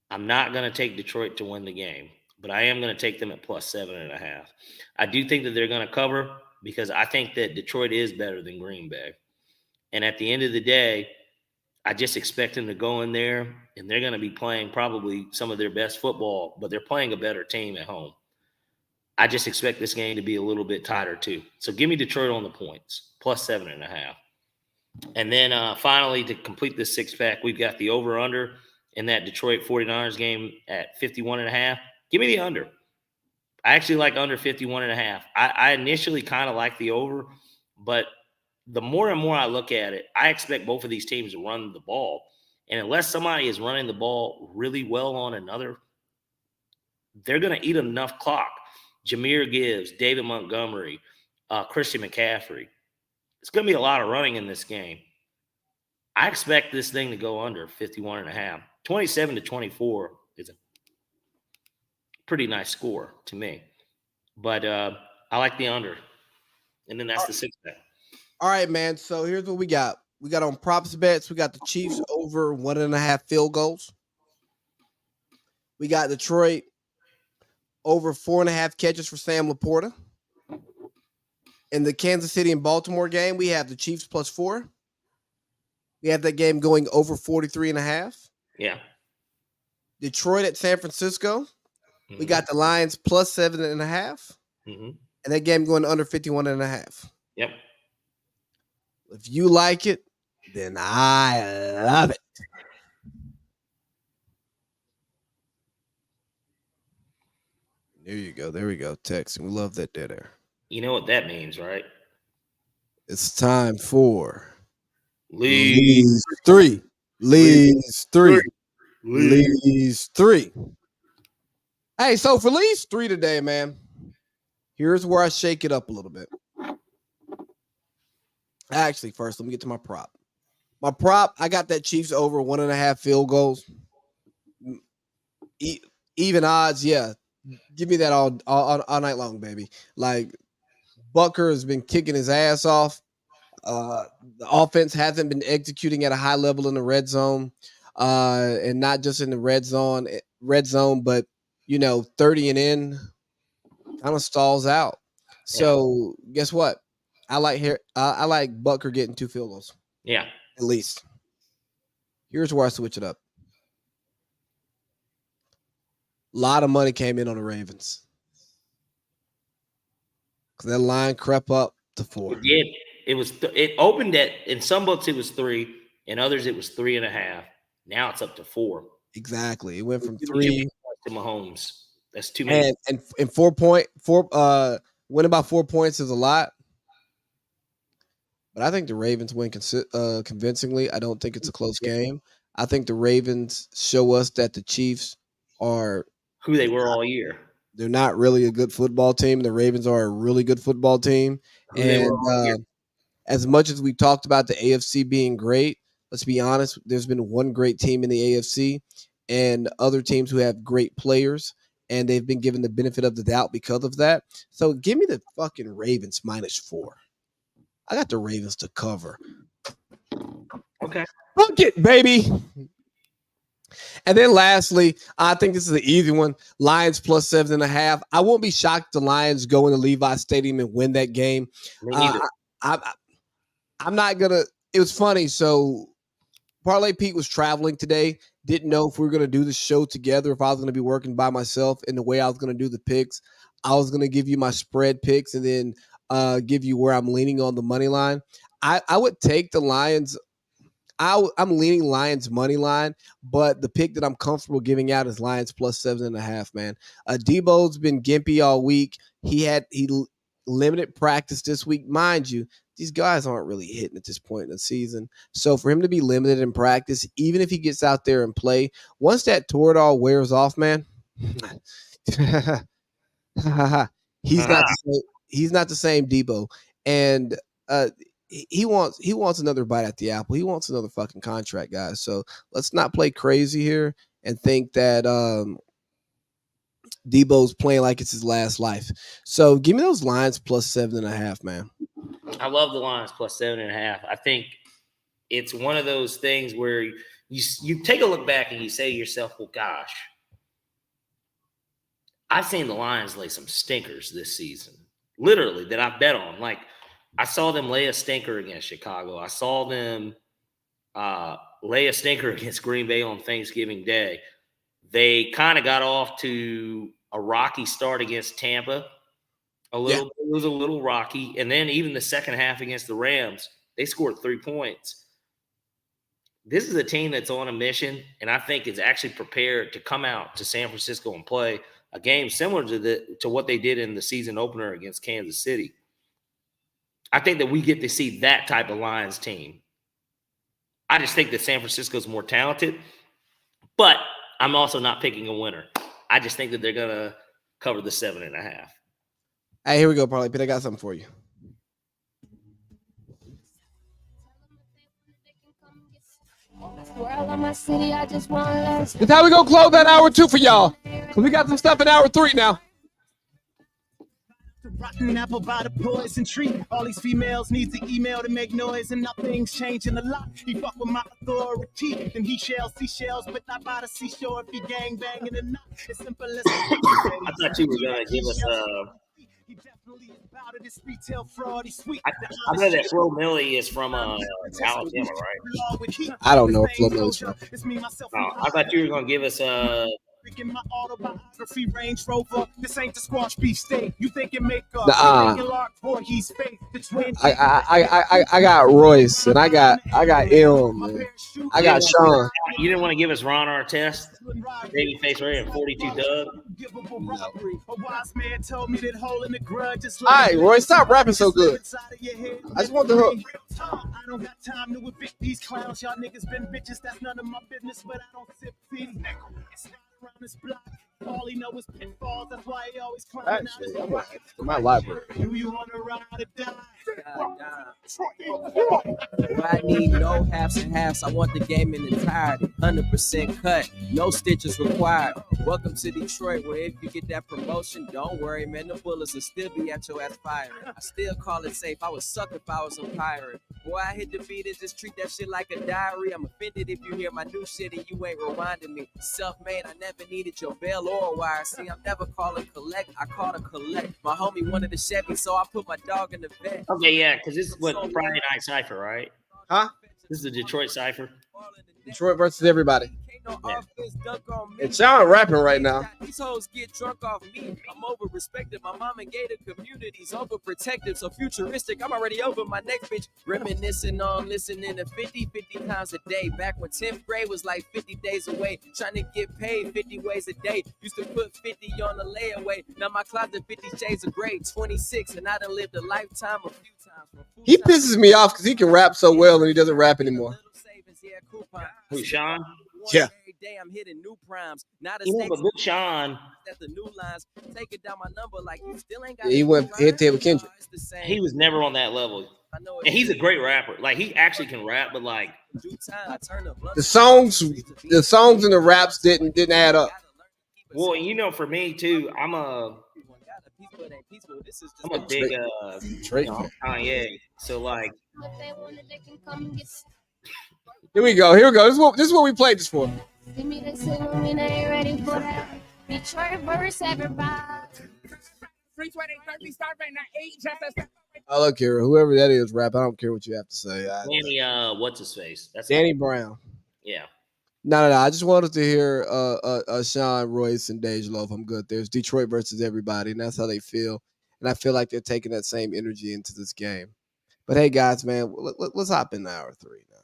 I'm not going to take Detroit to win the game, but I am going to take them at plus 7.5. I do think that they're going to cover because I think that Detroit is better than Green Bay. And at the end of the day, I just expect them to go in there, and they're going to be playing probably some of their best football, but they're playing a better team at home. I just expect this game to be a little bit tighter too. So give me Detroit on the points, plus 7.5. And then finally, to complete this 6-pack, we've got the over-under in that Detroit 49ers game at 51.5. Give me the under. I actually like under 51.5. I initially kind of like the over, but the more and more I look at it, I expect both of these teams to run the ball. And unless somebody is running the ball really well on another, they're going to eat enough clock. Jahmyr Gibbs, David Montgomery, Christian McCaffrey. It's going to be a lot of running in this game. I expect this thing to go under 51.5. 27-24 is a pretty nice score to me. But I like the under. And then that's the 6-pack. All right, man. So here's what we got. We got on props bets. We got the Chiefs over 1.5 field goals. We got Detroit over 4.5 catches for Sam Laporta. In the Kansas City and Baltimore game, we have the Chiefs +4. We have that game going over 43.5. Yeah. Detroit at San Francisco. We got the Lions +7.5. Mm-hmm. And that game going under 51.5. Yep. If you like it, then I love it. There you go. There we go. Text. We love that dead air. You know what that means, right? It's time for Leads 3. Leads 3. Leads. Leads 3. Hey, so for Leads 3 today, man, here's where I shake it up a little bit. Actually, first, let me get to my prop. My prop, I got that Chiefs over 1.5 field goals. Even odds, yeah. Give me that all night long, baby. Like, Butker has been kicking his ass off. The offense hasn't been executing at a high level in the red zone, and not just in the red zone, but 30 and in kind of stalls out. So guess what? I like Butker getting 2 field goals. Yeah, at least. Here's where I switch it up. A lot of money came in on the Ravens because that line crept up to 4. it did. It opened at, in some books it was 3, in others it was 3.5. Now it's up to 4. Exactly. It went from 3 to Mahomes. That's too many. And 4 point winning by 4 points is a lot. But I think the Ravens win convincingly. I don't think it's a close game. I think the Ravens show us that the Chiefs are who they were all year. They're not really a good football team. The Ravens are a really good football team. And as much as we talked about the AFC being great, let's be honest, there's been one great team in the AFC and other teams who have great players, and they've been given the benefit of the doubt because of that. So give me the fucking Ravens -4. I got the Ravens to cover. Okay. Book it, baby. And then lastly, I think this is an easy one. Lions +7.5. I won't be shocked if the Lions go into Levi Stadium and win that game. I'm not going to – it was funny. So Parlay Pete was traveling today. Didn't know if we were going to do the show together, if I was going to be working by myself. And the way I was going to do the picks, I was going to give you my spread picks and then give you where I'm leaning on the money line. I would take the Lions – I'm leaning Lions money line, but the pick that I'm comfortable giving out is Lions +7.5, man. Debo's been gimpy all week. He limited practice this week. Mind you, these guys aren't really hitting at this point in the season. So for him to be limited in practice, even if he gets out there and play, once that Toradol wears off, man, he's not the same Debo. And he wants another bite at the apple. He wants another fucking contract, guys. So let's not play crazy here and think that Debo's playing like it's his last life. So give me those Lions +7.5, man. I love the Lions +7.5. I think it's one of those things where you take a look back and you say to yourself, well, gosh, I've seen the Lions lay some stinkers this season, literally, that I bet on. Like, I saw them lay a stinker against Chicago. I saw them lay a stinker against Green Bay on Thanksgiving Day. They kind of got off to a rocky start against Tampa. It was a little rocky. And then even the second half against the Rams, they scored 3 points. This is a team that's on a mission, and I think is actually prepared to come out to San Francisco and play a game similar to what they did in the season opener against Kansas City. I think that we get to see that type of Lions team. I just think that San Francisco is more talented, but I'm also not picking a winner. I just think that they're going to cover the 7.5. Hey, here we go, Parlay Pete. I got something for you. This is how we going to close that hour 2 for y'all, because we got some stuff in hour 3 now. rotten apple by the poison tree. All these females need to email to make noise, and nothing's changing a lot. He fuck with my authority, then he shells seashells, but not by the seashore. If he gang banging or not, it's simple as I thought you were gonna give us he definitely is about it. It's retail fraud. He's sweet. I know that Flo Millie is from Alabama, right? I don't know if Flo Millie's from. Oh, I thought you were gonna give us In my autobiography, Range Rover. This ain't the squash beef steak. You think it make up? Boy, he's fake. The twin. I got Royce and I got M. And I got Sean. You didn't want to give us Ron Artest, Babyface Ray, and 42 Doug. All right, Royce, stop rapping so good. I just want the hook. I don't got time to evict these clowns. Y'all niggas been bitches. That's none of my business, but I don't sip feed. It's not around this block. All he know is pitfalls. That's why he always climbing out his block. My library. Do you want to ride or die? I need no halves and halves. I want the game in entirety. 100% cut. No stitches required. Welcome to Detroit, where if you get that promotion, don't worry, man. The bullets will still be at your ass firing. I still call it safe. I would suck if I was a pirate. Boy, I hit the beat and just treat that shit like a diary. I'm offended if you hear my new shit and you ain't rewinding me. Self-made, I never needed your bell or a wire. See, I'm never calling collect. I call to collect. My homie wanted a Chevy, so I put my dog in the vet. Okay, yeah, because this is what Friday Night Cypher, right? Huh? This is the Detroit Cypher. Detroit versus everybody. Yeah. And Sean rapping right now. These hoes get drunk off me. I'm over-respected. My mom and gated communities overprotective, so futuristic. I'm already over my next bitch. Reminiscing on listening to 50 times a day. Back when 10th grade was like 50 days away. Trying to get paid 50 ways a day. Used to put 50 on the layaway. Now my closet 50 shades of gray. 26 and I done lived a lifetime a few times. He pisses me off because he can rap so well and he doesn't rap anymore. Who, Sean? Yeah. Every day I'm hitting new primes. Not a You know, but Big Sean, that's the new lines. Take it down my number like you still ain't got. Yeah, he went head to head with Kendrick. he was never on that level. And he's a great rapper. Like, he actually can rap, but like The songs and the raps didn't add up. well, you know, for me too, I'm a big Drake. Kanye. So like Here we go. This is what we played this for. I look here, whoever that is, rap. I don't care what you have to say. Danny, what's his face? That's Danny Brown. Yeah. No. I just wanted to hear Sean, Royce, and Dej Loaf. I'm good. There's Detroit versus everybody, and that's how they feel. And I feel like they're taking that same energy into this game. But hey, guys, man, let's hop into hour 3 now.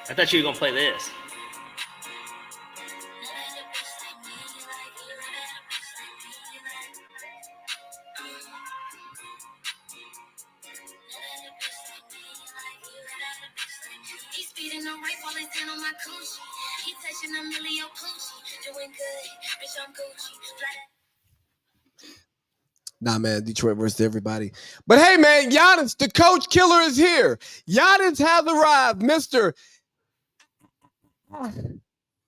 I thought you were gonna play this. Nah, man, Detroit versus everybody. But hey, man, Giannis, the coach killer, is here. Giannis has arrived, Mr.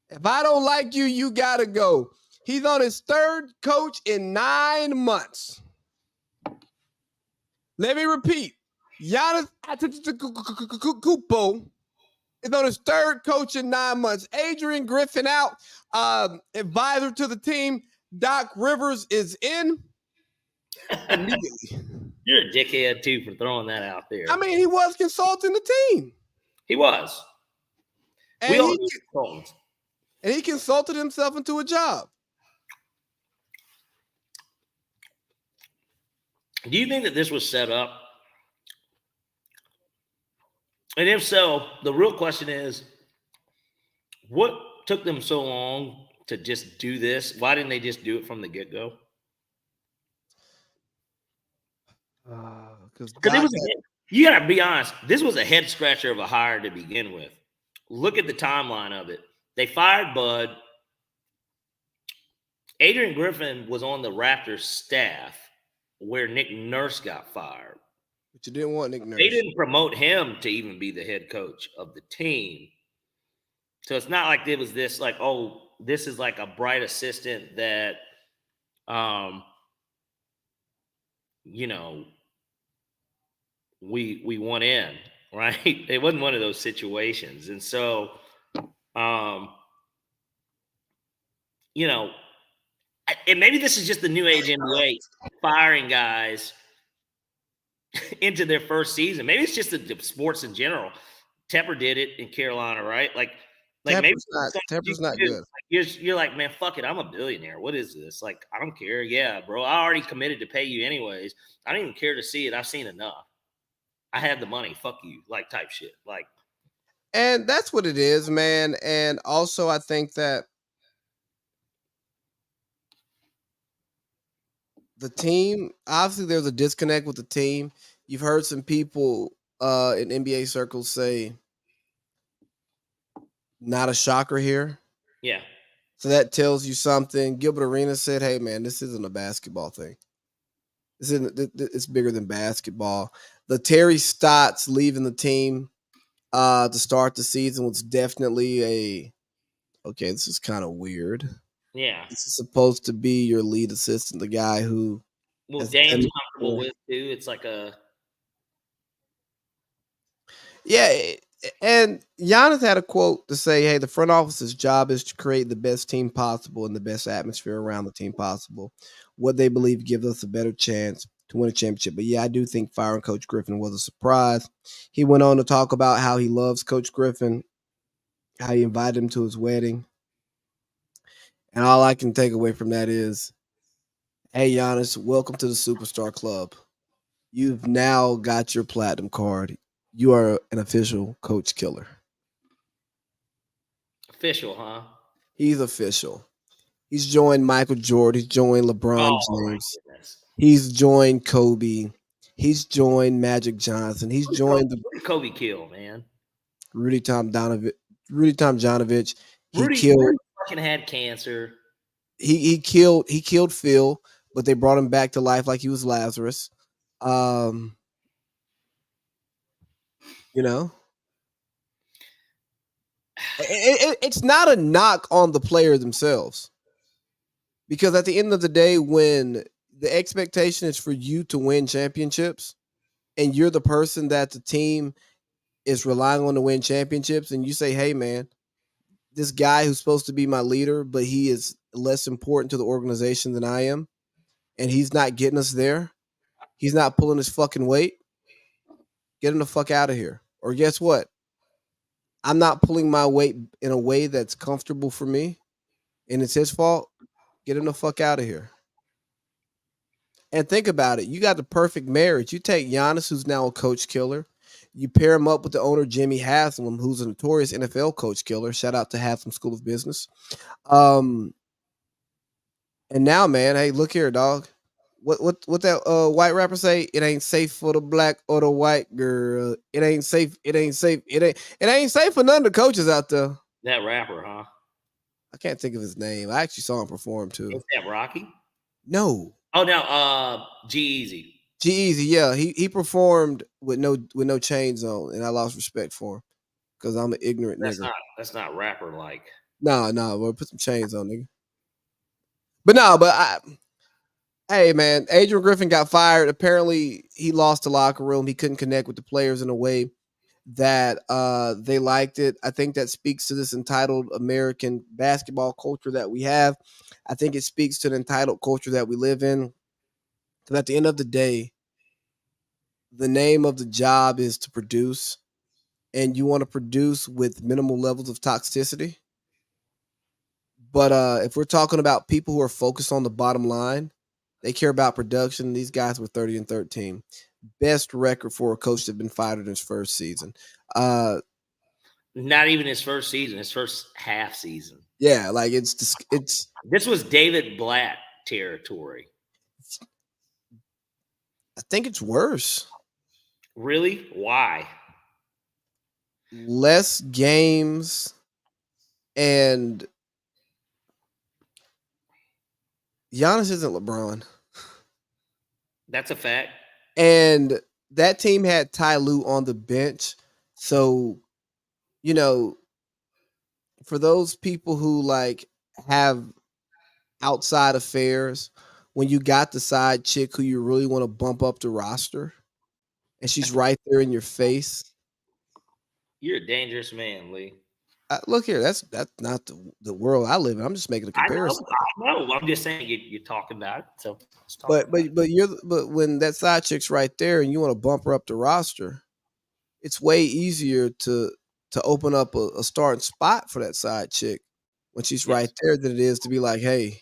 If I don't like you, you gotta go. He's on his 3rd coach in 9 months. Let me repeat. Giannis Antetokounmpo is on his 3rd coach in 9 months. Adrian Griffin out, advisor to the team. Doc Rivers is in immediately. You're a dickhead too for throwing that out there. I mean, he was consulting the team. He was. And we all need consultants. And he consulted himself into a job. Do you think that this was set up? And if so, the real question is, what took them so long to just do this? Why didn't they just do it from the get-go? Because it was you gotta be honest, this was a head scratcher of a hire to begin with. Look at the timeline of it. They fired Bud. Adrian Griffin was on the Raptors staff where Nick Nurse got fired. But you didn't want Nick Nurse. They didn't promote him to even be the head coach of the team. So it's not like it was this like, oh, this is like a bright assistant that you know, we won in, right? It wasn't one of those situations. And so, um, you know, and maybe this is just the new age NBA firing guys into their first season. Maybe it's just the sports in general. Tepper did it in Carolina, right? Like maybe Tepper's not good. Like you're like, man, fuck it, I'm a billionaire. What is this? Like, I don't care. Yeah, bro, I already committed to pay you anyways. I don't even care to see it. I've seen enough. I have the money. Fuck you, like type shit. Like, And that's what it is, man. And also, I think that the team, obviously, there's a disconnect with the team. You've heard some people in NBA circles say, not a shocker here. yeah. So that tells you something. Gilbert Arenas said, hey, man, this isn't a basketball thing. It's bigger than basketball. The Terry Stotts leaving the team to start the season was definitely okay, this is kind of weird. Yeah. This is supposed to be your lead assistant, the guy who Dame's comfortable with too. It's like and Giannis had a quote to say, hey, the front office's job is to create the best team possible and the best atmosphere around the team possible. What they believe gives us a better chance to win a championship. But yeah, I do think firing Coach Griffin was a surprise. He went on to talk about how he loves Coach Griffin, how he invited him to his wedding. And all I can take away from that is, hey, Giannis, welcome to the Superstar Club. You've now got your platinum card. You are an official coach killer. official, huh? He's official. He's joined Michael Jordan. He's joined LeBron James. He's joined Kobe. He's joined Magic Johnson. He's joined Kobe kill, man. Rudy Tomjanovich. Rudy fucking had cancer. He killed Phil, but they brought him back to life like he was Lazarus. You know, it's not a knock on the players themselves, because at the end of the day, when the expectation is for you to win championships and you're the person that the team is relying on to win championships, and you say, hey, man, this guy who's supposed to be my leader, but he is less important to the organization than I am, and he's not getting us there. He's not pulling his fucking weight. Get him the fuck out of here. Or guess what? I'm not pulling my weight in a way that's comfortable for me, and it's his fault. Get him the fuck out of here. And think about it. You got the perfect marriage. You take Giannis, who's now a coach killer. You pair him up with the owner, Jimmy Haslam, who's a notorious NFL coach killer. Shout out to Haslam School of Business. And now, man, hey, look here, dog. What that white rapper say? It ain't safe for the black or the white girl. It ain't safe. It ain't safe. It ain't safe for none of the coaches out there. That rapper, huh? I can't think of his name. I actually saw him perform too. Is that Rocky? No. Oh no, G-Eazy. G-Eazy, yeah. He performed with no chains on, and I lost respect for him because I'm an ignorant nigga. That's not rapper like. No, we'll put some chains on, nigga. Hey, man, Adrian Griffin got fired. Apparently, he lost the locker room. He couldn't connect with the players in a way that they liked it. I think that speaks to this entitled American basketball culture that we have. I think it speaks to the entitled culture that we live in. Because at the end of the day, the name of the job is to produce, and you want to produce with minimal levels of toxicity. But if we're talking about people who are focused on the bottom line, they care about production. These guys were 30-13. Best record for a coach that's been fired in his first season. Not even his first season, his first half season. Yeah, like it's this was David Blatt territory. I think it's worse. Really? Why? Less games, and Giannis isn't LeBron. That's a fact. And that team had Ty Lue on the bench. So, you know, for those people who like have outside affairs when you got the side chick who you really want to bump up the roster, and she's right there in your face. You're a dangerous man, Lee. Look here, that's not the world I live in. I'm just making a comparison. I know. I'm just saying you're talking about it. So, but when that side chick's right there and you want to bump her up the roster, it's way easier to open up a starting spot for that side chick when she's right there than it is to be like, hey,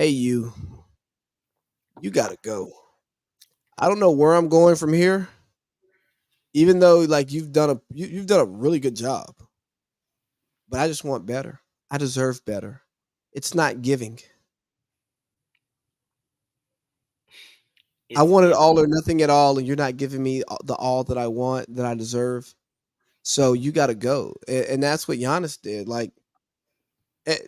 you gotta go. I don't know where I'm going from here, even though like you've done a really good job. But I just want better. I deserve better. It's not giving. I wanted all or nothing at all, and you're not giving me the all that I want, that I deserve. So you got to go, and that's what Giannis did. Like,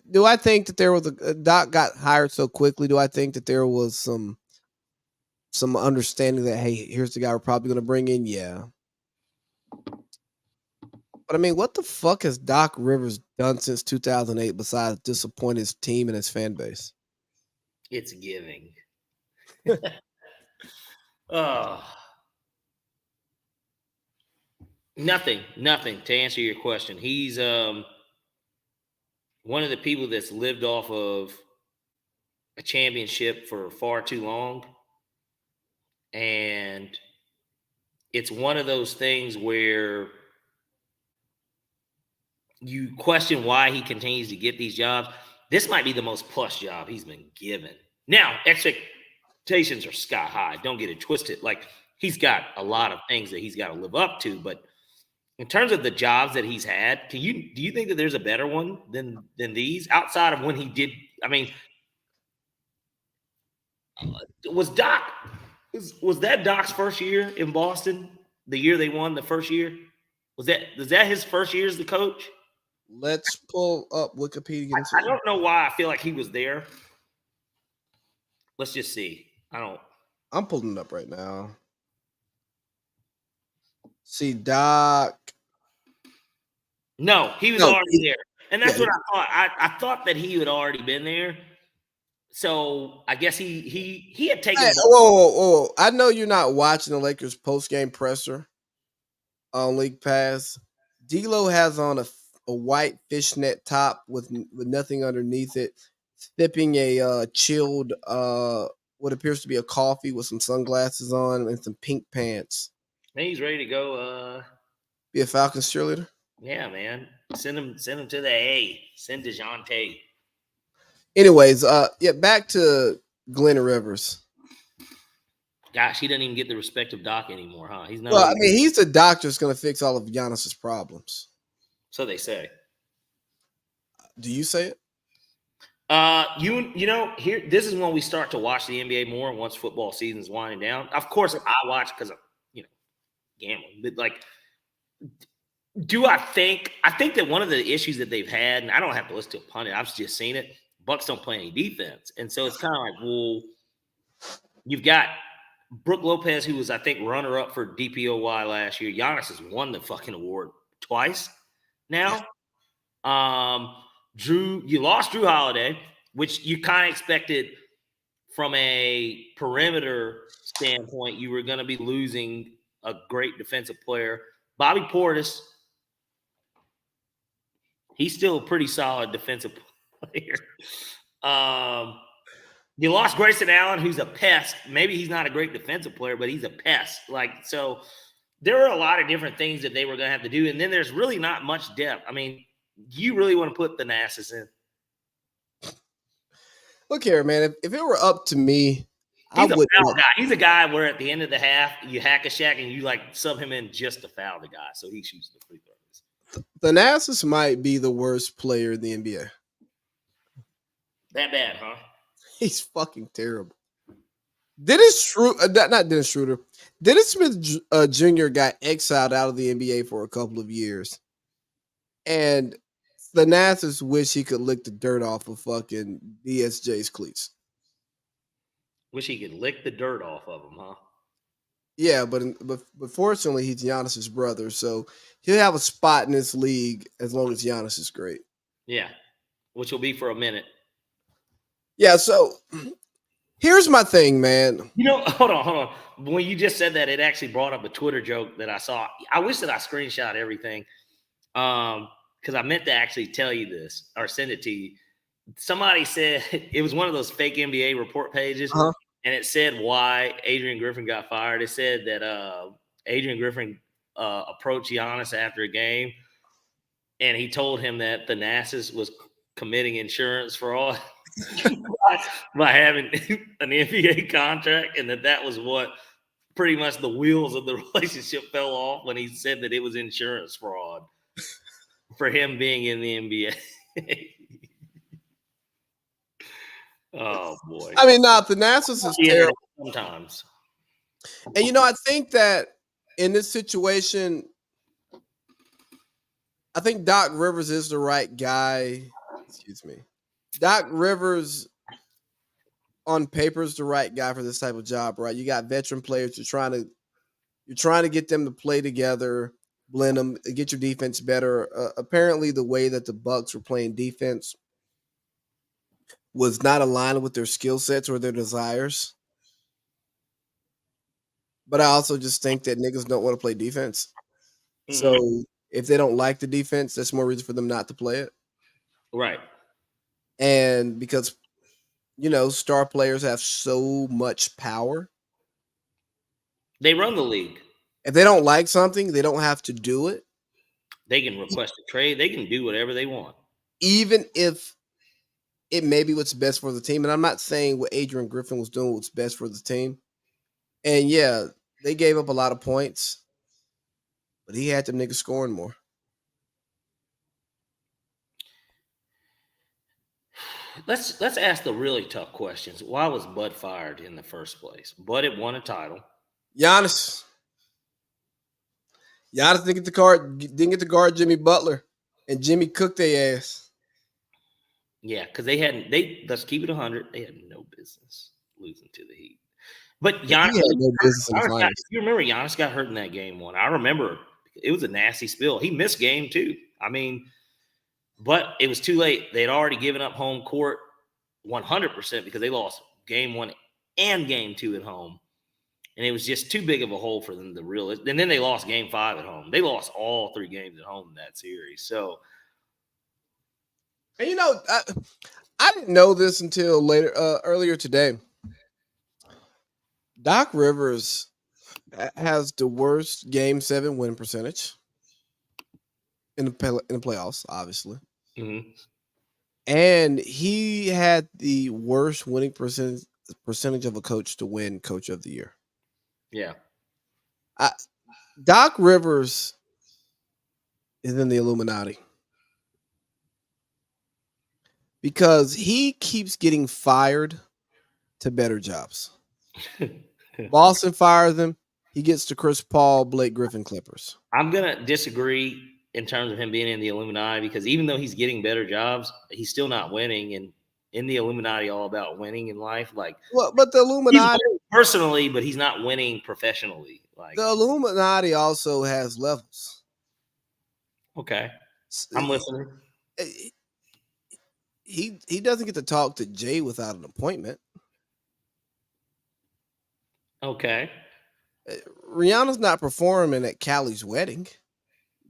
do I think that there was Doc got hired so quickly? Do I think that there was some understanding that, hey, here's the guy we're probably going to bring in? Yeah. But I mean, what the fuck has Doc Rivers done since 2008 besides disappoint his team and his fan base? It's giving. Nothing. To answer your question, he's one of the people that's lived off of a championship for far too long, and it's one of those things where you question why he continues to get these jobs. This might be the most plus job he's been given. Now, expectations are sky high. Don't get it twisted. Like, he's got a lot of things that he's got to live up to. But in terms of the jobs that he's had, do you think that there's a better one than these outside of when he did? I mean, was that Doc's first year in Boston? The year they won the first year? Was that his first year as the coach? Let's pull up Wikipedia. I don't know why I feel like he was there. Let's just see. I'm pulling it up right now. See, Doc. No, he was already there. And that's what I thought. I thought that he had already been there. So I guess he had taken. Hey, whoa. I know you're not watching the Lakers post-game presser on League Pass. D'Lo has on a white fishnet top with nothing underneath it, sipping a chilled what appears to be a coffee with some sunglasses on and some pink pants. And he's ready to go. Be a Falcons cheerleader. Yeah, man. Send him to the A. Send DeJounte. Anyways, back to Glenn Rivers. Gosh, he doesn't even get the respect of Doc anymore, huh? He's not. Well, I mean, he's the doctor that's going to fix all of Giannis's problems. So they say. Do you say it? You know, here, this is when we start to watch the NBA more once football season's winding down. Of course, I watch because of, gambling. But like, I think that one of the issues that they've had, and I don't have to listen to a pundit, I've just seen it. Bucks don't play any defense, and so it's kind of like, well, you've got Brook Lopez, who was, I think, runner-up for DPOY last year. Giannis has won the fucking award twice now. You lost Drew Holiday, which you kind of expected from a perimeter standpoint. You were going to be losing a great defensive player. Bobby Portis, he's still a pretty solid defensive player. You lost Grayson Allen, who's a pest. Maybe he's not a great defensive player, but he's a pest. So there are a lot of different things that they were going to have to do. And then there's really not much depth. I mean, you really want to put the Thanasis in? Look here, man. If it were up to me, he's a foul guy. He's a guy where at the end of the half, you hack a shack and you like sub him in just to foul the guy. So he shoots the free throws. Thanasis might be the worst player in the NBA. That bad, huh? He's fucking terrible. Dennis Schroeder, not Dennis Schroeder. Dennis Smith Jr. got exiled out of the NBA for a couple of years. And Thanasis wish he could lick the dirt off of fucking DSJ's cleats. Wish he could lick the dirt off of him, huh? Yeah, but fortunately, he's Giannis's brother, so he'll have a spot in this league as long as Giannis is great. Yeah, which will be for a minute. Yeah, so Here's my thing, man. You know, hold on. When you just said that, it actually brought up a Twitter joke that I saw. I wish that I screenshot everything, because I meant to actually tell you this or send it to you. Somebody said it was one of those fake NBA report pages, and it said why Adrian Griffin got fired. It said that Adrian Griffin approached Giannis after a game, and he told him that the Thanasis was committing insurance fraud by having an NBA contract, and that was what pretty much the wheels of the relationship fell off when he said that it was insurance fraud for him being in the NBA. Oh boy! I mean, Thanasis is terrible sometimes, and I think that in this situation, I think Doc Rivers is the right guy. Excuse me, Doc Rivers on paper is the right guy for this type of job, right? You got veteran players. You're trying to get them to play together, blend them, get your defense better. Apparently, the way that the Bucks were playing defense was not aligned with their skill sets or their desires. But I also just think that niggas don't want to play defense. Mm-hmm. So if they don't like the defense, that's more reason for them not to play it. Right. And because, star players have so much power. They run the league. If they don't like something, they don't have to do it. They can request a trade. They can do whatever they want. Even if it may be what's best for the team. And I'm not saying what Adrian Griffin was doing was best for the team. And yeah, they gave up a lot of points, but he had them niggas scoring more. Let's ask the really tough questions. Why was Bud fired in the first place? Bud had won a title. Giannis didn't get to guard Jimmy Butler, and Jimmy cooked their ass. Yeah, because let's keep it 100. They had no business losing to the Heat. But Giannis, no business in the finals. You remember Giannis got hurt in that game one. I remember it was a nasty spill. He missed game 2. I mean, but it was too late. They had already given up home court 100% because they lost game 1 and game 2 at home. And it was just too big of a hole for them to realize. And then they lost game 5 at home. They lost all 3 games at home in that series. So, and I didn't know this until earlier today. Doc Rivers has the worst Game 7 win percentage in the playoffs, obviously. Mm-hmm. And he had the worst winning percentage of a coach to win Coach of the Year. Yeah. Doc Rivers is in the Illuminati because he keeps getting fired to better jobs. Boston fires him. He gets to Chris Paul, Blake Griffin Clippers. I'm going to disagree in terms of him being in the Illuminati because even though he's getting better jobs, he's still not winning. And in the Illuminati, all about winning in life. But the Illuminati personally, but he's not winning professionally. The Illuminati also has levels. Okay, I'm listening. He doesn't get to talk to Jay without an appointment. Okay. Rihanna's not performing at Callie's wedding.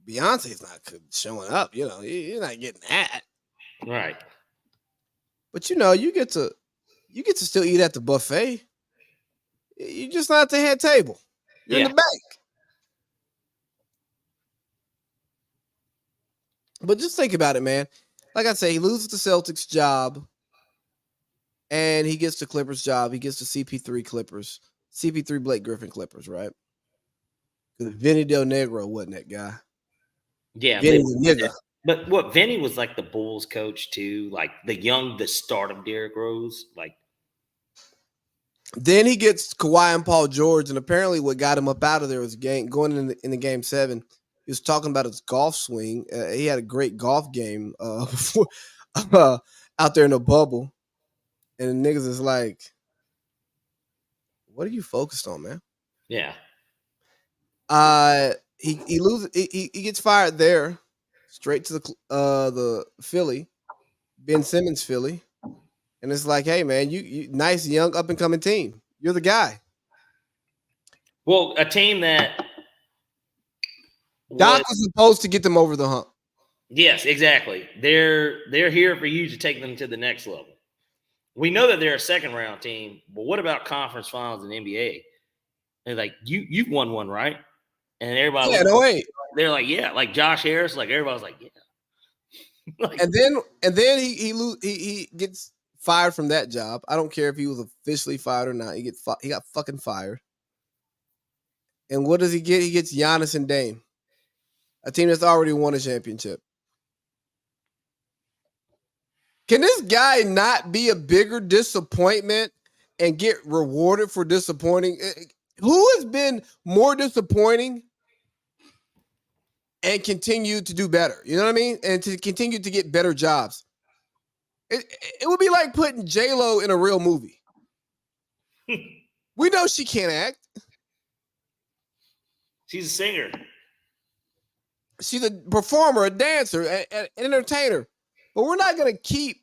Beyonce's not showing up. You're not getting that. Right. But you get to still eat at the buffet. You're just not at the head table. You're in the back. But just think about it, man. Like I say, he loses the Celtics job, and he gets the Clippers job. He gets the CP3 Clippers. CP3 Blake Griffin Clippers, right? Because Vinny Del Negro wasn't that guy. Yeah, Vinny the nigga. But what Vinny was like the Bulls coach too, like the start of Derrick Rose, like. Then he gets Kawhi and Paul George, and apparently what got him up out of there was going in the Game 7. He was talking about his golf swing. He had a great golf game before out there in the bubble, and the niggas is like, "What are you focused on, man?" Yeah. He loses. He gets fired there, straight to the Philly, Ben Simmons Philly, And it's like, hey, man, you nice, young, up-and-coming team. You're the guy. Well, a team that Doc was supposed to get them over the hump. Yes, exactly. They're here for you to take them to the next level. We know that they're a second-round team, but what about conference finals in the NBA? They're like, you've won one, right? And everybody, they're like, yeah, like Josh Harris, like everybody's like, yeah. Like, and then he gets fired from that job. I don't care if he was officially fired or not. He got fucking fired. And what does he get? He gets Giannis and Dame, a team that's already won a championship. Can this guy not be a bigger disappointment and get rewarded for disappointing? Who has been more disappointing and continue to do better? You know what I mean? And to continue to get better jobs. It would be like putting J-Lo in a real movie. We know she can't act. She's a singer. She's a performer, a dancer, an entertainer. But we're not going to keep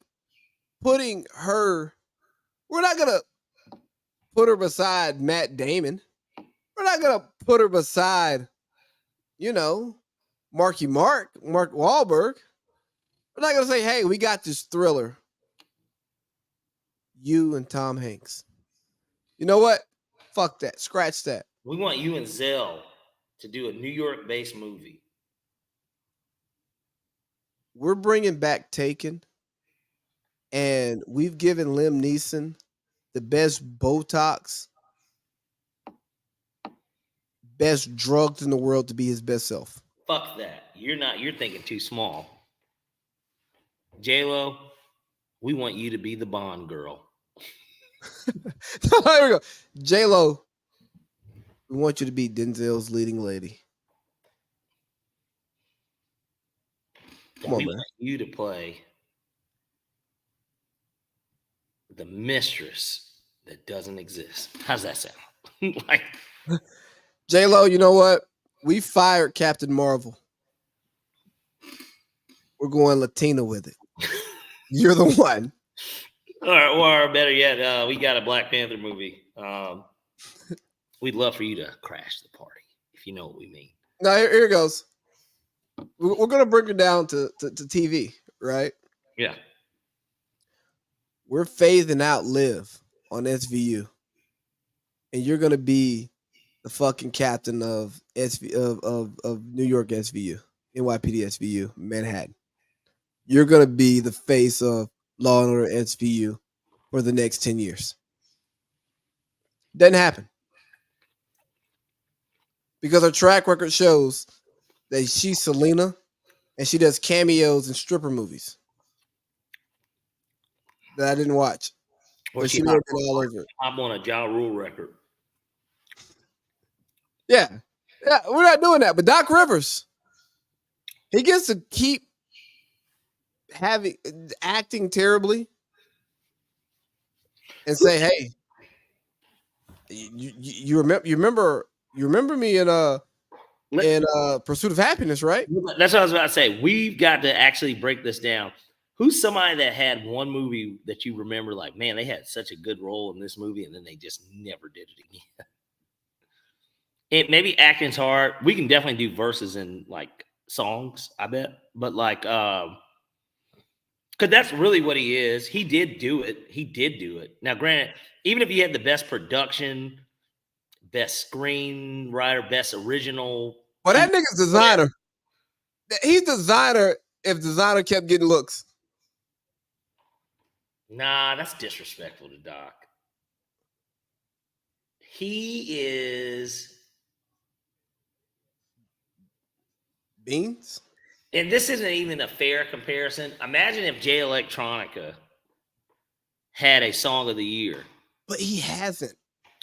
putting her. We're not going to put her beside Matt Damon. We're not going to put her beside, Mark Wahlberg. We're not going to say, hey, we got this thriller. You and Tom Hanks. You know what? Fuck that. Scratch that. We want you and Zell to do a New York-based movie. We're bringing back Taken, and we've given Liam Neeson the best Botox, best drugs in the world to be his best self. Fuck that. You're thinking too small. J-Lo, we want you to be the Bond girl. Here we go. J-Lo, we want you to be Denzel's leading lady. Come on, we man. want you to play the mistress that doesn't exist. How's that sound? Like, J-Lo, you know what? We fired Captain Marvel. We're going Latina with it. You're the one. Or better yet, we got a Black Panther movie. We'd love for you to crash the party, if you know what we mean. Now, here it goes. We're going to bring it down to TV, right? Yeah. We're phasing out Liv on SVU. And you're going to be the fucking captain of New York SVU, NYPD SVU, Manhattan. You're going to be the face of Law and Order SVU for the next 10 years. Doesn't happen. Because her track record shows that she's Selena and she does cameos in stripper movies that I didn't watch. Or she may have been all over it. I'm on a Ja Rule record. Yeah, we're not doing that. But Doc Rivers, he gets to keep acting terribly and say, "Hey, you remember me in Pursuit of Happiness, right?" That's what I was about to say. We've got to actually break this down. Who's somebody that had one movie that you remember, like, man, they had such a good role in this movie, and then they just never did it again? Maybe acting's hard. We can definitely do verses in like songs, I bet. But like, because that's really what he is. He did do it. Now, granted, even if he had the best production, best screenwriter, best original. Well, that nigga's designer. He's designer if designer kept getting looks. Nah, that's disrespectful to Doc. He is Beans. And this isn't even a fair comparison. Imagine if Jay Electronica had a song of the year. But he hasn't.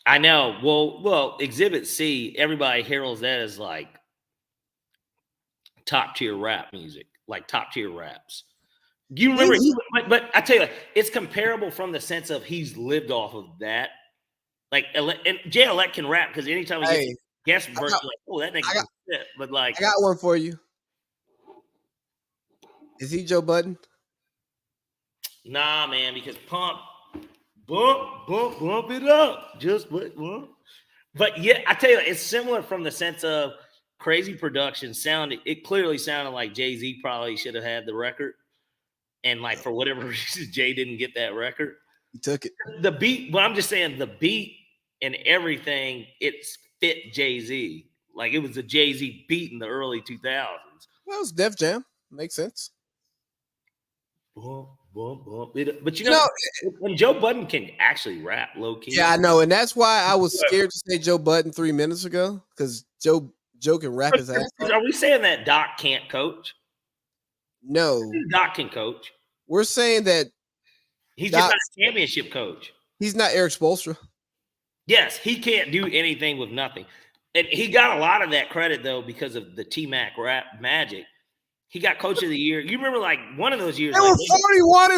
I know. Well, Exhibit C, everybody heralds that as like top tier rap music, like top tier raps. Do you remember? But I tell you, it's comparable from the sense of he's lived off of that. Like, and Jay Elect can rap because anytime he gets guest verse, like, oh, that nigga can shit. But like, I got one for you. Is he Joe Budden? Nah, man, because bump it up. Just bump. But yeah, I tell you, it's similar from the sense of crazy production. It clearly sounded like Jay-Z probably should have had the record. And like for whatever reason, Jay didn't get that record. He took it. The beat, but I'm just saying the beat and everything, it's fit Jay-Z. Like it was a Jay-Z beat in the early 2000s. Well, it's Def Jam. Makes sense. Bump. But you know, when Joe Budden can actually rap low key. Yeah, I know. And that's why I was scared to say Joe Budden 3 minutes ago, because Joe can rap his ass off. Are we saying that Doc can't coach? No. Doc can coach. We're saying that he's just not a championship coach. He's not Eric Spoelstra. Yes, he can't do anything with nothing. And he got a lot of that credit, though, because of the T-Mac rap magic. He got coach of the year. You remember, like, one of those years. They were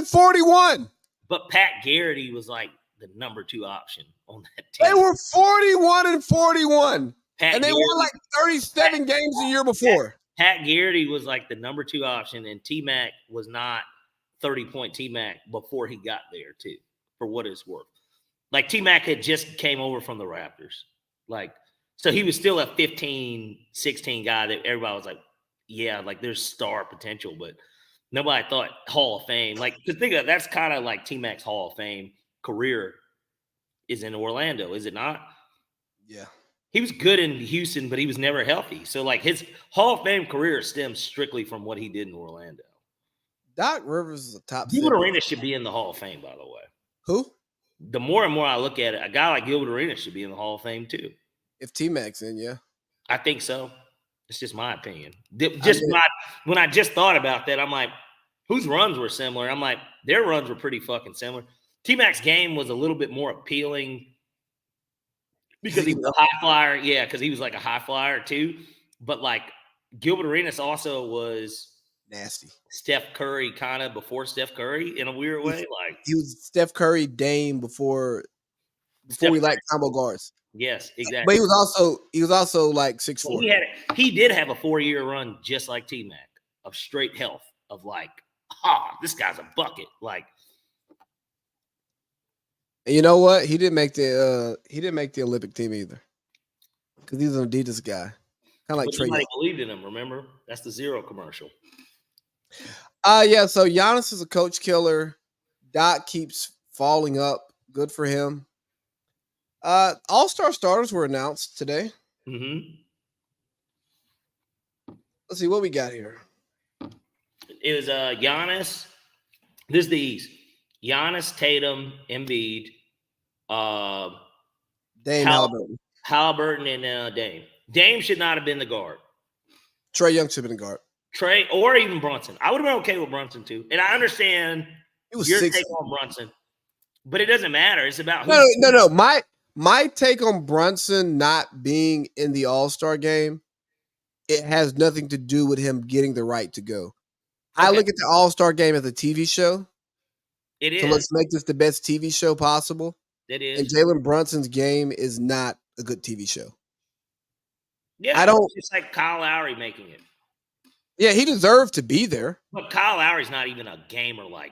41-41. But Pat Garrity was, like, the number 2 option on that team. They were 41-41. And they won, like, 37 games the year before. Pat Garrity was, like, the number 2 option, and T-Mac was not 30-point T-Mac before he got there, too, for what it's worth. Like, T-Mac had just came over from the Raptors. Like, so he was still a 15, 16 guy that everybody was like, yeah, like there's star potential, but nobody thought Hall of Fame. Like, to think of that's kind of like T-Mac's Hall of Fame career is in Orlando, is it not? Yeah. He was good in Houston, but he was never healthy. So, like, his Hall of Fame career stems strictly from what he did in Orlando. Doc Rivers is a top. Gilbert Arenas should be in the Hall of Fame, by the way. Who? The more and more I look at it, a guy like Gilbert Arenas should be in the Hall of Fame too. If T-Mac's in, yeah. I think so. It's just my opinion. When I just thought about that, I'm like, whose runs were similar? I'm like, their runs were pretty fucking similar. T-Mac's game was a little bit more appealing because he was a high flyer. Yeah, because he was like a high flyer too. But like Gilbert Arenas also was nasty. Steph Curry kind of before Steph Curry in a weird way. Like he was Steph Curry Dame before we liked combo guards. Yes, exactly. But he was also like 6'4". He did have a 4-year run just like T-Mac of straight health of like, this guy's a bucket. Like, and you know what? He didn't make the Olympic team either. Because he's an Adidas guy. Kind of like Trey. Nobody believed in him, remember? That's the Zero commercial. Yeah, so Giannis is a coach killer. Doc keeps falling up. Good for him. All-star starters were announced today. Mm-hmm. Let's see what we got here. It was Giannis. This is the East. Giannis, Tatum, Embiid, Dame, Halliburton, and Dame. Dame should not have been the guard. Trae Young should have been the guard. Trae or even Brunson. I would have been okay with Brunson too. And I understand your take on Brunson, but it doesn't matter. It's about no. My take on Brunson not being in the All-Star game, it has nothing to do with him getting the right to go. Okay. I look at the All-Star game as a TV show. It is. So let's make this the best TV show possible. It is. And Jalen Brunson's game is not a good TV show. Yeah, I don't. It's like Kyle Lowry making it. Yeah, he deserved to be there. But Kyle Lowry's not even a gamer. Like,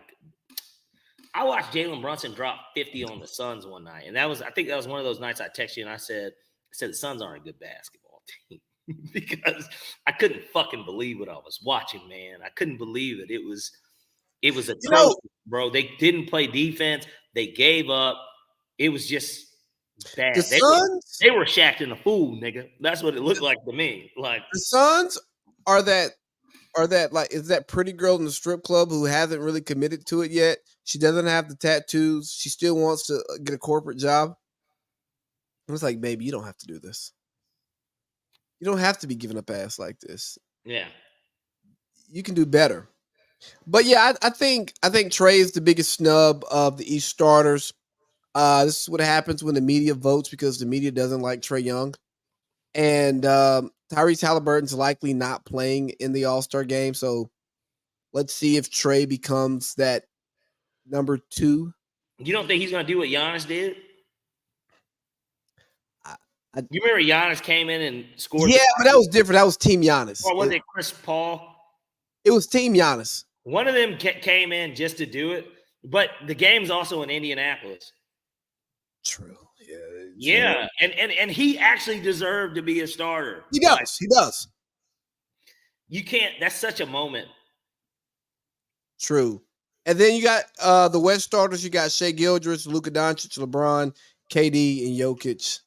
I watched Jalen Brunson drop 50 on the Suns one night, and I think that was one of those nights I texted you and I said the Suns aren't a good basketball team because I couldn't fucking believe what I was watching, man. I couldn't believe it. It was atrocious, bro. They didn't play defense. They gave up. It was just bad. They were shacking a fool, nigga. That's what it looked like to me. Like the Suns are that like is that pretty girl in the strip club who hasn't really committed to it yet. She doesn't have the tattoos. She still wants to get a corporate job. I was like, baby, you don't have to do this. You don't have to be giving up ass like this. Yeah. You can do better. But yeah, I think Trae is the biggest snub of the East starters. This is what happens when the media votes because the media doesn't like Trae Young. And Tyrese Halliburton's likely not playing in the All-Star game. So let's see if Trae becomes that number 2. You don't think he's going to do what Giannis did? You remember Giannis came in and scored? Yeah, but that was different. That was Team Giannis. Or was it Chris Paul? It was Team Giannis. One of them came in just to do it. But the game's also in Indianapolis. True. Yeah, and he actually deserved to be a starter. He does. He does. You can't. That's such a moment. True. And then you got the West starters. You got Shea Gildress, Luka Doncic, LeBron, KD, and Jokic.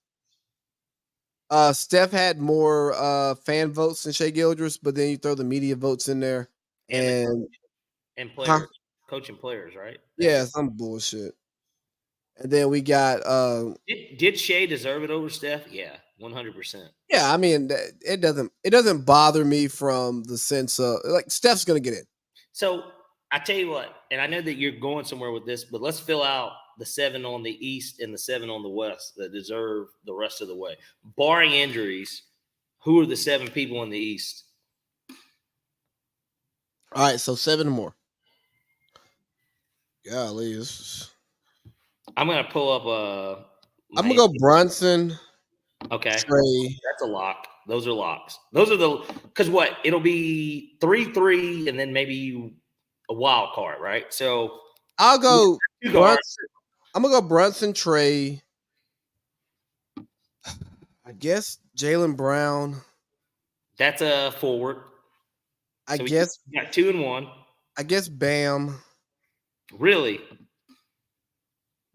Steph had more fan votes than Shea Gildress, but then you throw the media votes in there, and players, coaching players, right? Yeah, some bullshit. And then we got Did Shea deserve it over Steph? Yeah, 100%. Yeah, I mean it doesn't bother me from the sense of like Steph's gonna get in. So I tell you what, and I know that you're going somewhere with this, but let's fill out the 7 on the East and the 7 on the West that deserve the rest of the way. Barring injuries, who are the 7 people in the East? All right, so 7 more. Golly, I'm gonna pull up I'm gonna go Brunson. Okay. Trey. That's a lock. Those are locks. Those are because what? It'll be 3-3 and then maybe a wild card, right? So I'll go Brunson. I'm gonna go Brunson, Trey. I guess Jaylen Brown. That's a forward. I guess you got 2 and 1. I guess Bam. Really?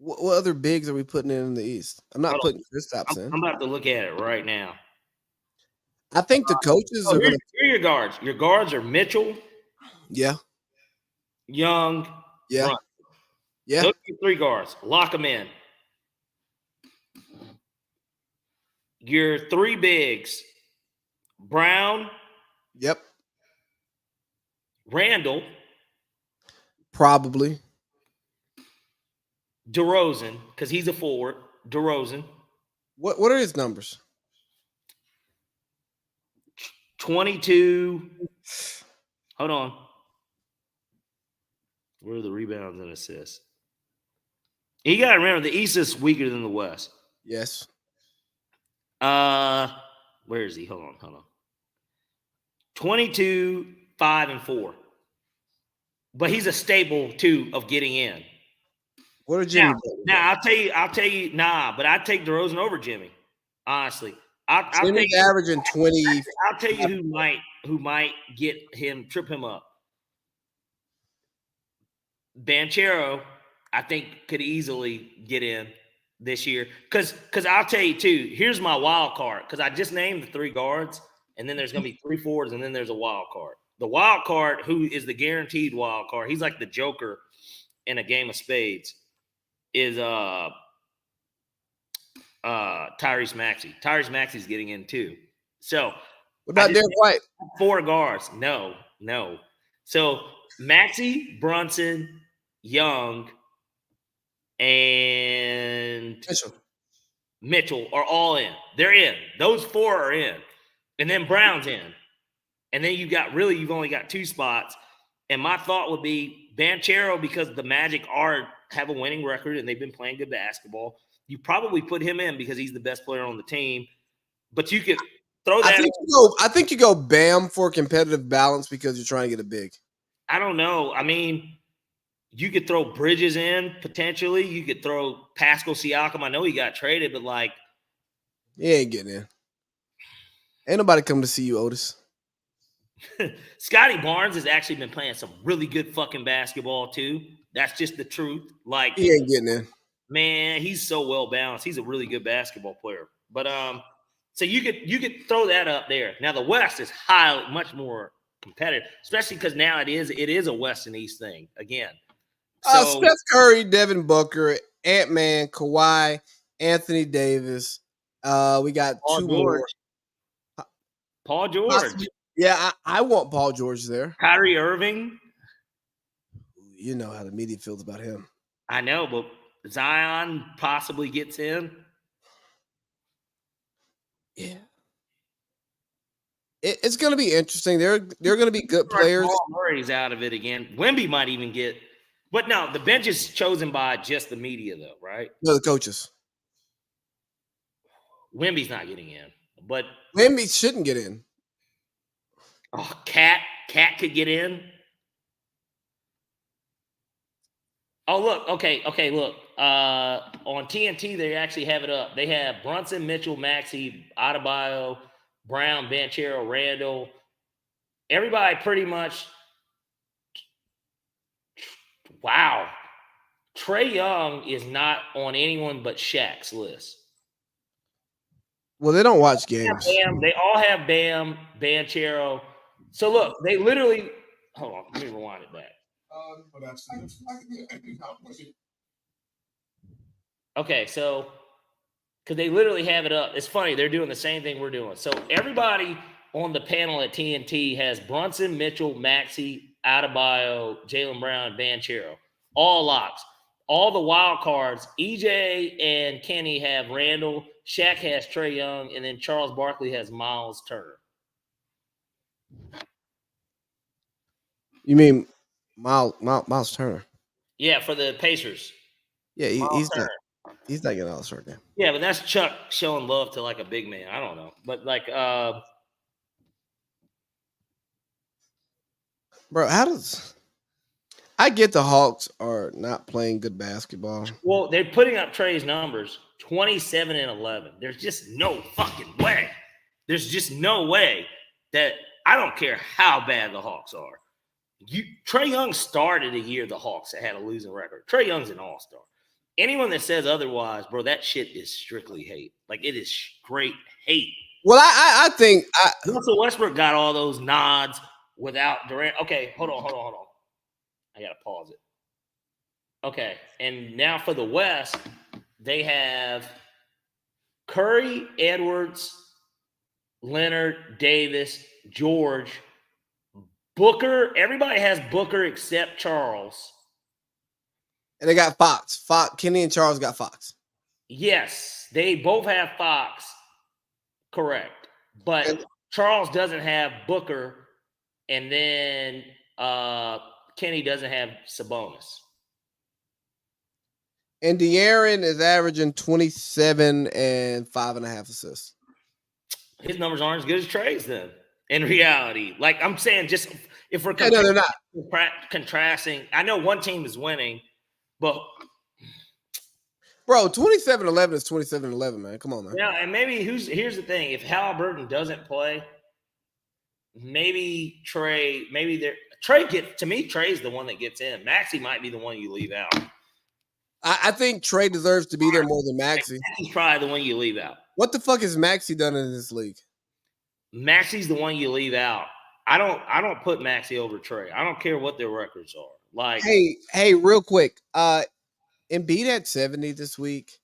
What other bigs are we putting in the East? I'm not putting Kristaps in. I'm about to look at it right now. I think the coaches are going to. Here are your guards. Your guards are Mitchell. Yeah. Young. Yeah. Brunson. Yeah. Those are 3 guards. Lock them in. Your 3 bigs. Brown. Yep. Randall. Probably. DeRozan, because he's a forward. DeRozan. What are his numbers? 22. Hold on. Where are the rebounds and assists? You got to remember, the East is weaker than the West. Yes. Where is he? Hold on. 22, 5, and 4. But he's a staple, too, of getting in. What are Jimmy? Now I'll tell you, but I'd take DeRozan over Jimmy. Honestly. Jimmy's averaging 20. I'll tell you who might trip him up. Banchero, I think, could easily get in this year. Because I'll tell you, too, here's my wild card. Because I just named the 3 guards, and then there's going to be 3 forwards, and then there's a wild card. The wild card, who is the guaranteed wild card, he's like the Joker in a game of spades, is Tyrese Maxey. Tyrese Maxey's getting in, too. So what about Derek White? 4 guards. No. So Maxey, Brunson, Young, and Mitchell are all in. They're in. Those 4 are in. And then Brown's in. And then you've only got 2 spots. And my thought would be Banchero, because the Magic have a winning record and they've been playing good basketball. You probably put him in because he's the best player on the team. But you could throw that. I think you go Bam for competitive balance because you're trying to get a big. I don't know. I mean, you could throw Bridges in potentially. You could throw Pascal Siakam. I know he got traded, but like, he ain't getting in. Ain't nobody come to see you, Otis. Scotty Barnes has actually been playing some really good fucking basketball too. That's just the truth. Like, he ain't getting in. Man, he's so well balanced. He's a really good basketball player. But so you could throw that up there. Now the West is much more competitive, especially because now it is a West and East thing again. So Steph Curry, Devin Booker, Ant-Man, Kawhi, Anthony Davis. We got Paul 2 George. more. Paul George. Yeah, I want Paul George there. Kyrie Irving. You know how the media feels about him. I know, but Zion possibly gets in. Yeah. It's going to be interesting. They're going to be good players. Paul Murray's out of it again. Wemby might even get. But no, the bench is chosen by just the media, though, right? No, the coaches. Wemby's not getting in. But Wemby shouldn't get in. Oh, Cat could get in. Oh, look. Okay, look. On TNT, they actually have it up. They have Brunson, Mitchell, Maxey, Adebayo, Brown, Banchero, Randall. Everybody pretty much. Wow. Trae Young is not on anyone but Shaq's list. Well, they don't watch games. They all have Bam, Banchero. So look, they literally. Hold on, let me rewind it back. Okay, so because they literally have it up. It's funny, they're doing the same thing we're doing. So everybody on the panel at TNT has Brunson, Mitchell, Maxey, Adebayo, Jaylen Brown, Banchero. All locks. All the wild cards, EJ and Kenny have Randall, Shaq has Trae Young, and then Charles Barkley has Miles Turner. You mean Miles Turner? Yeah, for the Pacers. Yeah, Miles Turner. He's not getting All-Star game. Yeah, but that's Chuck showing love to like a big man. I don't know. But like bro, how does I get the Hawks are not playing good basketball? Well, they're putting up Trae's numbers 27 and 11. There's just no fucking way. There's just no way that I don't care how bad the Hawks are. Trae Young started a year the Hawks that had a losing record. Trae Young's an all-star. Anyone that says otherwise, bro, that shit is strictly hate. Like, it is straight hate. Well, I think Russell Westbrook got all those nods without Durant. Okay, hold on. I got to pause it. Okay, and now for the West, they have Curry, Edwards, Leonard, Davis, George, Booker. Everybody has Booker except Charles. And they got Fox. Kenny and Charles got Fox. Yes, they both have Fox. Correct. But Charles doesn't have Booker, and then Kenny doesn't have Sabonis. And De'Aaron is averaging 27 and 5.5 assists. His numbers aren't as good as Trae's then. In reality, like I'm saying, just if we're no, they're not. Contrasting, I know one team is winning, but bro, 27-11 is 27-11, man. Come on, man. Yeah, and maybe here's the thing: if Halliburton doesn't play, maybe Trae gets to me. Trae's the one that gets in. Maxey might be the one you leave out. I think Trae deserves to be there more than Maxey. He's probably the one you leave out. What the fuck has Maxey done in this league? Maxey's the one you leave out. I don't put Maxey over Trae. I don't care what their records are. Like, hey, real quick. Embiid had 70 this week.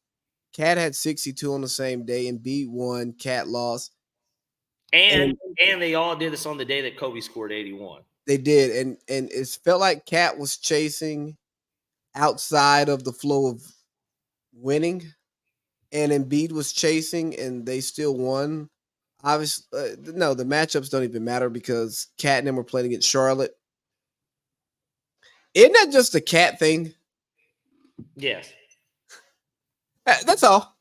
Cat had 62 on the same day. Embiid won. Cat lost. And they all did this on the day that Kobe scored 81. They did, and it felt like Cat was chasing outside of the flow of winning, and Embiid was chasing, and they still won. Obviously, no, the matchups don't even matter because Cat and them were playing against Charlotte. Isn't that just a Cat thing? Yes. That's all.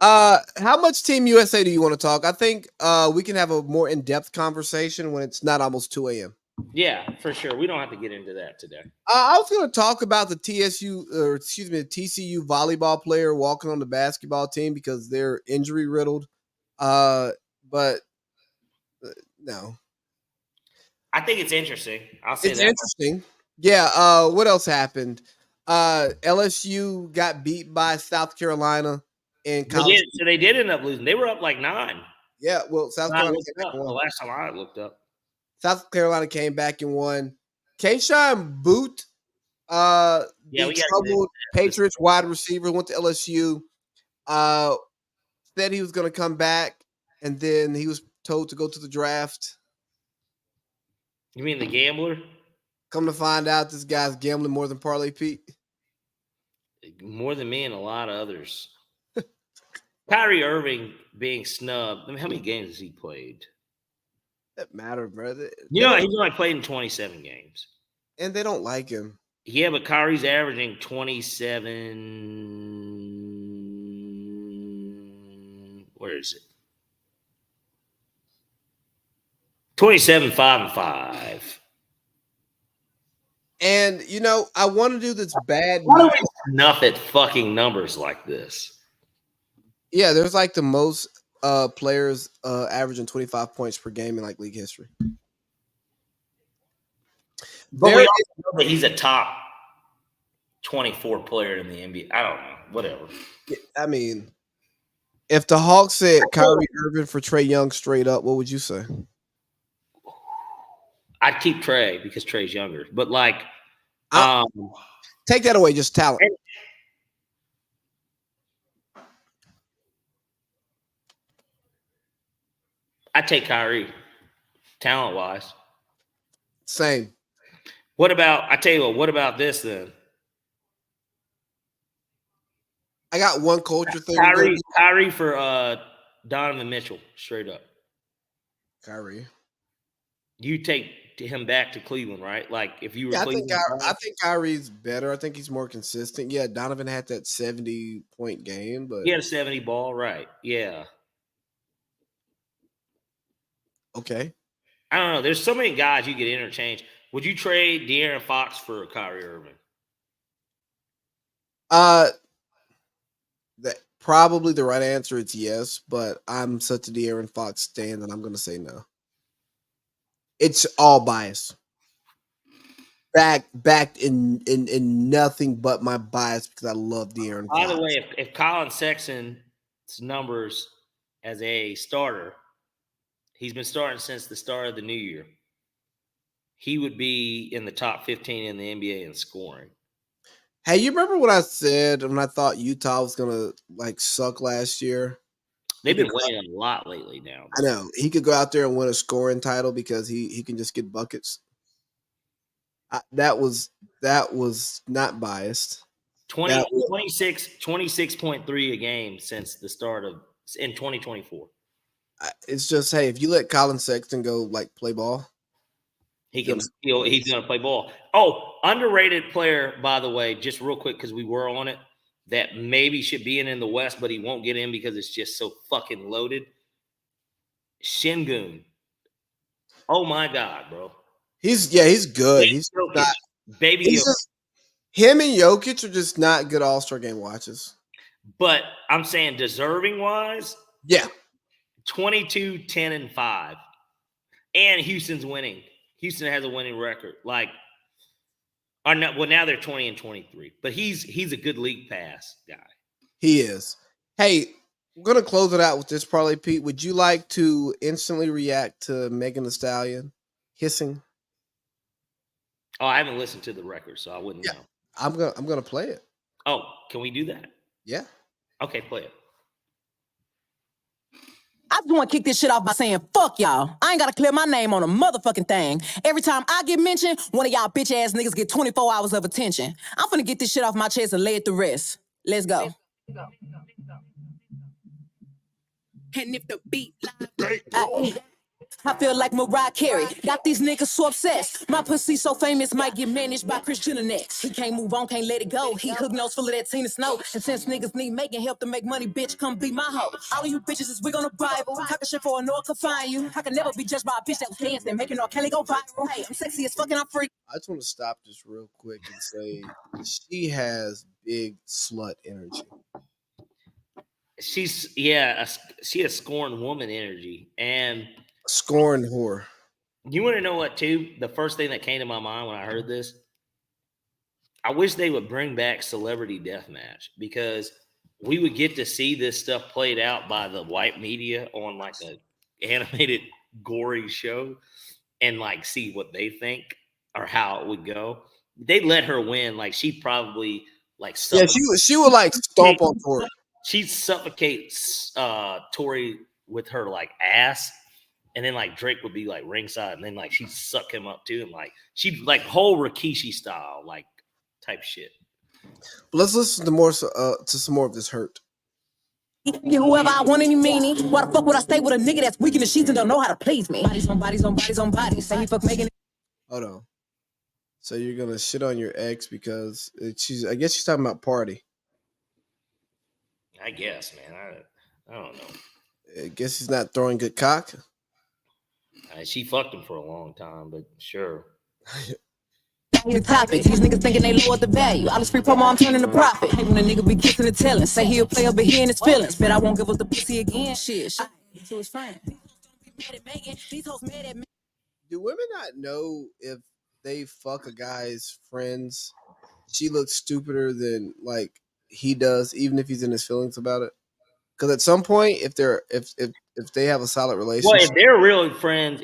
How much Team USA do you want to talk? I think we can have a more in-depth conversation when it's not almost 2 a.m. Yeah, for sure. We don't have to get into that today. I was going to talk about the TCU volleyball player walking on the basketball team because they're injury riddled. But no. I think it's interesting. I'll say it's that. Interesting. Yeah. What else happened? LSU got beat by South Carolina in college. So they did end up losing. They were up like 9. Yeah. Well, South Carolina the last time I looked up. South Carolina came back and won. Kayshawn Boot, the troubled Patriots wide receiver, went to LSU. Said he was going to come back, and then he was told to go to the draft. You mean the gambler? Come to find out, this guy's gambling more than Parlay Pete. More than me and a lot of others. Kyrie Irving being snubbed. I mean, how many games has he played? That matter, brother. He's only played in 27 games. And they don't like him. Yeah, but Kyrie's averaging 27. Where is it? 27, 5, and 5. And I want to do this bad. Why do we snuff at fucking numbers like this? Yeah, there's like the most players averaging 25 points per game in like league history. But we also know that he's a top 24 player in the NBA. I don't know. Whatever. I mean, if the Hawks said Kyrie Irving for Trae Young straight up, what would you say? I'd keep Trae because Trae's younger. But take that away, just talent. I take Kyrie, talent wise. Same. What about this then? I got one culture thing. Kyrie for Donovan Mitchell, straight up. Kyrie. You take him back to Cleveland, right? Like if you were Cleveland. I think Kyrie's better. I think he's more consistent. Yeah, Donovan had that 70-point game, but he had a 70 ball, right? Yeah. Okay. I don't know. There's so many guys you could interchange. Would you trade De'Aaron Fox for Kyrie Irving? That probably the right answer is yes, but I'm such a De'Aaron Fox stan that I'm going to say no. It's all bias. Backed in nothing but my bias because I love De'Aaron Fox. By the way, if Colin Sexton's numbers as a starter, he's been starting since the start of the new year, he would be in the top 15 in the NBA in scoring. Hey, you remember what I said when I thought Utah was gonna suck last year? They've been winning a lot lately now. I know. He could go out there and win a scoring title because he can just get buckets. That was not biased. 26.3 a game since the start of in 2024. It's just, hey, if you let Colin Sexton go play ball, he's gonna play ball. Oh, underrated player, by the way, just real quick because we were on it, that maybe should be in the West, but he won't get in because it's just so fucking loaded. Şengün. Oh my God, bro. He's good. He's not baby. Him and Jokic are just not good All-Star game watches. But I'm saying deserving wise, yeah. 22, 10, and 5. And Houston's winning. Houston has a winning record. Now they're 20 and 23. But he's a good league pass guy. He is. Hey, we're gonna close it out with this parlay, Pete. Would you like to instantly react to Megan Thee Stallion hissing? Oh, I haven't listened to the record, so I wouldn't know. I'm gonna play it. Oh, can we do that? Yeah. Okay, play it. I just want to kick this shit off by saying, fuck y'all. I ain't got to clear my name on a motherfucking thing. Every time I get mentioned, one of y'all bitch-ass niggas get 24 hours of attention. I'm finna get this shit off my chest and lay it to rest. Let's go. And if the beat I feel like Mariah Carey. Got these niggas so obsessed. My pussy so famous, might get managed by Chris Jenner next. He can't move on, can't let it go. He hook nose full of that Tina Snow. And since niggas need making help to make money, bitch, come be my hoe. All of you bitches is wig on the Bible. Talking shit for a no one can find you. I can never be judged by a bitch that was dancing, making R. Kelly go viral. Hey, I'm sexy as fucking, I'm free. I just want to stop this real quick and say she has big slut energy. She has scorned woman energy and scorned whore. You want to know what too? The first thing that came to my mind when I heard this, I wish they would bring back Celebrity Deathmatch because we would get to see this stuff played out by the white media on an animated gory show and see what they think or how it would go. They'd let her win. She'd probably she would stomp on Tori. She'd suffocate Tori with her ass, and then Drake would be ringside, and then she'd suck him up too, and she'd whole Rikishi style type shit. But let's listen to some more of this hurt. Yeah, whoever I want any meanie. Why the fuck would I stay with a nigga that's weak in the sheets and don't know how to please me? Bodies on bodies on bodies on bodies. Say he fuck Megan. Hold on. So you're gonna shit on your ex because I guess she's talking about Party. I guess, man. I don't know. I guess he's not throwing good cock. She fucked him for a long time, but sure. The topic. These niggas thinking they lower the value. All this free promo, I'm turning to profit. Hate when a nigga be kissing and telling. Say he'll play up, but he in his feelings. Bet I won't give up the pussy again. Shit. To his friend. Do women not know if they fuck a guy's friends, she looks stupider than like he does, even if he's in his feelings about it? Because at some point, if they have a solid Well, relationship, if they're really friends,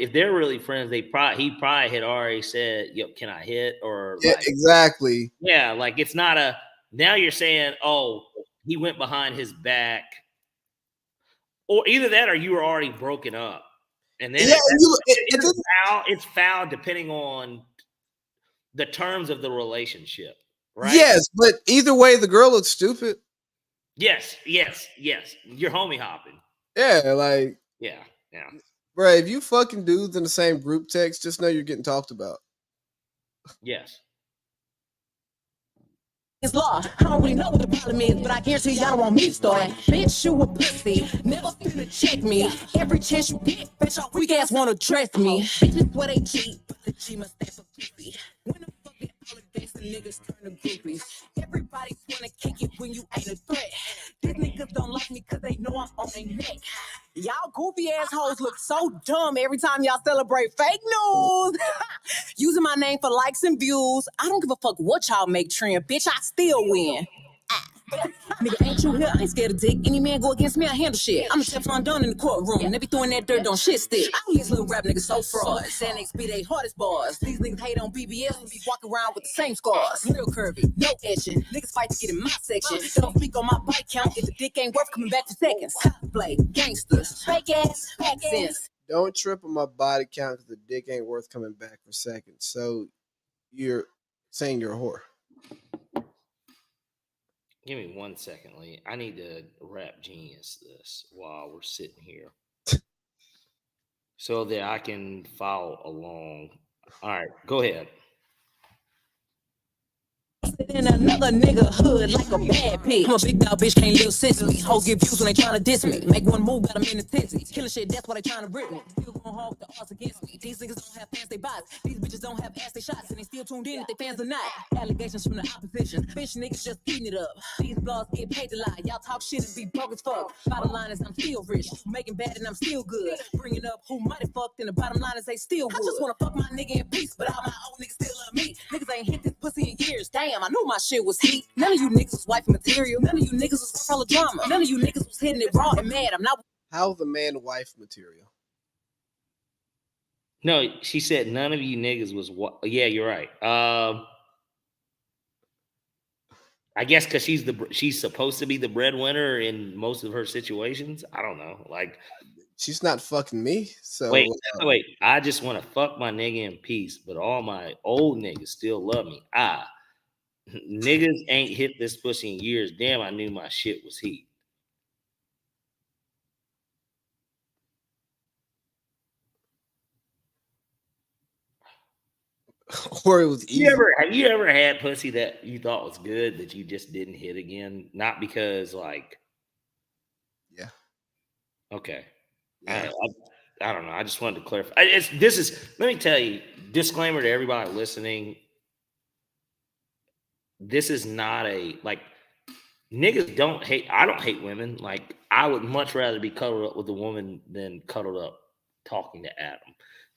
he probably had already said, "Yo, can I hit?" Or yeah, like, exactly. yeah, like it's not a. Now you're saying, "Oh, he went behind his back," or either that, or you were already broken up, and then it's foul depending on the terms of the relationship, right? Yes, but either way, the girl looks stupid. Yes. You're homie hopping. Yeah, like Yeah. bro, if you fucking dudes in the same group text, just know you're getting talked about. Yes. It's law. I don't really know what the problem is, but I guarantee y'all don't want me to start. Bitch, you a pussy. Never finna check me. Every chance you get, bitch, y'all weak ass wanna dress me. Bitches swear they cheat, but the G must stand for pussy. When the fuck did all the gangsta niggas turn to groupies? Everybody wanna kick it when you ain't a threat. These niggas don't like me cause they know I'm on their neck. Y'all goofy assholes look so dumb every time y'all celebrate fake news. Using my name for likes and views. I don't give a fuck what y'all make trend. Bitch, I still win. Nigga, ain't you here? I ain't scared of dick. Any man go against me, I handle shit. I'm a Teflon Don in the courtroom. They be throwing that dirt on shit stick. All these little rap niggas so fraud. Saying they be they hardest bars. These niggas hate on BBS and be walking around with the same scars. Real curvy, no etching. Niggas fight to get in my section. They don't speak on my bike count if the dick ain't worth coming back for seconds. Play gangsters, fake ass accents. Don't trip on my body count because the dick ain't worth coming back for seconds. So you're saying you're a whore. Give me 1 second, Lee. I need to rap genius this while we're sitting here so that I can follow along. All right, go ahead. In another nigga hood like a bad pig. I'm a big dog, bitch, can't live since me. Hoes get views when they tryna diss me. Make one move, got them in the tizzy. Killing shit, that's why they tryna rip me. Still going hard with the odds against me. These niggas don't have fans, they bots. These bitches don't have ass, they shots. And they still tuned in if they fans or not. Allegations from the opposition. Bitch niggas just eating it up. These blogs get paid to lie. Y'all talk shit and be broke as fuck. Bottom line is I'm still rich. Making bad and I'm still good. Bringing up who might have fucked and the bottom line is they still would. I just wanna fuck my nigga in peace, but all my old niggas still love me. Niggas ain't hit this pussy in years. Damn, I knew my shit was heat. None of you niggas was wife material. None of you niggas was full of drama. None of you niggas was hitting it raw and mad. I'm not. How's the man wife material? No, she said none of you niggas was what? Yeah, you're right. I guess because she's supposed to be the breadwinner in most of her situations. I don't know. Like, she's not fucking me. So wait. I just want to fuck my nigga in peace, but all my old niggas still love me. Niggas ain't hit this pussy in years. Damn, I knew my shit was heat. Or it was easy. Have you ever had pussy that you thought was good that you just didn't hit again? Not because like, yeah, okay, yeah. I don't know. I just wanted to clarify. Let me tell you, disclaimer to everybody listening. This is not like niggas don't hate. I don't hate women. Like I would much rather be cuddled up with a woman than cuddled up talking to Adam.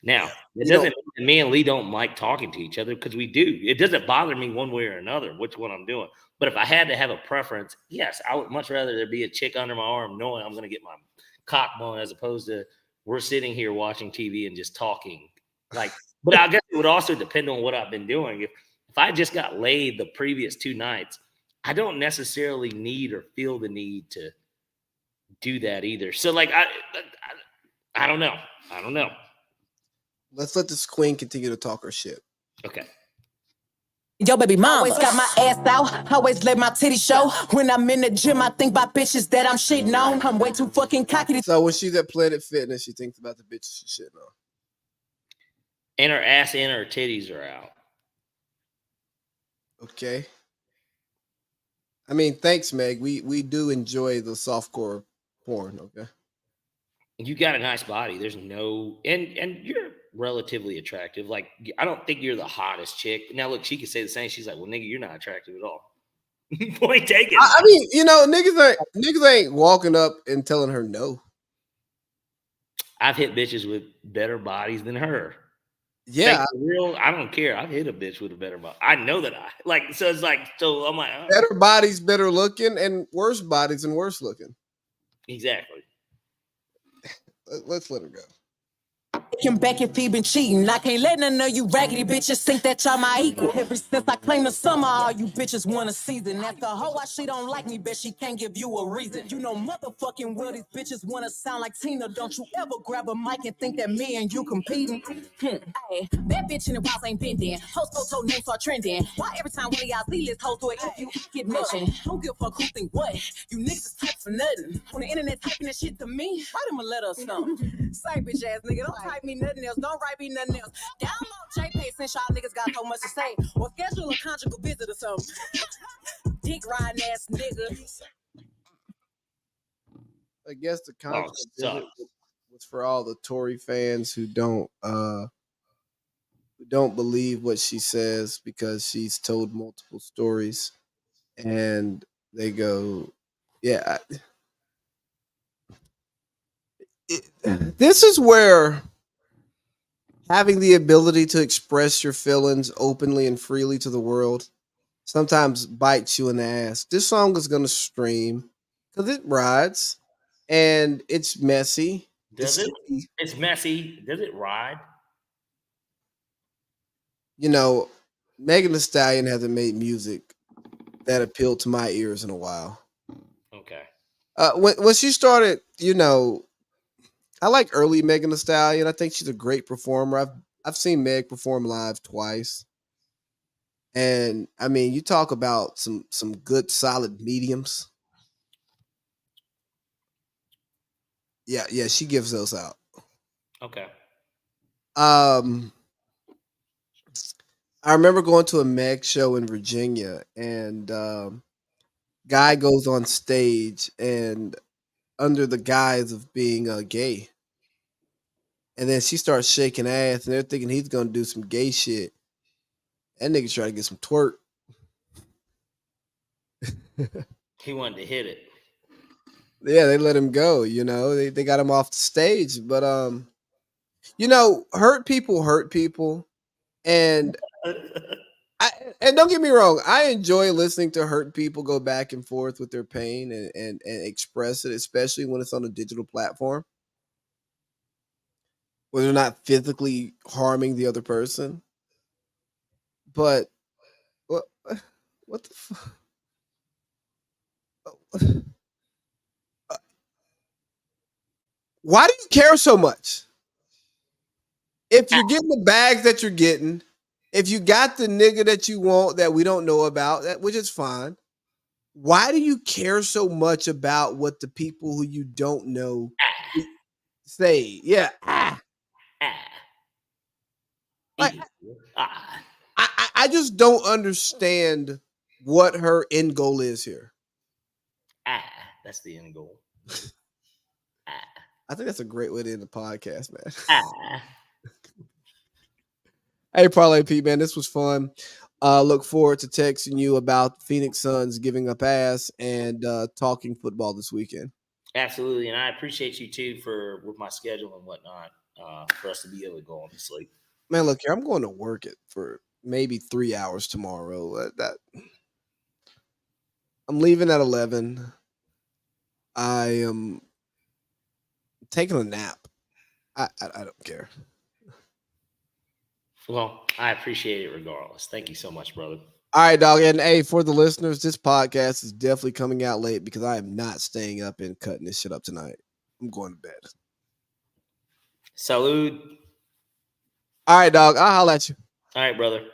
Now, it doesn't mean me and Lee don't like talking to each other because we do. It doesn't bother me one way or another which one I'm doing. But if I had to have a preference, yes, I would much rather there be a chick under my arm knowing I'm going to get my cock blown as opposed to we're sitting here watching TV and just talking. Like, but I guess it would also depend on what I've been doing. If I just got laid the previous 2 nights, I don't necessarily need or feel the need to do that either. So like, I don't know. I don't know. Let's let this queen continue to talk her shit. Okay. Yo, baby mama always got my ass out, always let my titty show. When I'm in the gym, I think about bitches that I'm shitting on. I'm way too fucking cocky. So when she's at Planet Fitness, she thinks about the bitches she's shitting on. And her ass and her titties are out. Okay. I mean, thanks, Meg. We do enjoy the softcore porn, okay? You got a nice body. There's no and relatively attractive. Like, I don't think you're the hottest chick. Now, look, she could say the same. She's like, well, nigga, you're not attractive at all. Point taken. I mean, niggas ain't walking up and telling her no. I've hit bitches with better bodies than her. Yeah, real. I don't care. I've hit a bitch with a better body. I know that so it's like, so I'm like, better bodies, better looking, and worse bodies and worse looking. Exactly. Let's let her go. Him back if he been cheating. I can't let none of you raggedy bitches think that y'all my equal. Ever since I claimed the summer, all you bitches want a season. After hoe, why she don't like me, bet she can't give you a reason. You know motherfucking well these bitches want to sound like Tina. Don't you ever grab a mic and think that me and you competing. Hey, that bitch in the walls ain't been there. Post photo names start trending. Why every time one of y'all Z-list hoes do it if you get mentioned? Don't give a fuck who think what. You niggas is type for nothing. On the internet typing that shit to me, write them a letter or something. Say bitch ass nigga, don't type me nothing else. Don't write me nothing else. Download JPay since y'all niggas got so much to say. Or schedule a conjugal visit or something. Dick riding ass nigga. I guess the conjugal visit was for all the Tory fans who don't believe what she says because she's told multiple stories, and they go, "Yeah." This is where having the ability to express your feelings openly and freely to the world sometimes bites you in the ass. This song is going to stream because it rides and it's messy. Does it? It's messy. Does it ride? You know, Megan Thee Stallion hasn't made music that appealed to my ears in a while. Okay. When she started, I like early Megan Thee Stallion. I think she's a great performer. I've seen Meg perform live twice. And I mean, you talk about some good solid mediums. Yeah, she gives those out. Okay. I remember going to a Meg show in Virginia, and guy goes on stage and under the guise of being gay. And then she starts shaking ass, and they're thinking he's gonna do some gay shit. That nigga try to get some twerk. He wanted to hit it. Yeah, they let him go. They got him off the stage. But hurt people, and and don't get me wrong, I enjoy listening to hurt people go back and forth with their pain and express it, especially when it's on a digital platform where they're not physically harming the other person. But what the fuck? Why do you care so much? If you're getting the bags that you're getting, if you got the nigga that you want that we don't know about, which is fine, why do you care so much about what the people who you don't know say? Yeah. I just don't understand what her end goal is here. That's the end goal. I think that's a great way to end the podcast, man. Hey, Parlay Pete, man, this was fun. Look forward to texting you about Phoenix Suns giving up ass and talking football this weekend. Absolutely, and I appreciate you too with my schedule and whatnot for us to be able to go on to sleep. Man, look here, I'm going to work it for maybe 3 hours tomorrow. I'm leaving at 11. I am taking a nap. I don't care. Well, I appreciate it regardless. Thank you so much, brother. All right, dog. And hey, for the listeners, this podcast is definitely coming out late because I am not staying up and cutting this shit up tonight. I'm going to bed. Salud. All right, dog. I'll holler at you. All right, brother.